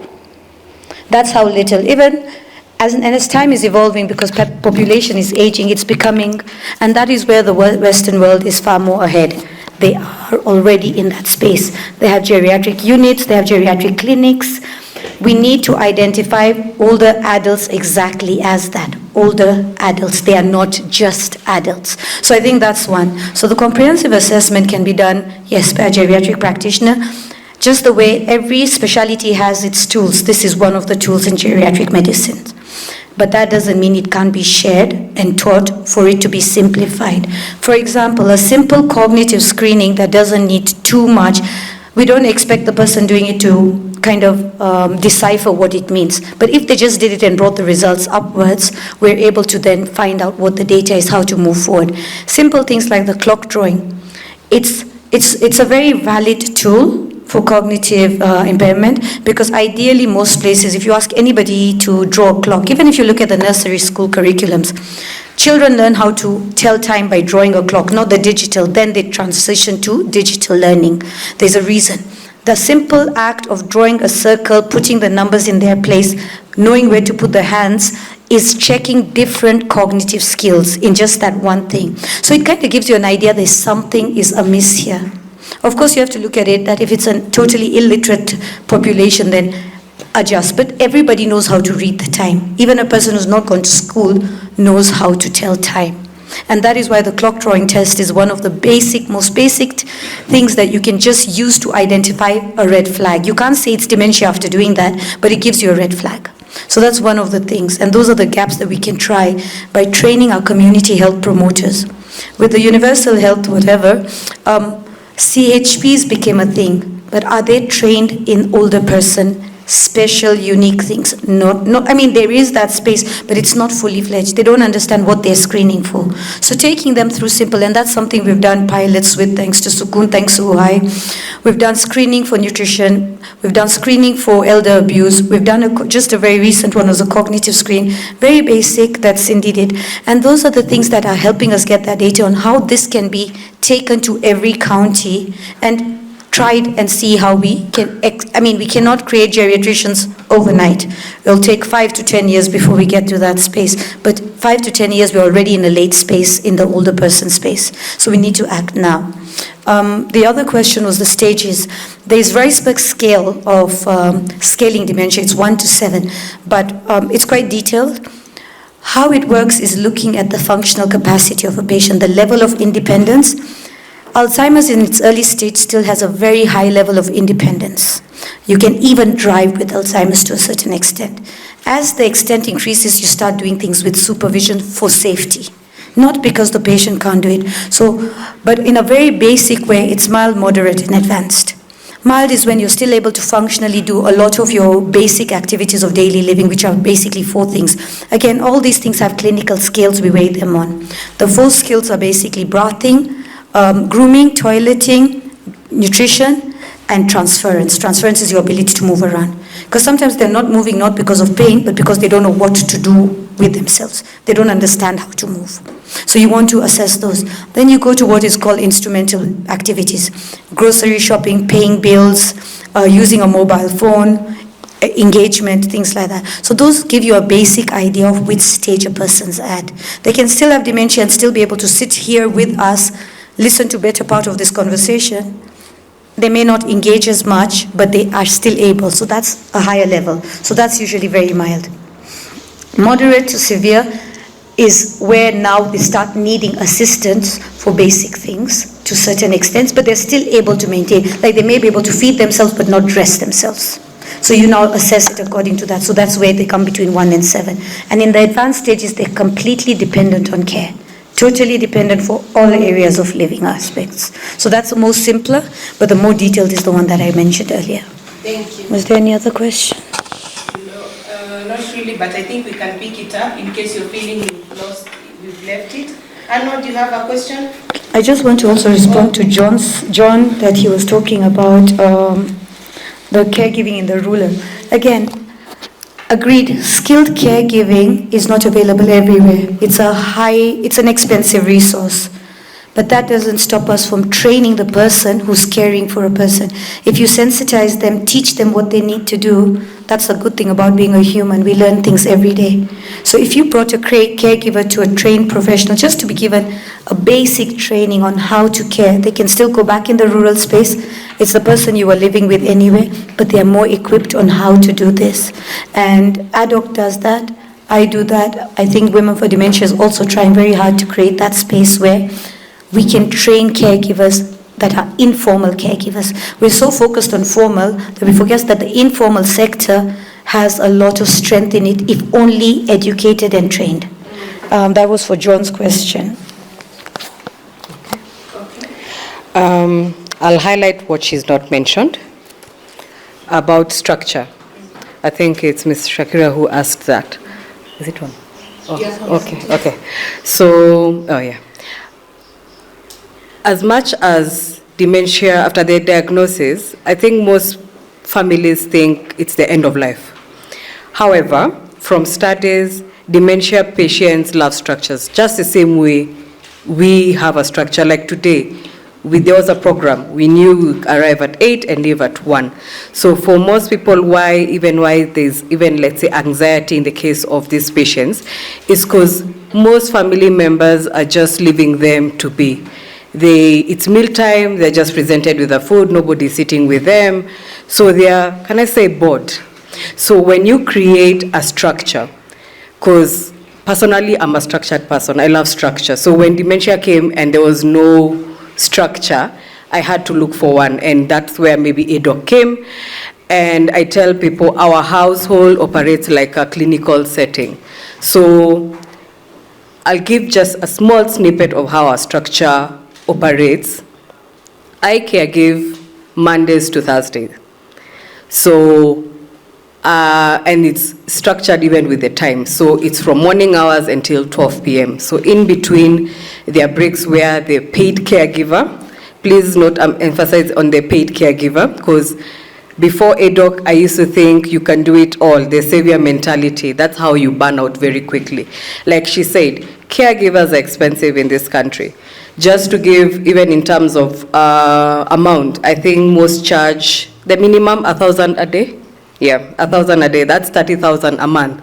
Speaker 17: That's how little, even as time is evolving, because population is aging, it's becoming, and that is where the Western world is far more ahead. They are already in that space. They have geriatric units, they have geriatric clinics. We need to identify older adults exactly as that, older adults. They are not just adults. So I think that's one. So the comprehensive assessment can be done, yes, by a geriatric practitioner. Just the way every specialty has its tools, this is one of the tools in geriatric medicine. But that doesn't mean it can't be shared and taught for it to be simplified. For example, a simple cognitive screening that doesn't need too much, we don't expect the person doing it to kind of decipher what it means. But if they just did it and brought the results upwards, we're able to then find out what the data is, how to move forward. Simple things like the clock drawing. It's a very valid tool for cognitive impairment, because ideally most places, if you ask anybody to draw a clock, even if you look at the nursery school curriculums, children learn how to tell time by drawing a clock, not the digital. Then they transition to digital learning. There's a reason. The simple act of drawing a circle, putting the numbers in their place, knowing where to put the hands, is checking different cognitive skills in just that one thing. So it kind of gives you an idea there's something is amiss here. Of course, you have to look at it that if it's a totally illiterate population, then adjust. But everybody knows how to read the time. Even a person who's not gone to school knows how to tell time. And that is why the clock drawing test is one of the most basic things that you can just use to identify a red flag. You can't say it's dementia after doing that, but it gives you a red flag. So that's one of the things. And those are the gaps that we can try by training our community health promoters. With the universal health, whatever, CHPs became a thing, but are they trained in older person special, unique things? I mean, there is that space, but it's not fully fledged. They don't understand what they're screening for. So taking them through simple, and that's something we've done pilots with, thanks to Sukun, thanks to Uhai. We've done screening for nutrition. We've done screening for elder abuse. We've done just a very recent one was a cognitive screen, very basic, that Cindy did. And those are the things that are helping us get that data on how this can be taken to every county and tried and see how we can, we cannot create geriatricians overnight. It'll take 5 to 10 years before we get to that space. But 5 to 10 years, we're already in a late space, in the older person space. So we need to act now. The other question was the stages. There's Reisberg's scale of scaling dementia. It's 1 to 7, but it's quite detailed. How it works is looking at the functional capacity of a patient, the level of independence. Alzheimer's in its early stage still has a very high level of independence. You can even drive with Alzheimer's to a certain extent. As the extent increases, you start doing things with supervision for safety, not because the patient can't do it. So, but in a very basic way, it's mild, moderate, and advanced. Mild is when you're still able to functionally do a lot of your basic activities of daily living, which are basically 4 things. Again, all these things have clinical scales, we weigh them on. The 4 skills are basically bathing, grooming, toileting, nutrition, and transference. Transference is your ability to move around. Because sometimes they're not moving not because of pain, but because they don't know what to do with themselves. They don't understand how to move. So you want to assess those. Then you go to what is called instrumental activities. Grocery shopping, paying bills, using a mobile phone, engagement, things like that. So those give you a basic idea of which stage a person's at. They can still have dementia and still be able to sit here with us, listen to better part of this conversation. They may not engage as much, but they are still able. So that's a higher level. So that's usually very mild. Moderate to severe is where now they start needing assistance for basic things to certain extents, but they're still able to maintain. Like they may be able to feed themselves, but not dress themselves. So you now assess it according to that. So that's where they come between 1 and 7. And in the advanced stages, they're completely dependent on care. Totally dependent for all areas of living aspects. So that's the most simpler, but the more detailed is the one that I mentioned earlier.
Speaker 7: Thank you.
Speaker 17: Was there any other question?
Speaker 7: No, not really, but I think we can pick it up in case you're feeling you've lost, you've left it. Arnold, do you have a question?
Speaker 17: I just want to also respond to John that he was talking about the caregiving in the rural. Again, agreed, skilled caregiving is not available everywhere. It's an expensive resource. But that doesn't stop us from training the person who's caring for a person. If you sensitize them, teach them what they need to do, that's a good thing about being a human. We learn things every day. So if you brought a caregiver to a trained professional, just to be given a basic training on how to care, they can still go back in the rural space. It's the person you were living with anyway, but they are more equipped on how to do this. And ADOK does that. I do that. I think Women for Dementia is also trying very hard to create that space where we can train caregivers that are informal caregivers. We're so focused on formal that we forget that the informal sector has a lot of strength in it if only educated and trained. That was for John's question.
Speaker 19: I'll highlight what she's not mentioned about structure. I think it's Ms. Shakira who asked that. Is it one? Oh, yes. Okay. So, as much as dementia after their diagnosis, I think most families think it's the end of life. However, from studies, dementia patients love structures, just the same way we have a structure. Like today, there was a program. We knew we arrive at 8 and leave at 1. So for most people, why there's even, let's say, anxiety in the case of these patients is because most family members are just leaving them to be. It's mealtime, they're just presented with the food, nobody's sitting with them. So they are, bored. So when you create a structure, because personally I'm a structured person, I love structure. So when dementia came and there was no structure, I had to look for one, and that's where maybe ADOK came. And I tell people our household operates like a clinical setting. So I'll give just a small snippet of how our structure operates. I caregive Mondays to Thursdays. So, and it's structured even with the time. So it's from morning hours until 12 p.m. So in between, there are breaks where the paid caregiver, please note, emphasize on the paid caregiver, because before ADOK, I used to think you can do it all, the savior mentality. That's how you burn out very quickly. Like she said, caregivers are expensive in this country. Just to give, even in terms of amount, I think most charge the minimum 1,000 a day. Yeah, 1,000 a day, that's 30,000 a month.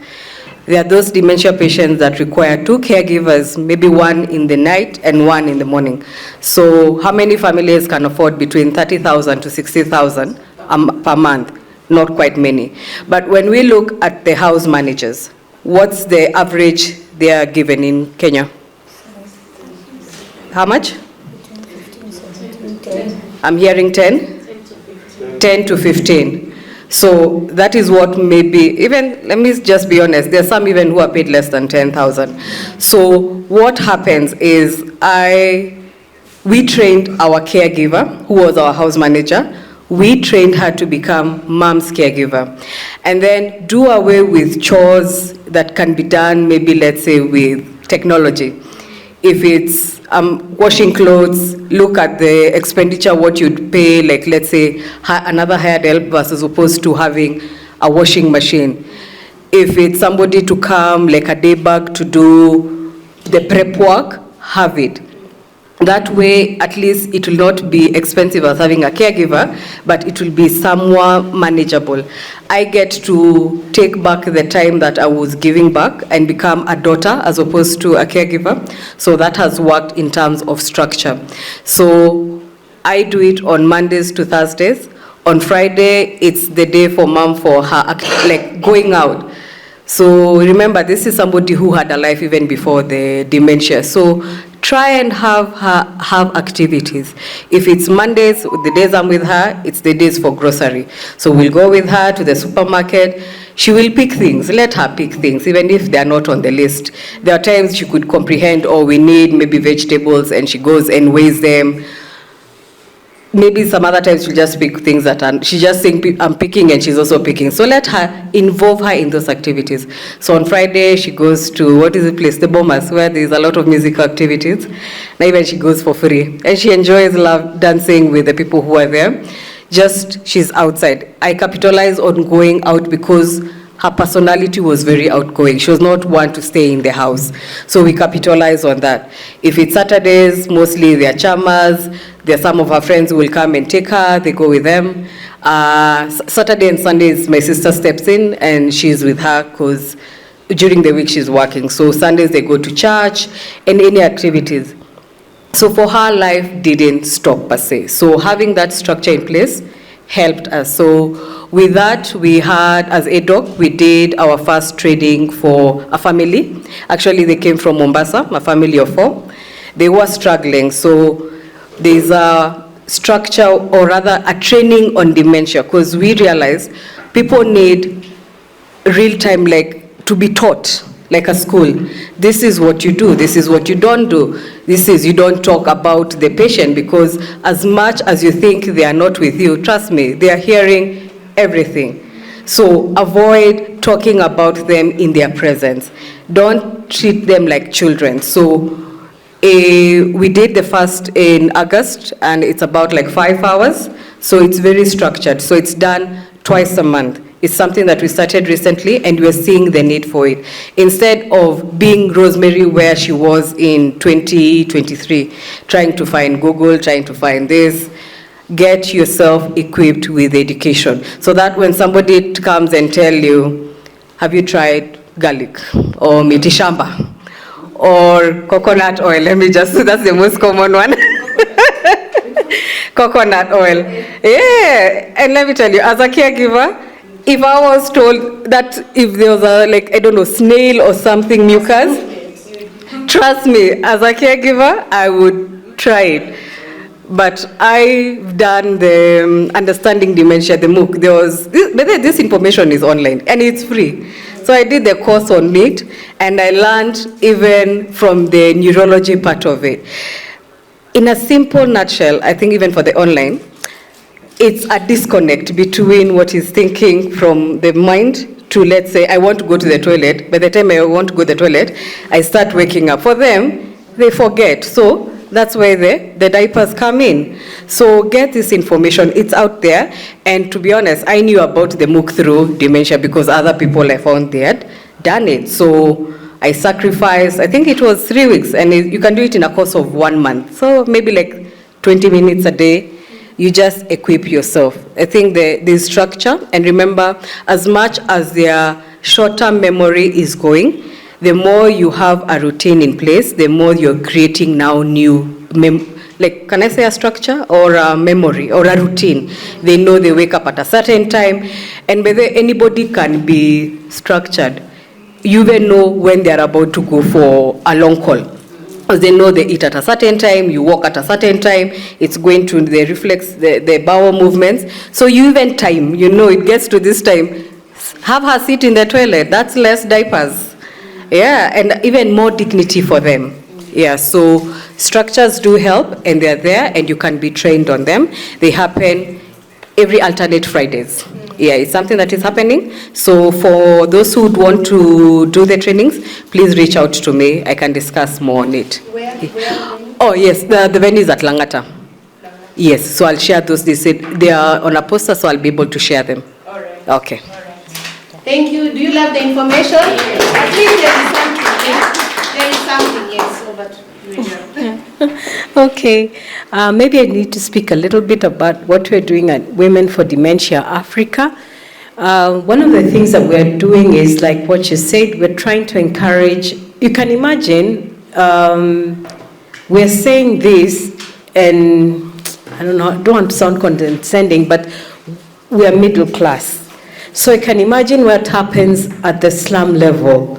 Speaker 19: There are those dementia patients that require 2 caregivers, maybe one in the night and one in the morning. So how many families can afford between 30,000 to 60,000 per month? Not quite many. But when we look at the house managers, what's the average they are given in Kenya? How much? I'm hearing 10? 10 to 15. So that is what maybe, even, let me just be honest, there are some even who are paid less than 10,000. So what happens is we trained our caregiver, who was our house manager, we trained her to become mom's caregiver. And then do away with chores that can be done, maybe let's say with technology. If it's washing clothes, look at the expenditure, what you'd pay, like let's say another hired help versus opposed to having a washing machine. If it's somebody to come, like a day bag to do the prep work, have it. That way, at least it will not be expensive as having a caregiver, but it will be somewhat manageable. I get to take back the time that I was giving back and become a daughter as opposed to a caregiver. So that has worked in terms of structure. So I do it on Mondays to Thursdays. On Friday, it's the day for mom for her, like going out. So remember, this is somebody who had a life even before the dementia. So try and have activities. If it's Mondays, the days I'm with her, it's the days for grocery. So we'll go with her to the supermarket. She will pick things. Let her pick things, even if they're not on the list. There are times she could comprehend, oh, we need maybe vegetables, and she goes and weighs them. Maybe some other times she'll just pick things that she's just saying, I'm picking, and she's also picking. So let her, involve her in those activities. So on Friday, she goes to, what is the place? The Bombers, where there's a lot of musical activities. And even she goes for free. And she enjoys dancing with the people who are there. Just, she's outside. I capitalize on going out because her personality was very outgoing. She was not one to stay in the house. So we capitalize on that. If it's Saturdays, mostly they're chamas. There are some of her friends who will come and take her. They go with them. Saturday and Sundays, my sister steps in and she's with her because during the week she's working. So Sundays they go to church and any activities. So for her, life didn't stop per se. So having that structure in place helped us. So with that, we had, as ADOK, we did our first training for a family. Actually, they came from Mombasa, a family of 4. They were struggling. So there's a structure, or rather a training on dementia, because we realized people need real time, like to be taught, like a school. This is what you do, this is what you don't do. This is, you don't talk about the patient, because as much as you think they are not with you, trust me, they are hearing everything. So avoid talking about them in their presence. Don't treat them like children. So we did the first in August, and it's about like 5 hours. So it's very structured. So it's done twice a month. It's something that we started recently, and we're seeing the need for it. Instead of being Rosemary where she was in 2023, trying to find Google, trying to find this, get yourself equipped with education. So that when somebody comes and tell you, have you tried garlic or mitishamba or coconut oil? Let me just, that's the most common one. Coconut oil. Yeah, and let me tell you, as a caregiver, if I was told that if there was a, like, I don't know, snail or something mucus, trust me, as a caregiver, I would try it. But I've done the Understanding Dementia, the MOOC. There was, this information is online and it's free. So I did the course on it, and I learned even from the neurology part of it. In a simple nutshell, I think even for the online, it's a disconnect between what is thinking from the mind to, let's say, I want to go to the toilet. By the time I want to go to the toilet, I start waking up. For them, they forget. So that's where the diapers come in. So get this information. It's out there. And to be honest, I knew about the MOOC through dementia because other people I found they had done it. So I sacrificed, I think it was 3 weeks, and you can do it in a course of 1 month. So maybe like 20 minutes a day. You just equip yourself. I think the structure, and remember, as much as their short-term memory is going, the more you have a routine in place, the more you're creating now new, like, can I say a structure or a memory or a routine? They know they wake up at a certain time, and whether anybody can be structured. You even know when they're about to go for a long call. Because they know they eat at a certain time, you walk at a certain time, it's going to the reflex, the bowel movements. So you even time, you know, it gets to this time, have her sit in the toilet, that's less diapers. Yeah, and even more dignity for them. Yeah, so structures do help, and they're there, and you can be trained on them. They happen every alternate Fridays. Yeah, it's something that is happening. So for those who would want to do the trainings, please reach out to me. I can discuss more on it.
Speaker 7: Where
Speaker 19: oh, yes, the venue is at Langata. Yes, so I'll share those. They are on a poster, so I'll be able to share them.
Speaker 7: All right.
Speaker 19: Okay.
Speaker 7: All right. Thank you. Do you love the information? At least there is something. Yeah? There is something, yes, over to you.
Speaker 9: Okay, maybe I need to speak a little bit about what we're doing at Women for Dementia Africa. One of the things that we're doing is, like what you said, we're trying to encourage, you can imagine, we're saying this, and I don't know, I don't want to sound condescending, but we are middle class. So you can imagine what happens at the slum level,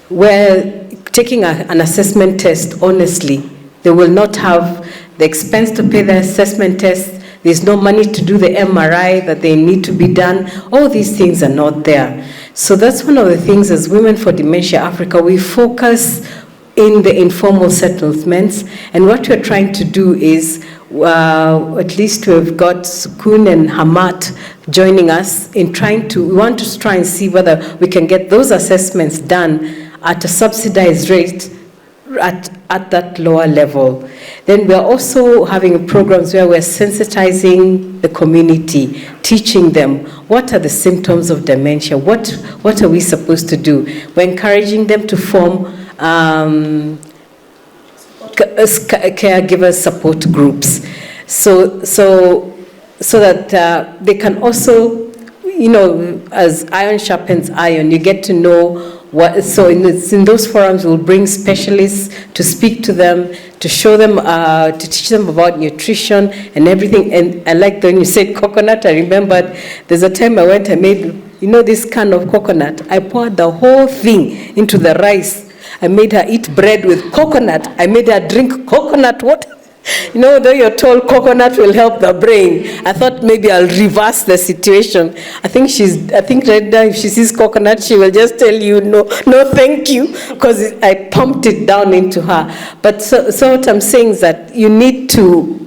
Speaker 9: where taking an assessment test, honestly, they will not have the expense to pay the assessment test. There's no money to do the MRI that they need to be done. All these things are not there. So that's one of the things as Women for Dementia Africa, we focus in the informal settlements. And what we're trying to do is, at least we've got Sukun and Hamat joining us in we want to try and see whether we can get those assessments done at a subsidized rate at that lower level. Then we're also having programs where we're sensitizing the community, teaching them what are the symptoms of dementia, what are we supposed to do. We're encouraging them to form caregiver support groups, so that they can also, as iron sharpens iron, you get to know what. So in those forums, we'll bring specialists to speak to them, to show them, to teach them about nutrition and everything. And I like when you said coconut, I remembered there's a time I went and made, this can of coconut. I poured the whole thing into the rice. I made her eat bread with coconut. I made her drink coconut water. Though you're told coconut will help the brain, I thought maybe I'll reverse the situation. I think right now if she sees coconut, she will just tell you no thank you, because I pumped it down into her. But so what I'm saying is that you need to,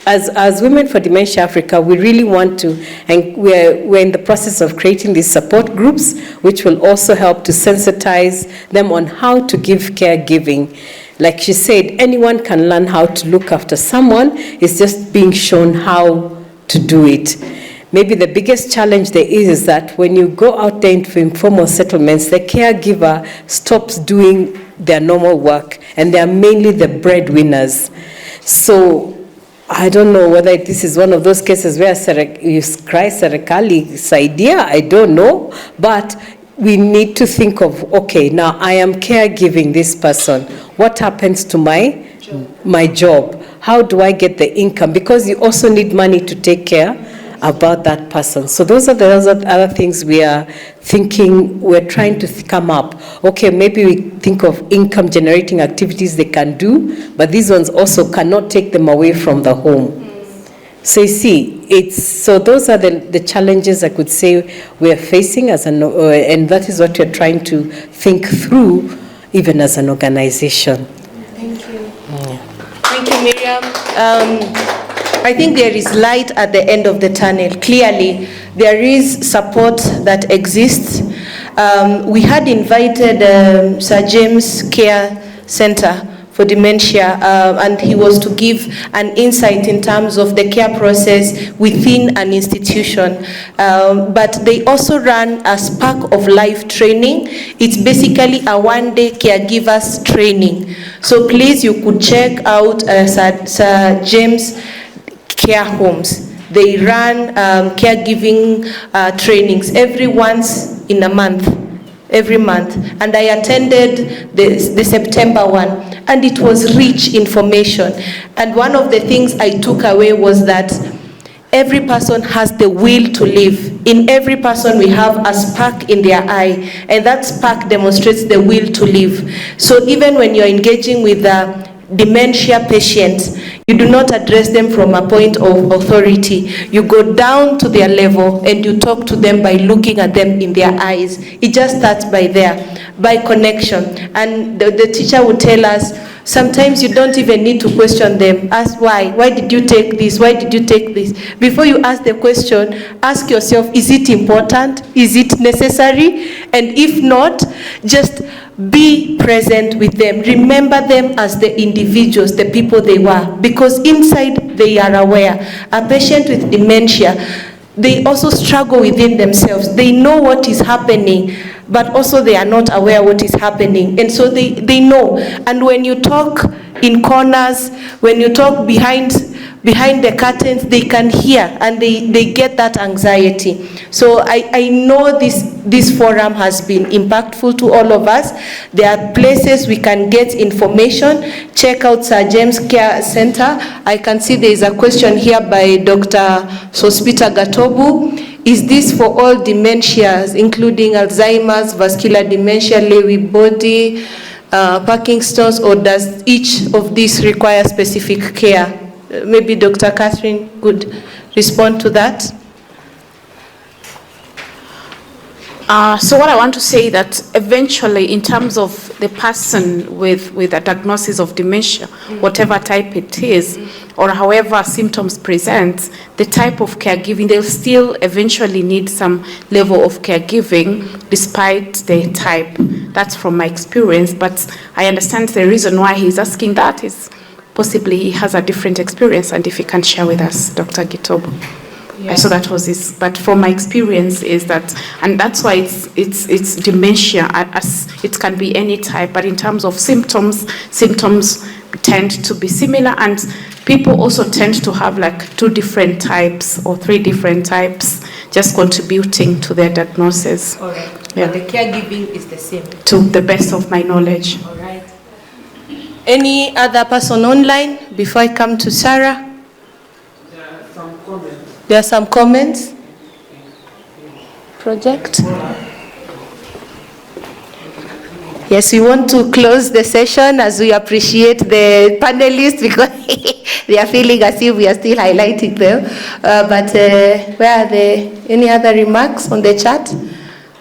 Speaker 9: as Women for Dementia Africa, we really want to, and we're in the process of creating these support groups, which will also help to sensitize them on how to give caregiving. Like she said, anyone can learn how to look after someone. It's just being shown how to do it. Maybe the biggest challenge there is that when you go out there into informal settlements, the caregiver stops doing their normal work, and they are mainly the breadwinners. So I don't know whether this is one of those cases where you cry serikali idea, I don't know, but we need to think of, okay, now I am caregiving this person. What happens to my job? How do I get the income? Because you also need money to take care about that person. So those are the other things we are thinking, we're trying to come up. Okay, maybe we think of income generating activities they can do, but these ones also cannot take them away from the home. So you see, so those are the challenges I could say we're facing and that is what we're trying to think through even as an organization.
Speaker 7: Thank you. Yeah. Thank you, Miriam. I think there is light at the end of the tunnel. Clearly, there is support that exists. We had invited Sir James Care Center for Dementia, and he was to give an insight in terms of the care process within an institution. But they also run a Spark of Life training. It's basically a one-day caregivers training. So please, you could check out Sir James Care Homes. They run caregiving trainings every month, and I attended the September one, and it was rich information. And one of the things I took away was that every person has the will to live. In every person we have a spark in their eye, and that spark demonstrates the will to live. So even when you're engaging with a dementia patient, you do not address them from a point of authority. You go down to their level and you talk to them by looking at them in their eyes. It just starts by connection. And the teacher would tell us, sometimes you don't even need to question them. Ask why. Why did you take this? Why did you take this? Before you ask the question, ask yourself, is it important? Is it necessary? And if not, just be present with them. Remember them as the individuals, the people they were, because inside they are aware. A patient with dementia, they also struggle within themselves. They know what is happening but also they are not aware what is happening. And so they know. And when you talk in corners, when you talk behind the curtains, they can hear and they get that anxiety. So I know this forum has been impactful to all of us. There are places we can get information. Check out Sir James Care Center. I can see there is a question here by Dr. Sospita Gatobu. Is this for all dementias, including Alzheimer's, vascular dementia, Lewy body, Parkinson's, or does each of these require specific care? Maybe Dr. Catherine could respond to that.
Speaker 2: So what I want to say that eventually, in terms of the person with a diagnosis of dementia, whatever type it is, or however symptoms present, the type of caregiving, they'll still eventually need some level of caregiving despite the type. That's from my experience, but I understand the reason why he's asking that is possibly he has a different experience, and if he can share with us, Dr. Gitobo. Yeah. So that was his, but from my experience is that, and that's why it's dementia, as it can be any type, but in terms of symptoms tend to be similar, and people also tend to have like 2 different types or 3 different types, just contributing to their diagnosis.
Speaker 7: All right.
Speaker 2: Yeah.
Speaker 7: But the caregiving is the same.
Speaker 2: To the best of my knowledge.
Speaker 7: All right. Any other person online before I come to Sarah? There are some comments. Project. Yes, we want to close the session as we appreciate the panelists because they are feeling as if we are still highlighting them. But where are any other remarks on the chat?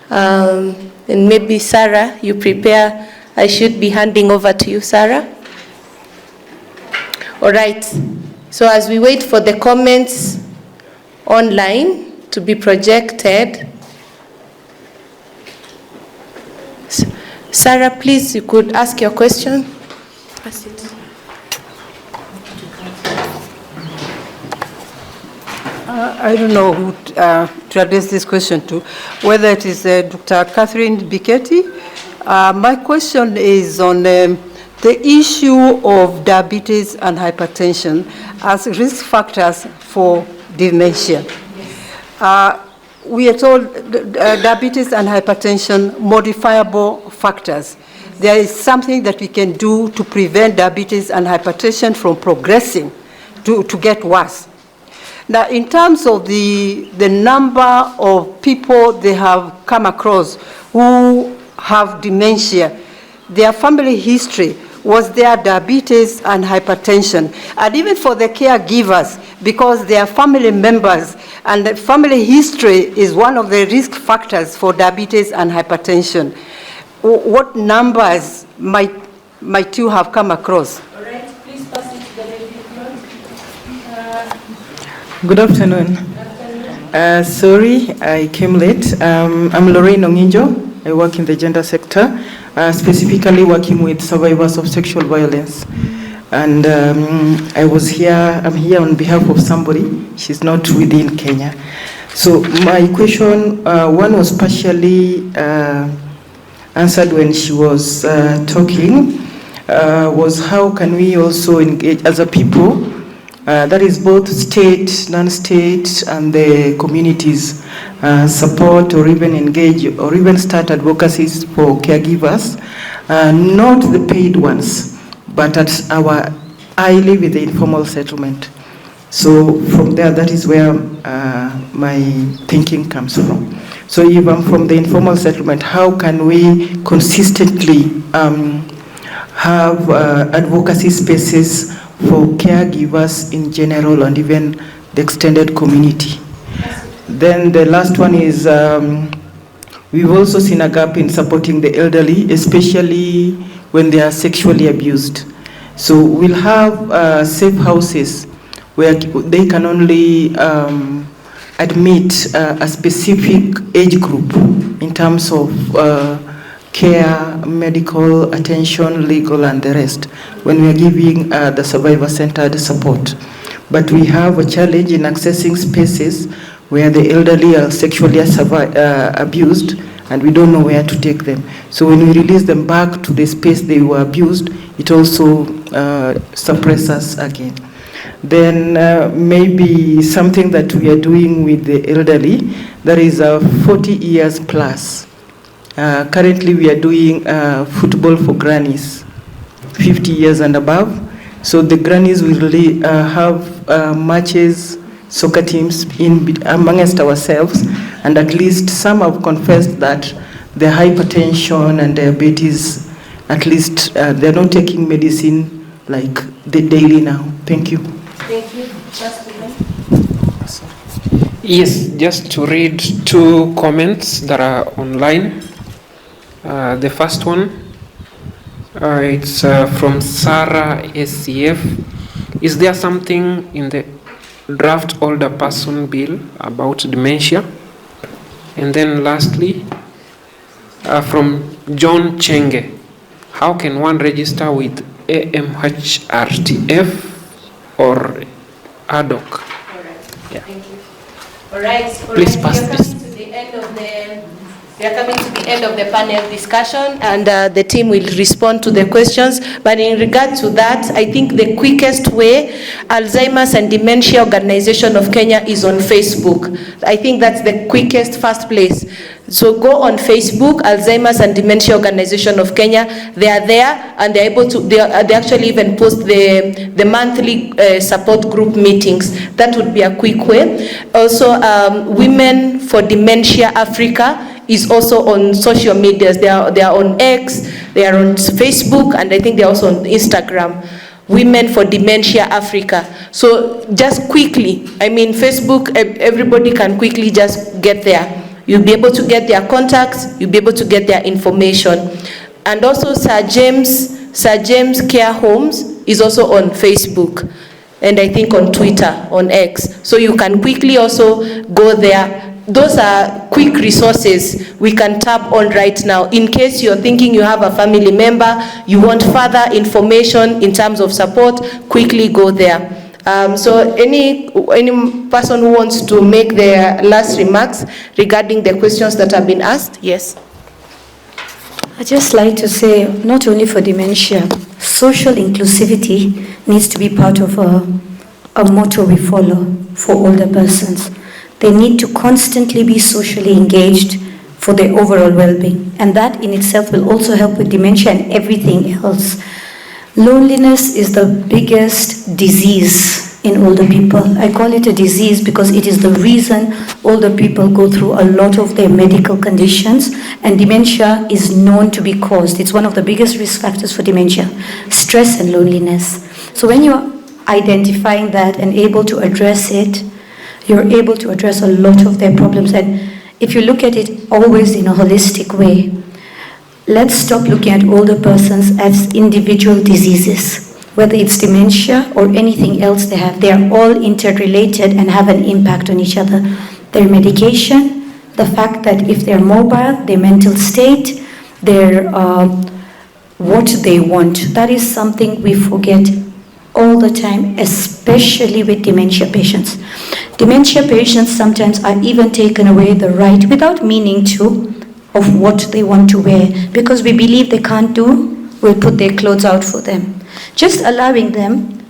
Speaker 7: And maybe Sarah, you prepare. I should be handing over to you, Sarah. All right. So as we wait for the comments online to be projected, Sarah, please, you could ask your question. Pass it.
Speaker 10: I don't know who to address this question to, whether it is Dr. Catherine Biketi. My question is on the issue of diabetes and hypertension as risk factors for dementia. We are told diabetes and hypertension modifiable factors. There is something that we can do to prevent diabetes and hypertension from progressing to get worse. Now, in terms of the number of people they have come across who have dementia, their family history, was there diabetes and hypertension? And even for the caregivers, because they are family members, and the family history is one of the risk factors for diabetes and hypertension. What numbers might you have come across?
Speaker 7: All right, please pass it to the lady in front.
Speaker 21: Good afternoon. Sorry, I came late. I'm Lorraine Onginjo. I work in the gender sector, specifically working with survivors of sexual violence. And I'm here on behalf of somebody. She's not within Kenya. So my question, one was partially answered when she was talking, was how can we also engage as a people, that is both state, non-state, and the communities, support or even engage or even start advocacies for caregivers, not the paid ones, but I live with the informal settlement. So from there, that is where my thinking comes from. So if I'm from the informal settlement, how can we consistently have advocacy spaces for caregivers in general and even the extended community? Then the last one is we've also seen a gap in supporting the elderly, especially when they are sexually abused. So we'll have safe houses where they can only admit a specific age group in terms of care, medical attention, legal, and the rest, when we are giving the survivor-centered support. But we have a challenge in accessing spaces where the elderly are sexually abused, and we don't know where to take them. So when we release them back to the space they were abused, it also suppresses again. Then maybe something that we are doing with the elderly, that is 40 years plus. Currently we are doing football for grannies, 50 years and above. So the grannies will really have matches, soccer teams amongst ourselves, and at least some have confessed that the hypertension and diabetes, at least they're not taking medicine like the daily now. Thank you.
Speaker 7: Thank you.
Speaker 1: Yes, just to read two comments that are online. The first one, it's from Sarah SCF. Is there something in the draft older person bill about dementia? And then lastly, from John Chenge, how can one register with AMHRTF or ADOK? Yeah.
Speaker 7: Thank you. All right.
Speaker 1: Please pass this.
Speaker 7: We are coming to the end of the panel discussion, and the team will respond to the questions. But in regard to that, I think the quickest way, Alzheimer's and Dementia Organization of Kenya is on Facebook. I think that's the quickest first place. So go on Facebook, Alzheimer's and Dementia Organization of Kenya. They are there, and they're able to. They actually even post the monthly support group meetings. That would be a quick way. Also, Women for Dementia Africa is also on social medias. They are on X, they are on Facebook, and I think they're also on Instagram. Women for Dementia Africa. So just quickly, I mean, Facebook, everybody can quickly just get there. You'll be able to get their contacts, you'll be able to get their information. And also Sir James Care Homes is also on Facebook, and I think on Twitter, on X. So you can quickly also go there. Those are quick resources we can tap on right now. In case you're thinking you have a family member, you want further information in terms of support, quickly go there. So any person who wants to make their last remarks regarding the questions that have been asked? Yes.
Speaker 17: I'd just like to say, not only for dementia, social inclusivity needs to be part of a motto we follow for older persons. They need to constantly be socially engaged for their overall well-being. And that in itself will also help with dementia and everything else. Loneliness is the biggest disease in older people. I call it a disease because it is the reason older people go through a lot of their medical conditions, and dementia is known to be caused. It's one of the biggest risk factors for dementia, stress and loneliness. So when you're identifying that and able to address it, you're able to address a lot of their problems. And if you look at it always in a holistic way, let's stop looking at older persons as individual diseases. Whether it's dementia or anything else they have, they are all interrelated and have an impact on each other. Their medication, the fact that if they're mobile, their mental state, their what they want, that is something we forget all the time, especially with dementia patients. Dementia patients sometimes are even taken away the right, without meaning to, of what they want to wear, because we believe they can't do, we'll put their clothes out for them. Just allowing them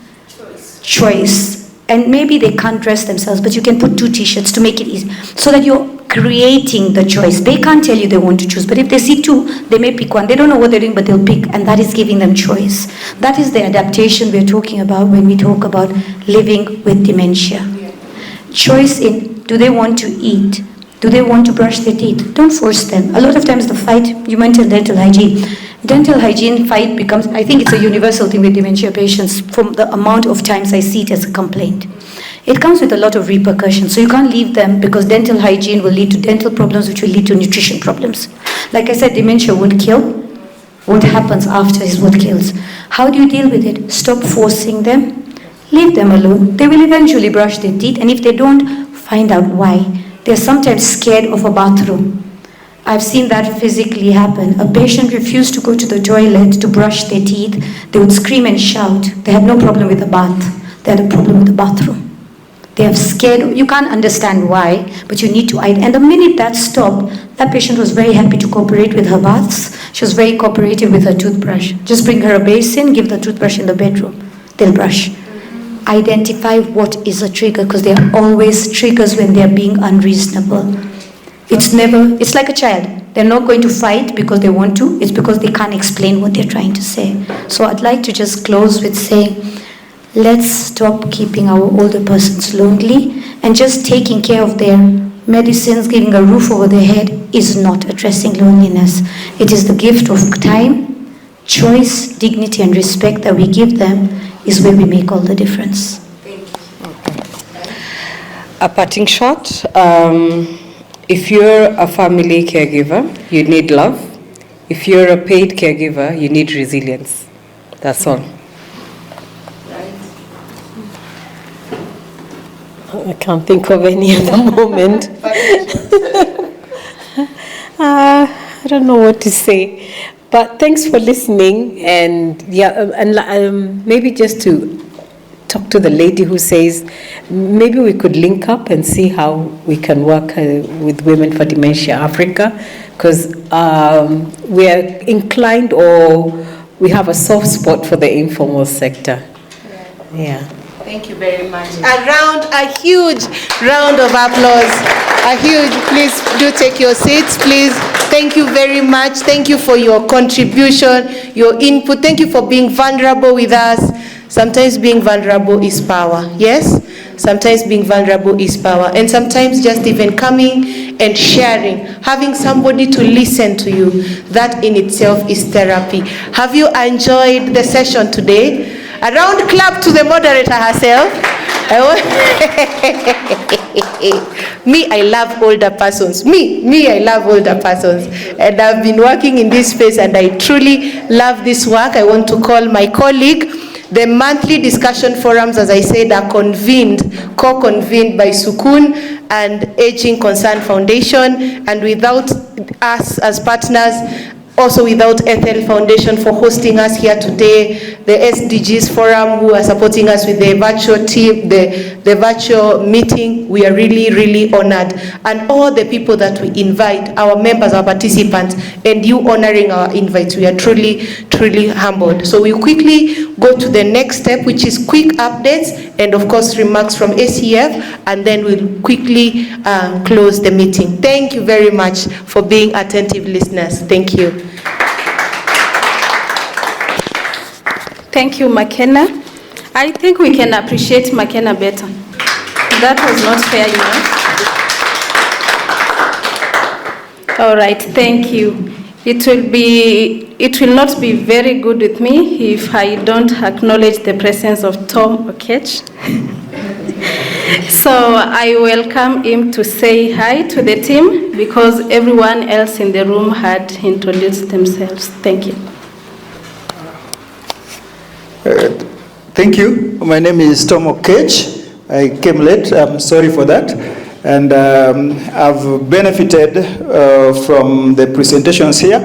Speaker 17: choice. And maybe they can't dress themselves, but you can put 2 t-shirts to make it easy, so that you're creating the choice. They can't tell you they want to choose, but if they see 2, they may pick one. They don't know what they're doing, but they'll pick, and that is giving them choice. That is the adaptation we're talking about when we talk about living with dementia. Choice in, do they want to eat? Do they want to brush their teeth? Don't force them. A lot of times the fight, you mentioned dental hygiene. Dental hygiene fight becomes, I think it's a universal thing with dementia patients, from the amount of times I see it as a complaint. It comes with a lot of repercussions, so you can't leave them, because dental hygiene will lead to dental problems, which will lead to nutrition problems. Like I said, dementia won't kill. What happens after is what kills. How do you deal with it? Stop forcing them. Leave them alone. They will eventually brush their teeth, and if they don't, find out why. They're sometimes scared of a bathroom. I've seen that physically happen. A patient refused to go to the toilet to brush their teeth. They would scream and shout. They had no problem with the bath. They had a problem with the bathroom. They have scared, you can't understand why, but you need to hide. And the minute that stopped, that patient was very happy to cooperate with her baths. She was very cooperative with her toothbrush. Just bring her a basin, give the toothbrush in the bedroom. They'll brush. Identify what is a trigger, because there are always triggers when they're being unreasonable. It's like a child. They're not going to fight because they want to, it's because they can't explain what they're trying to say. So I'd like to just close with saying, let's stop keeping our older persons lonely, and just taking care of their medicines, giving a roof over their head is not addressing loneliness. It is the gift of time, choice, dignity, and respect that we give them is where we make all the difference.
Speaker 19: Thank you. A parting shot. If you're a family caregiver, you need love. If you're a paid caregiver, you need resilience. That's all. I can't think of any at the moment. I don't know what to say. But thanks for listening. And maybe just to talk to the lady who says, maybe we could link up and see how we can work with Women for Dementia Africa, because we are inclined, or we have a soft spot for the informal sector. Yeah.
Speaker 7: Thank you very much. A huge round of applause. Please do take your seats, please. Thank you very much. Thank you for your contribution, your input. Thank you for being vulnerable with us. Sometimes being vulnerable is power, yes? Sometimes being vulnerable is power. And sometimes just even coming and sharing, having somebody to listen to you, that in itself is therapy. Have you enjoyed the session today? A round clap to the moderator herself. Me, I love older persons. I love older persons. And I've been working in this space, and I truly love this work. I want to call my colleague. The monthly discussion forums, as I said, are co-convened by Sukun and Aging Concern Foundation, and without us as partners, also without Ethel Foundation for hosting us here today, the SDGs Forum who are supporting us with the virtual team, the virtual meeting, we are really, really honored. And all the people that we invite, our members, our participants, and you honoring our invite, we are truly, truly humbled. So we'll quickly go to the next step, which is quick updates, and of course remarks from ACF, and then we'll quickly close the meeting. Thank you very much for being attentive listeners. Thank you.
Speaker 2: Thank you, McKenna. I think we can appreciate McKenna better. That was not fair, you know. All right, thank you. It will not be very good with me if I don't acknowledge the presence of Tom Okech. So I welcome him to say hi to the team, because everyone else in the room had introduced themselves. Thank you.
Speaker 6: Thank you. My name is Tom Okech. I came late. I'm sorry for that. And I've benefited from the presentations here.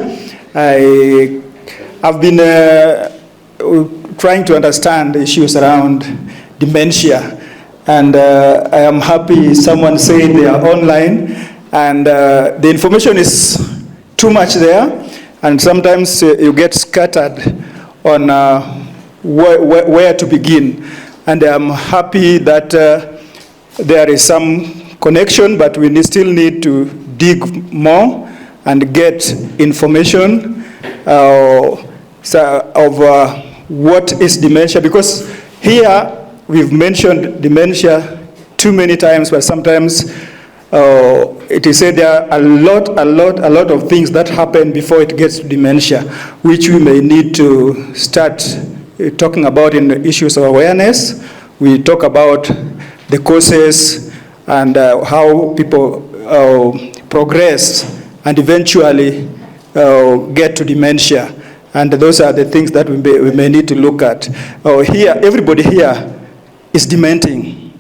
Speaker 6: I've been trying to understand issues around dementia. And I am happy someone said they are online. And the information is too much there. And sometimes you get scattered on where to begin. And I'm happy that there is some connection, but we still need to dig more and get information of what is dementia, because here we've mentioned dementia too many times, but sometimes it is said there are a lot of things that happen before it gets to dementia, which we may need to start talking about in the issues of awareness. We talk about the causes and how people progress and eventually get to dementia. And those are the things that we may need to look at. Here, everybody here is dementing,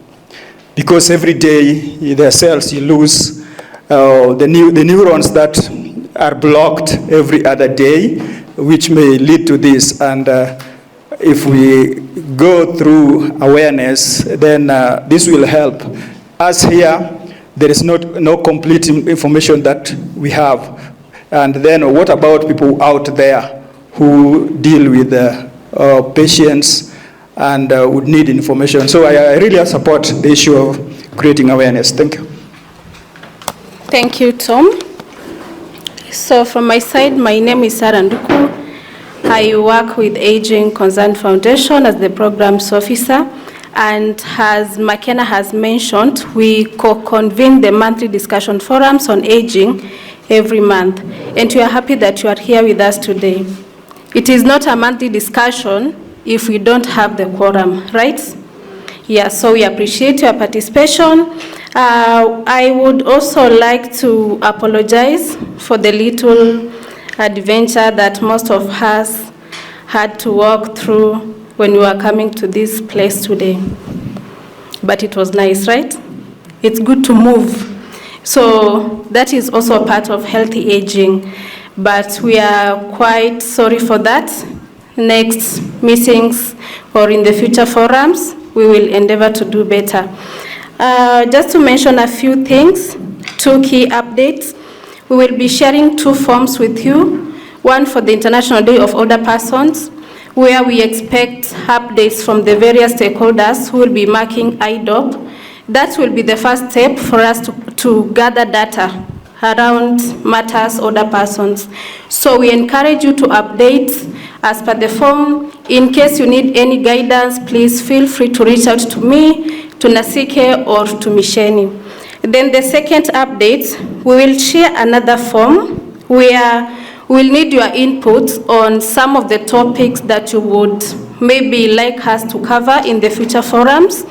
Speaker 6: because every day their cells, you lose the neurons that are blocked every other day, which may lead to this. And if we go through awareness, then this will help. As here, there is no complete information that we have. And then what about people out there who deal with patients and would need information? So I really support the issue of creating awareness. Thank you.
Speaker 8: Thank you, Tom. So from my side, my name is Sarah Nduku. I work with Aging Concern Foundation as the programs officer. And as McKenna has mentioned, we co-convene the monthly discussion forums on aging every month. And we are happy that you are here with us today. It is not a monthly discussion if we don't have the quorum, right? Yeah, so we appreciate your participation. I would also like to apologize for the little adventure that most of us had to walk through when we were coming to this place today. But it was nice, right? It's good to move. So that is also a part of healthy aging. But we are quite sorry for that. Next meetings or in the future forums, we will endeavor to do better. Just to mention a few things, 2 key updates. We will be sharing 2 forms with you. One for the International Day of Older Persons, where we expect updates from the various stakeholders who will be marking ADOK. That will be the first step for us to gather data around matters older persons. So we encourage you to update as per the form. In case you need any guidance, please feel free to reach out to me, to Nasike, or to Misheni. Then the second update, we will share another form where we'll need your input on some of the topics that you would maybe like us to cover in the future forums,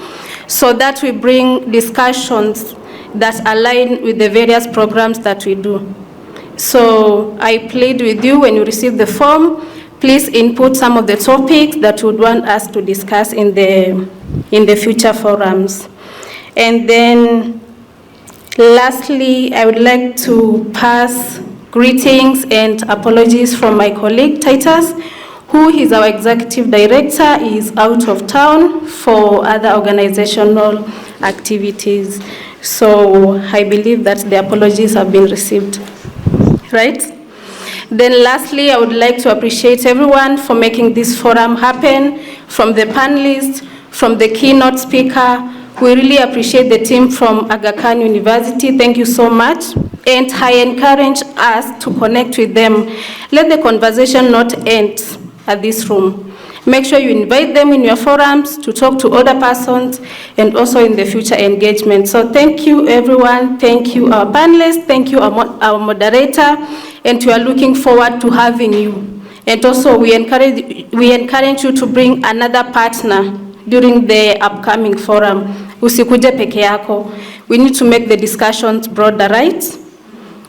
Speaker 8: so that we bring discussions that align with the various programs that we do. So I plead with you, when you receive the form, please input some of the topics that you would want us to discuss in the future forums. And then lastly, I would like to pass greetings and apologies from my colleague Titus, who is our executive director, is out of town for other organizational activities. So I believe that the apologies have been received, right? Then lastly, I would like to appreciate everyone for making this forum happen, from the panelists, from the keynote speaker. We really appreciate the team from Aga Khan University. Thank you so much. And I encourage us to connect with them. Let the conversation not end at this room. Make sure you invite them in your forums to talk to other persons and also in the future engagement. So thank you, everyone. Thank you, our panelists. Thank you, our moderator. And we are looking forward to having you. And also we encourage you to bring another partner during the upcoming forum. Usikuje peke yako. We need to make the discussions broader, right?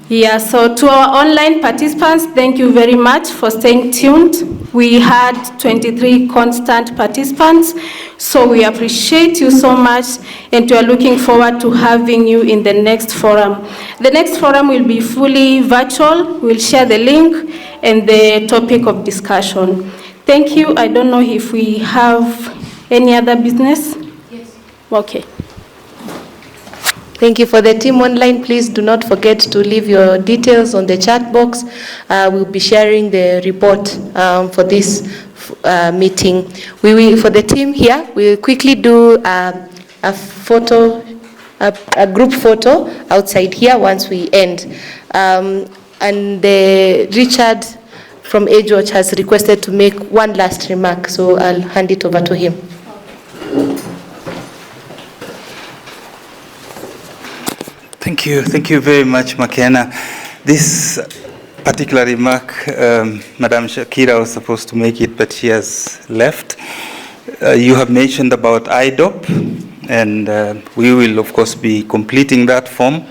Speaker 8: Yeah, so to our online participants, thank you very much for staying tuned. We had 23 constant participants, so we appreciate you so much, and we are looking forward to having you in the next forum. The next forum will be fully virtual. We'll share the link and the topic of discussion. Thank you. I don't know if we have any other business? Yes. Okay.
Speaker 7: Thank you. For the team online, please do not forget to leave your details on the chat box. We'll be sharing the report for this meeting. For the team here, we'll quickly do a photo, a group photo outside here once we end. And Richard from Age Watch has requested to make one last remark, so I'll hand it over to him.
Speaker 5: Thank you very much, McKenna. This particular remark, Madam Shakira was supposed to make it, but she has left. You have mentioned about ADOK, and we will, of course, be completing that form.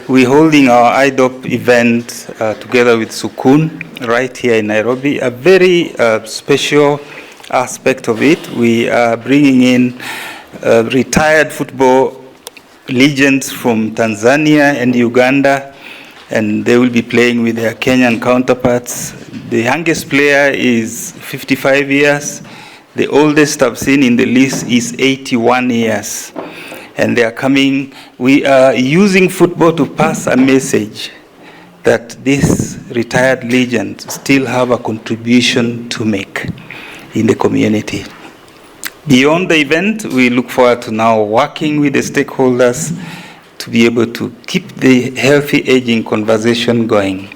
Speaker 5: We're holding our ADOK event together with Sukun right here in Nairobi. A very special aspect of it, we are bringing in retired football legends from Tanzania and Uganda, and they will be playing with their Kenyan counterparts. The youngest player is 55 years, The oldest I've seen in the list is 81 years. And they are coming. We are using football to pass a message that these retired legends still have a contribution to make in the community. Beyond the event, we look forward to now working with the stakeholders to be able to keep the healthy aging conversation going.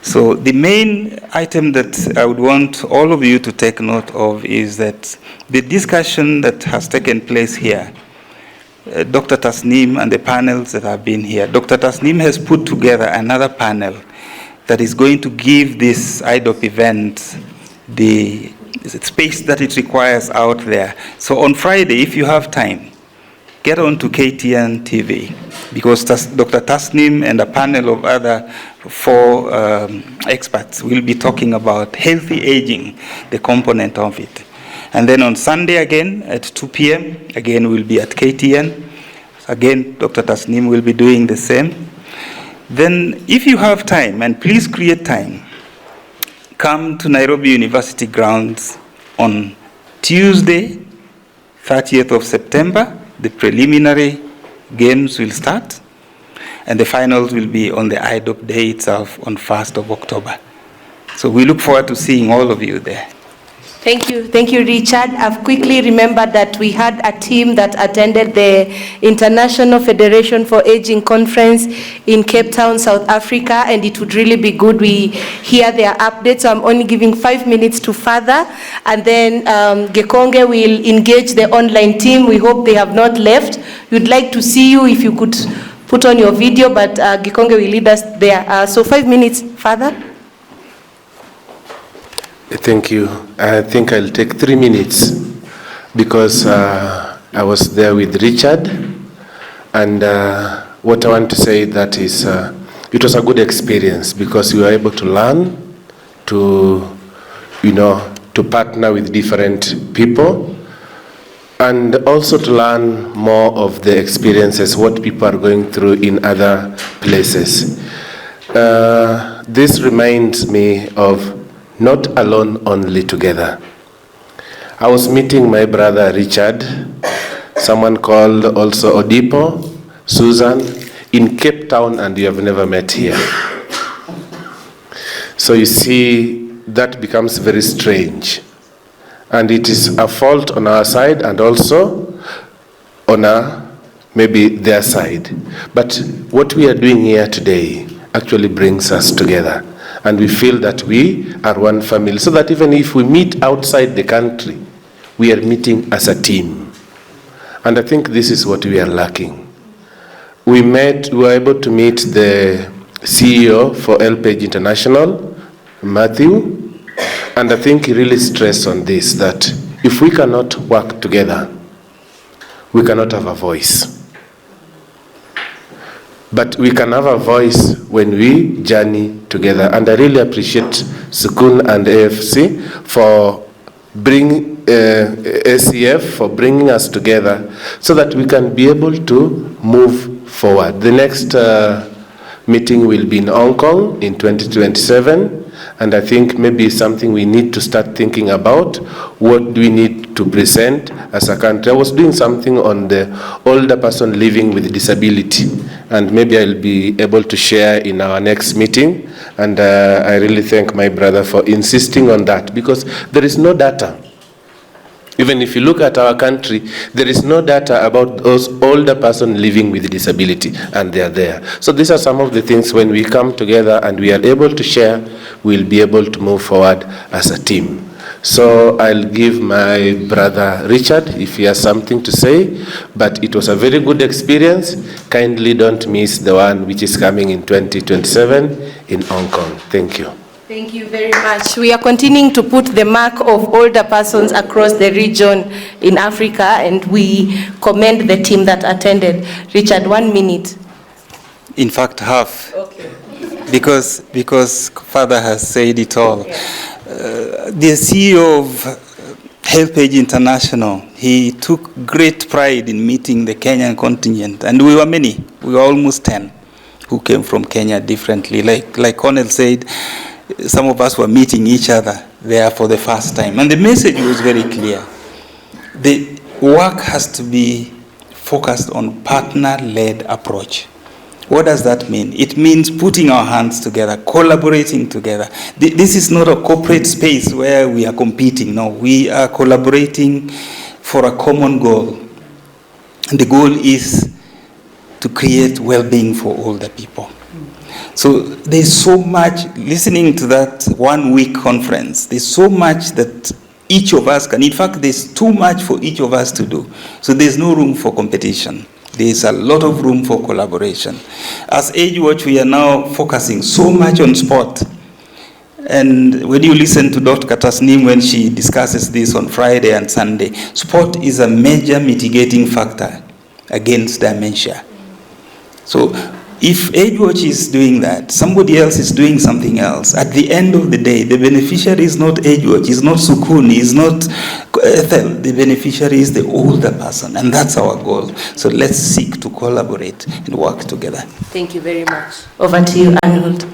Speaker 5: So the main item that I would want all of you to take note of is that the discussion that has taken place here, Dr. Tasneem and the panels that have been here, Dr. Tasneem has put together another panel that is going to give this ADOK event the space that it requires out there. So on Friday, if you have time, get on to KTN TV, because Dr. Tasneem and a panel of other 4 experts will be talking about healthy aging, the component of it. And then on Sunday again at 2 p.m., again we'll be at KTN. Again, Dr. Tasneem will be doing the same. Then if you have time, and please create time, come to Nairobi University grounds on Tuesday, 30th of September. The preliminary games will start, and the finals will be on the ADOK day itself on 1st of October. So we look forward to seeing all of you there.
Speaker 7: Thank you, Richard. I've quickly remembered that we had a team that attended the International Federation for Aging Conference in Cape Town, South Africa, and it would really be good we hear their updates. So I'm only giving 5 minutes to Father, and then Gekonge will engage the online team. We hope they have not left. We'd like to see you if you could put on your video, but Gekonge will lead us there. So 5 minutes, Father.
Speaker 11: Thank you. I think I'll take 3 minutes because I was there with Richard, and what I want to say that is it was a good experience because we were able to learn, to partner with different people, and also to learn more of the experiences, what people are going through in other places. This reminds me of not alone, only together. I was meeting my brother Richard, someone called also Odipo, Susan, in Cape Town, and you have never met here. So you see, that becomes very strange. And it is a fault on our side and also on maybe their side. But what we are doing here today actually brings us together. And we feel that we are one family, so that even if we meet outside the country, we are meeting as a team. And I think this is what we are lacking. We were able to meet the CEO for LPage International, Matthew, and I think he really stressed on this, that if we cannot work together, we cannot have a voice. But we can have a voice when we journey together. And I really appreciate Sukun and AFC for bringing ACF for bringing us together so that we can be able to move forward. The next meeting will be in Hong Kong in 2027. And I think maybe something we need to start thinking about. What do we need to present as a country? I was doing something on the older person living with disability, and maybe I'll be able to share in our next meeting. And I really thank my brother for insisting on that, because there is no data. Even if you look at our country, there is no data about those older person living with disability, and they are there. So these are some of the things when we come together and we are able to share, we'll be able to move forward as a team. So I'll give my brother Richard if he has something to say, but it was a very good experience. Kindly don't miss the one which is coming in 2027 in Hong Kong. Thank you.
Speaker 7: Thank you very much. We are continuing to put the mark of older persons across the region in Africa, and we commend the team that attended. Richard, 1 minute.
Speaker 5: In fact, half. Okay. Because Father has said it all. Yeah. The CEO of HealthPage International, he took great pride in meeting the Kenyan contingent, and we were many. We were almost 10 who came from Kenya differently. Like Cornel said, some of us were meeting each other. there for the first time. And the message was very clear. The work has to be focused on partner-led approach. What does that mean? It means putting our hands together, collaborating together. This is not a corporate space where we are competing. No, we are collaborating for a common goal. And the goal is to create well-being for older people. So there's so much, listening to that 1 week conference, there's so much that each of us can, in fact, there's too much for each of us to do. So there's no room for competition. There's a lot of room for collaboration. As AgeWatch, we are now focusing so much on sport. And when you listen to Dr. Tasneem when she discusses this on Friday and Sunday, sport is a major mitigating factor against dementia. So if AgeWatch is doing that, somebody else is doing something else. At the end of the day, the beneficiary is not AgeWatch, is not Sukuni, is not Ethel. The beneficiary is the older person, and that's our goal. So let's seek to collaborate and work together.
Speaker 15: Thank you very much.
Speaker 2: Over to you, Arnold.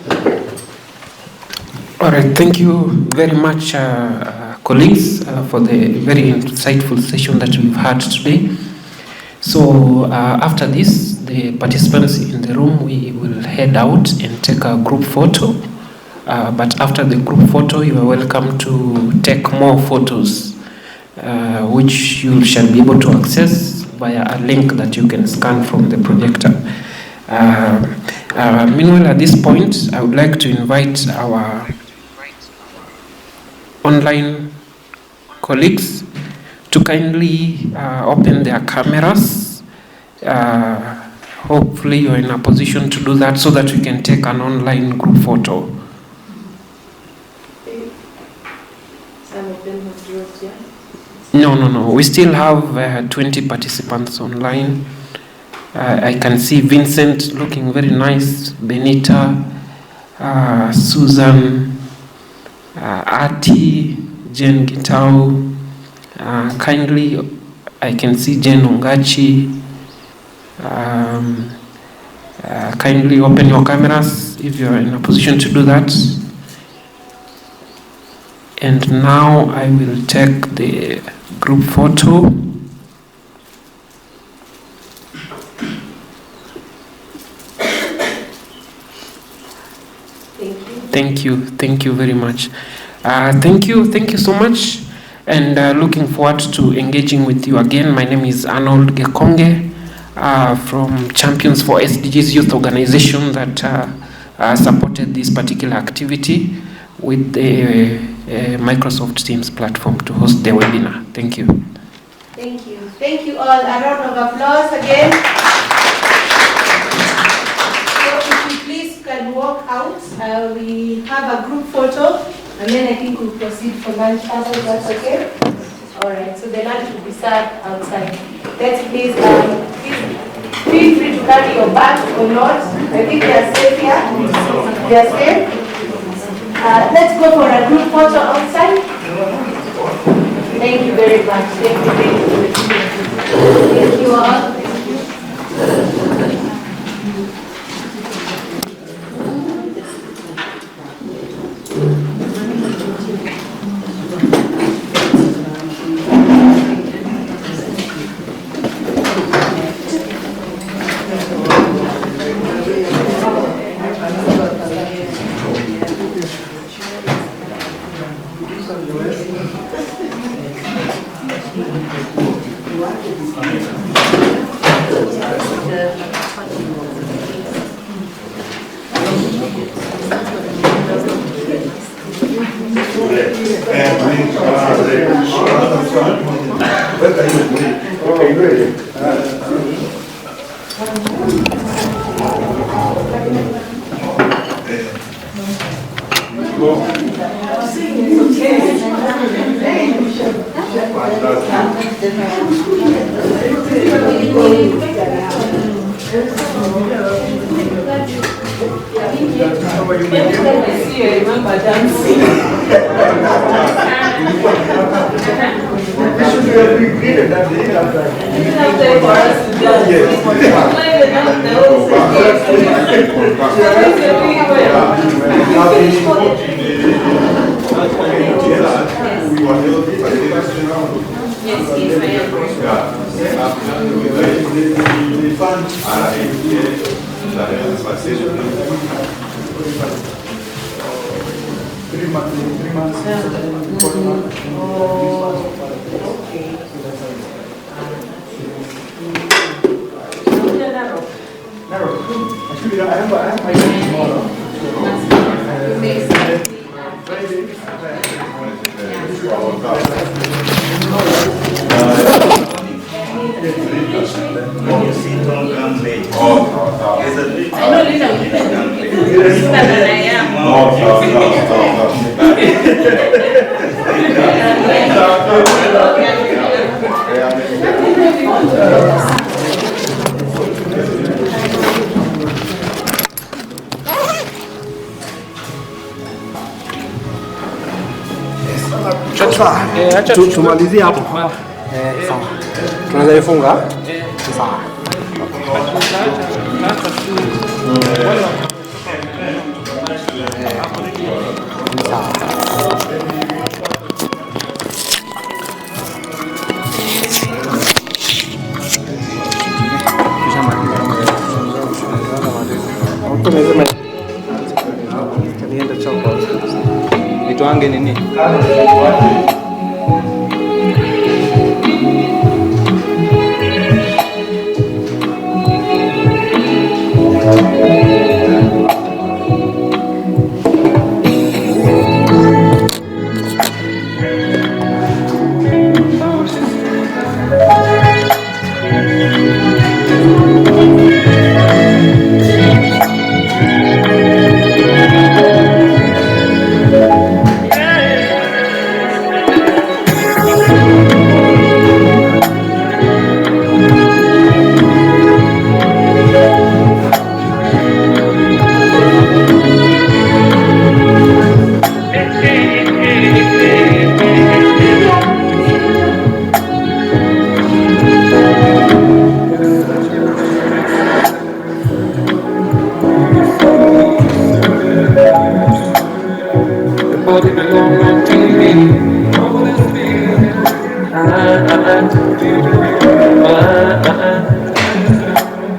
Speaker 1: All right, thank you very much, colleagues, for the very insightful session that we've had today. So after this, the participants in the room, we will head out and take a group photo. But after the group photo, you are welcome to take more photos, which you shall be able to access via a link that you can scan from the projector. Meanwhile, at this point, I would like to invite our online colleagues to kindly open their cameras. Hopefully you're in a position to do that so that we can take an online group photo.
Speaker 7: Some of them have dropped, yeah?
Speaker 1: No. We still have 20 participants online. I can see Vincent looking very nice, Benita, Susan, Ati, Jen Gitau. Kindly, I can see Jen Ongachi. Kindly open your cameras if you're in a position to do that. And now I will take the group photo. Thank you very much. Thank you so much, and looking forward to engaging with you again. My name is Arnold Gekonge from Champions for SDGs Youth Organization that supported this particular activity with the Microsoft Teams platform to host the webinar. Thank you.
Speaker 7: Thank you. Thank you all. A round of applause again. So if you please can walk out, we have a group photo, and then I think we'll proceed for lunch after. That's okay? All right, so the lunch will be served outside. Let's please feel free to carry your bags or not. I think they are safe here. They are safe. Let's go for a group photo outside. Thank you very much. Thank you all.
Speaker 6: Yes.
Speaker 8: Yes, I
Speaker 6: Actually, I have my day tomorrow.
Speaker 12: Tumalizie hapo. Sawa. Tunaweza ifunga? Sawa.
Speaker 20: Nitwange nini?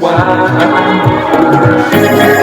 Speaker 1: Wow.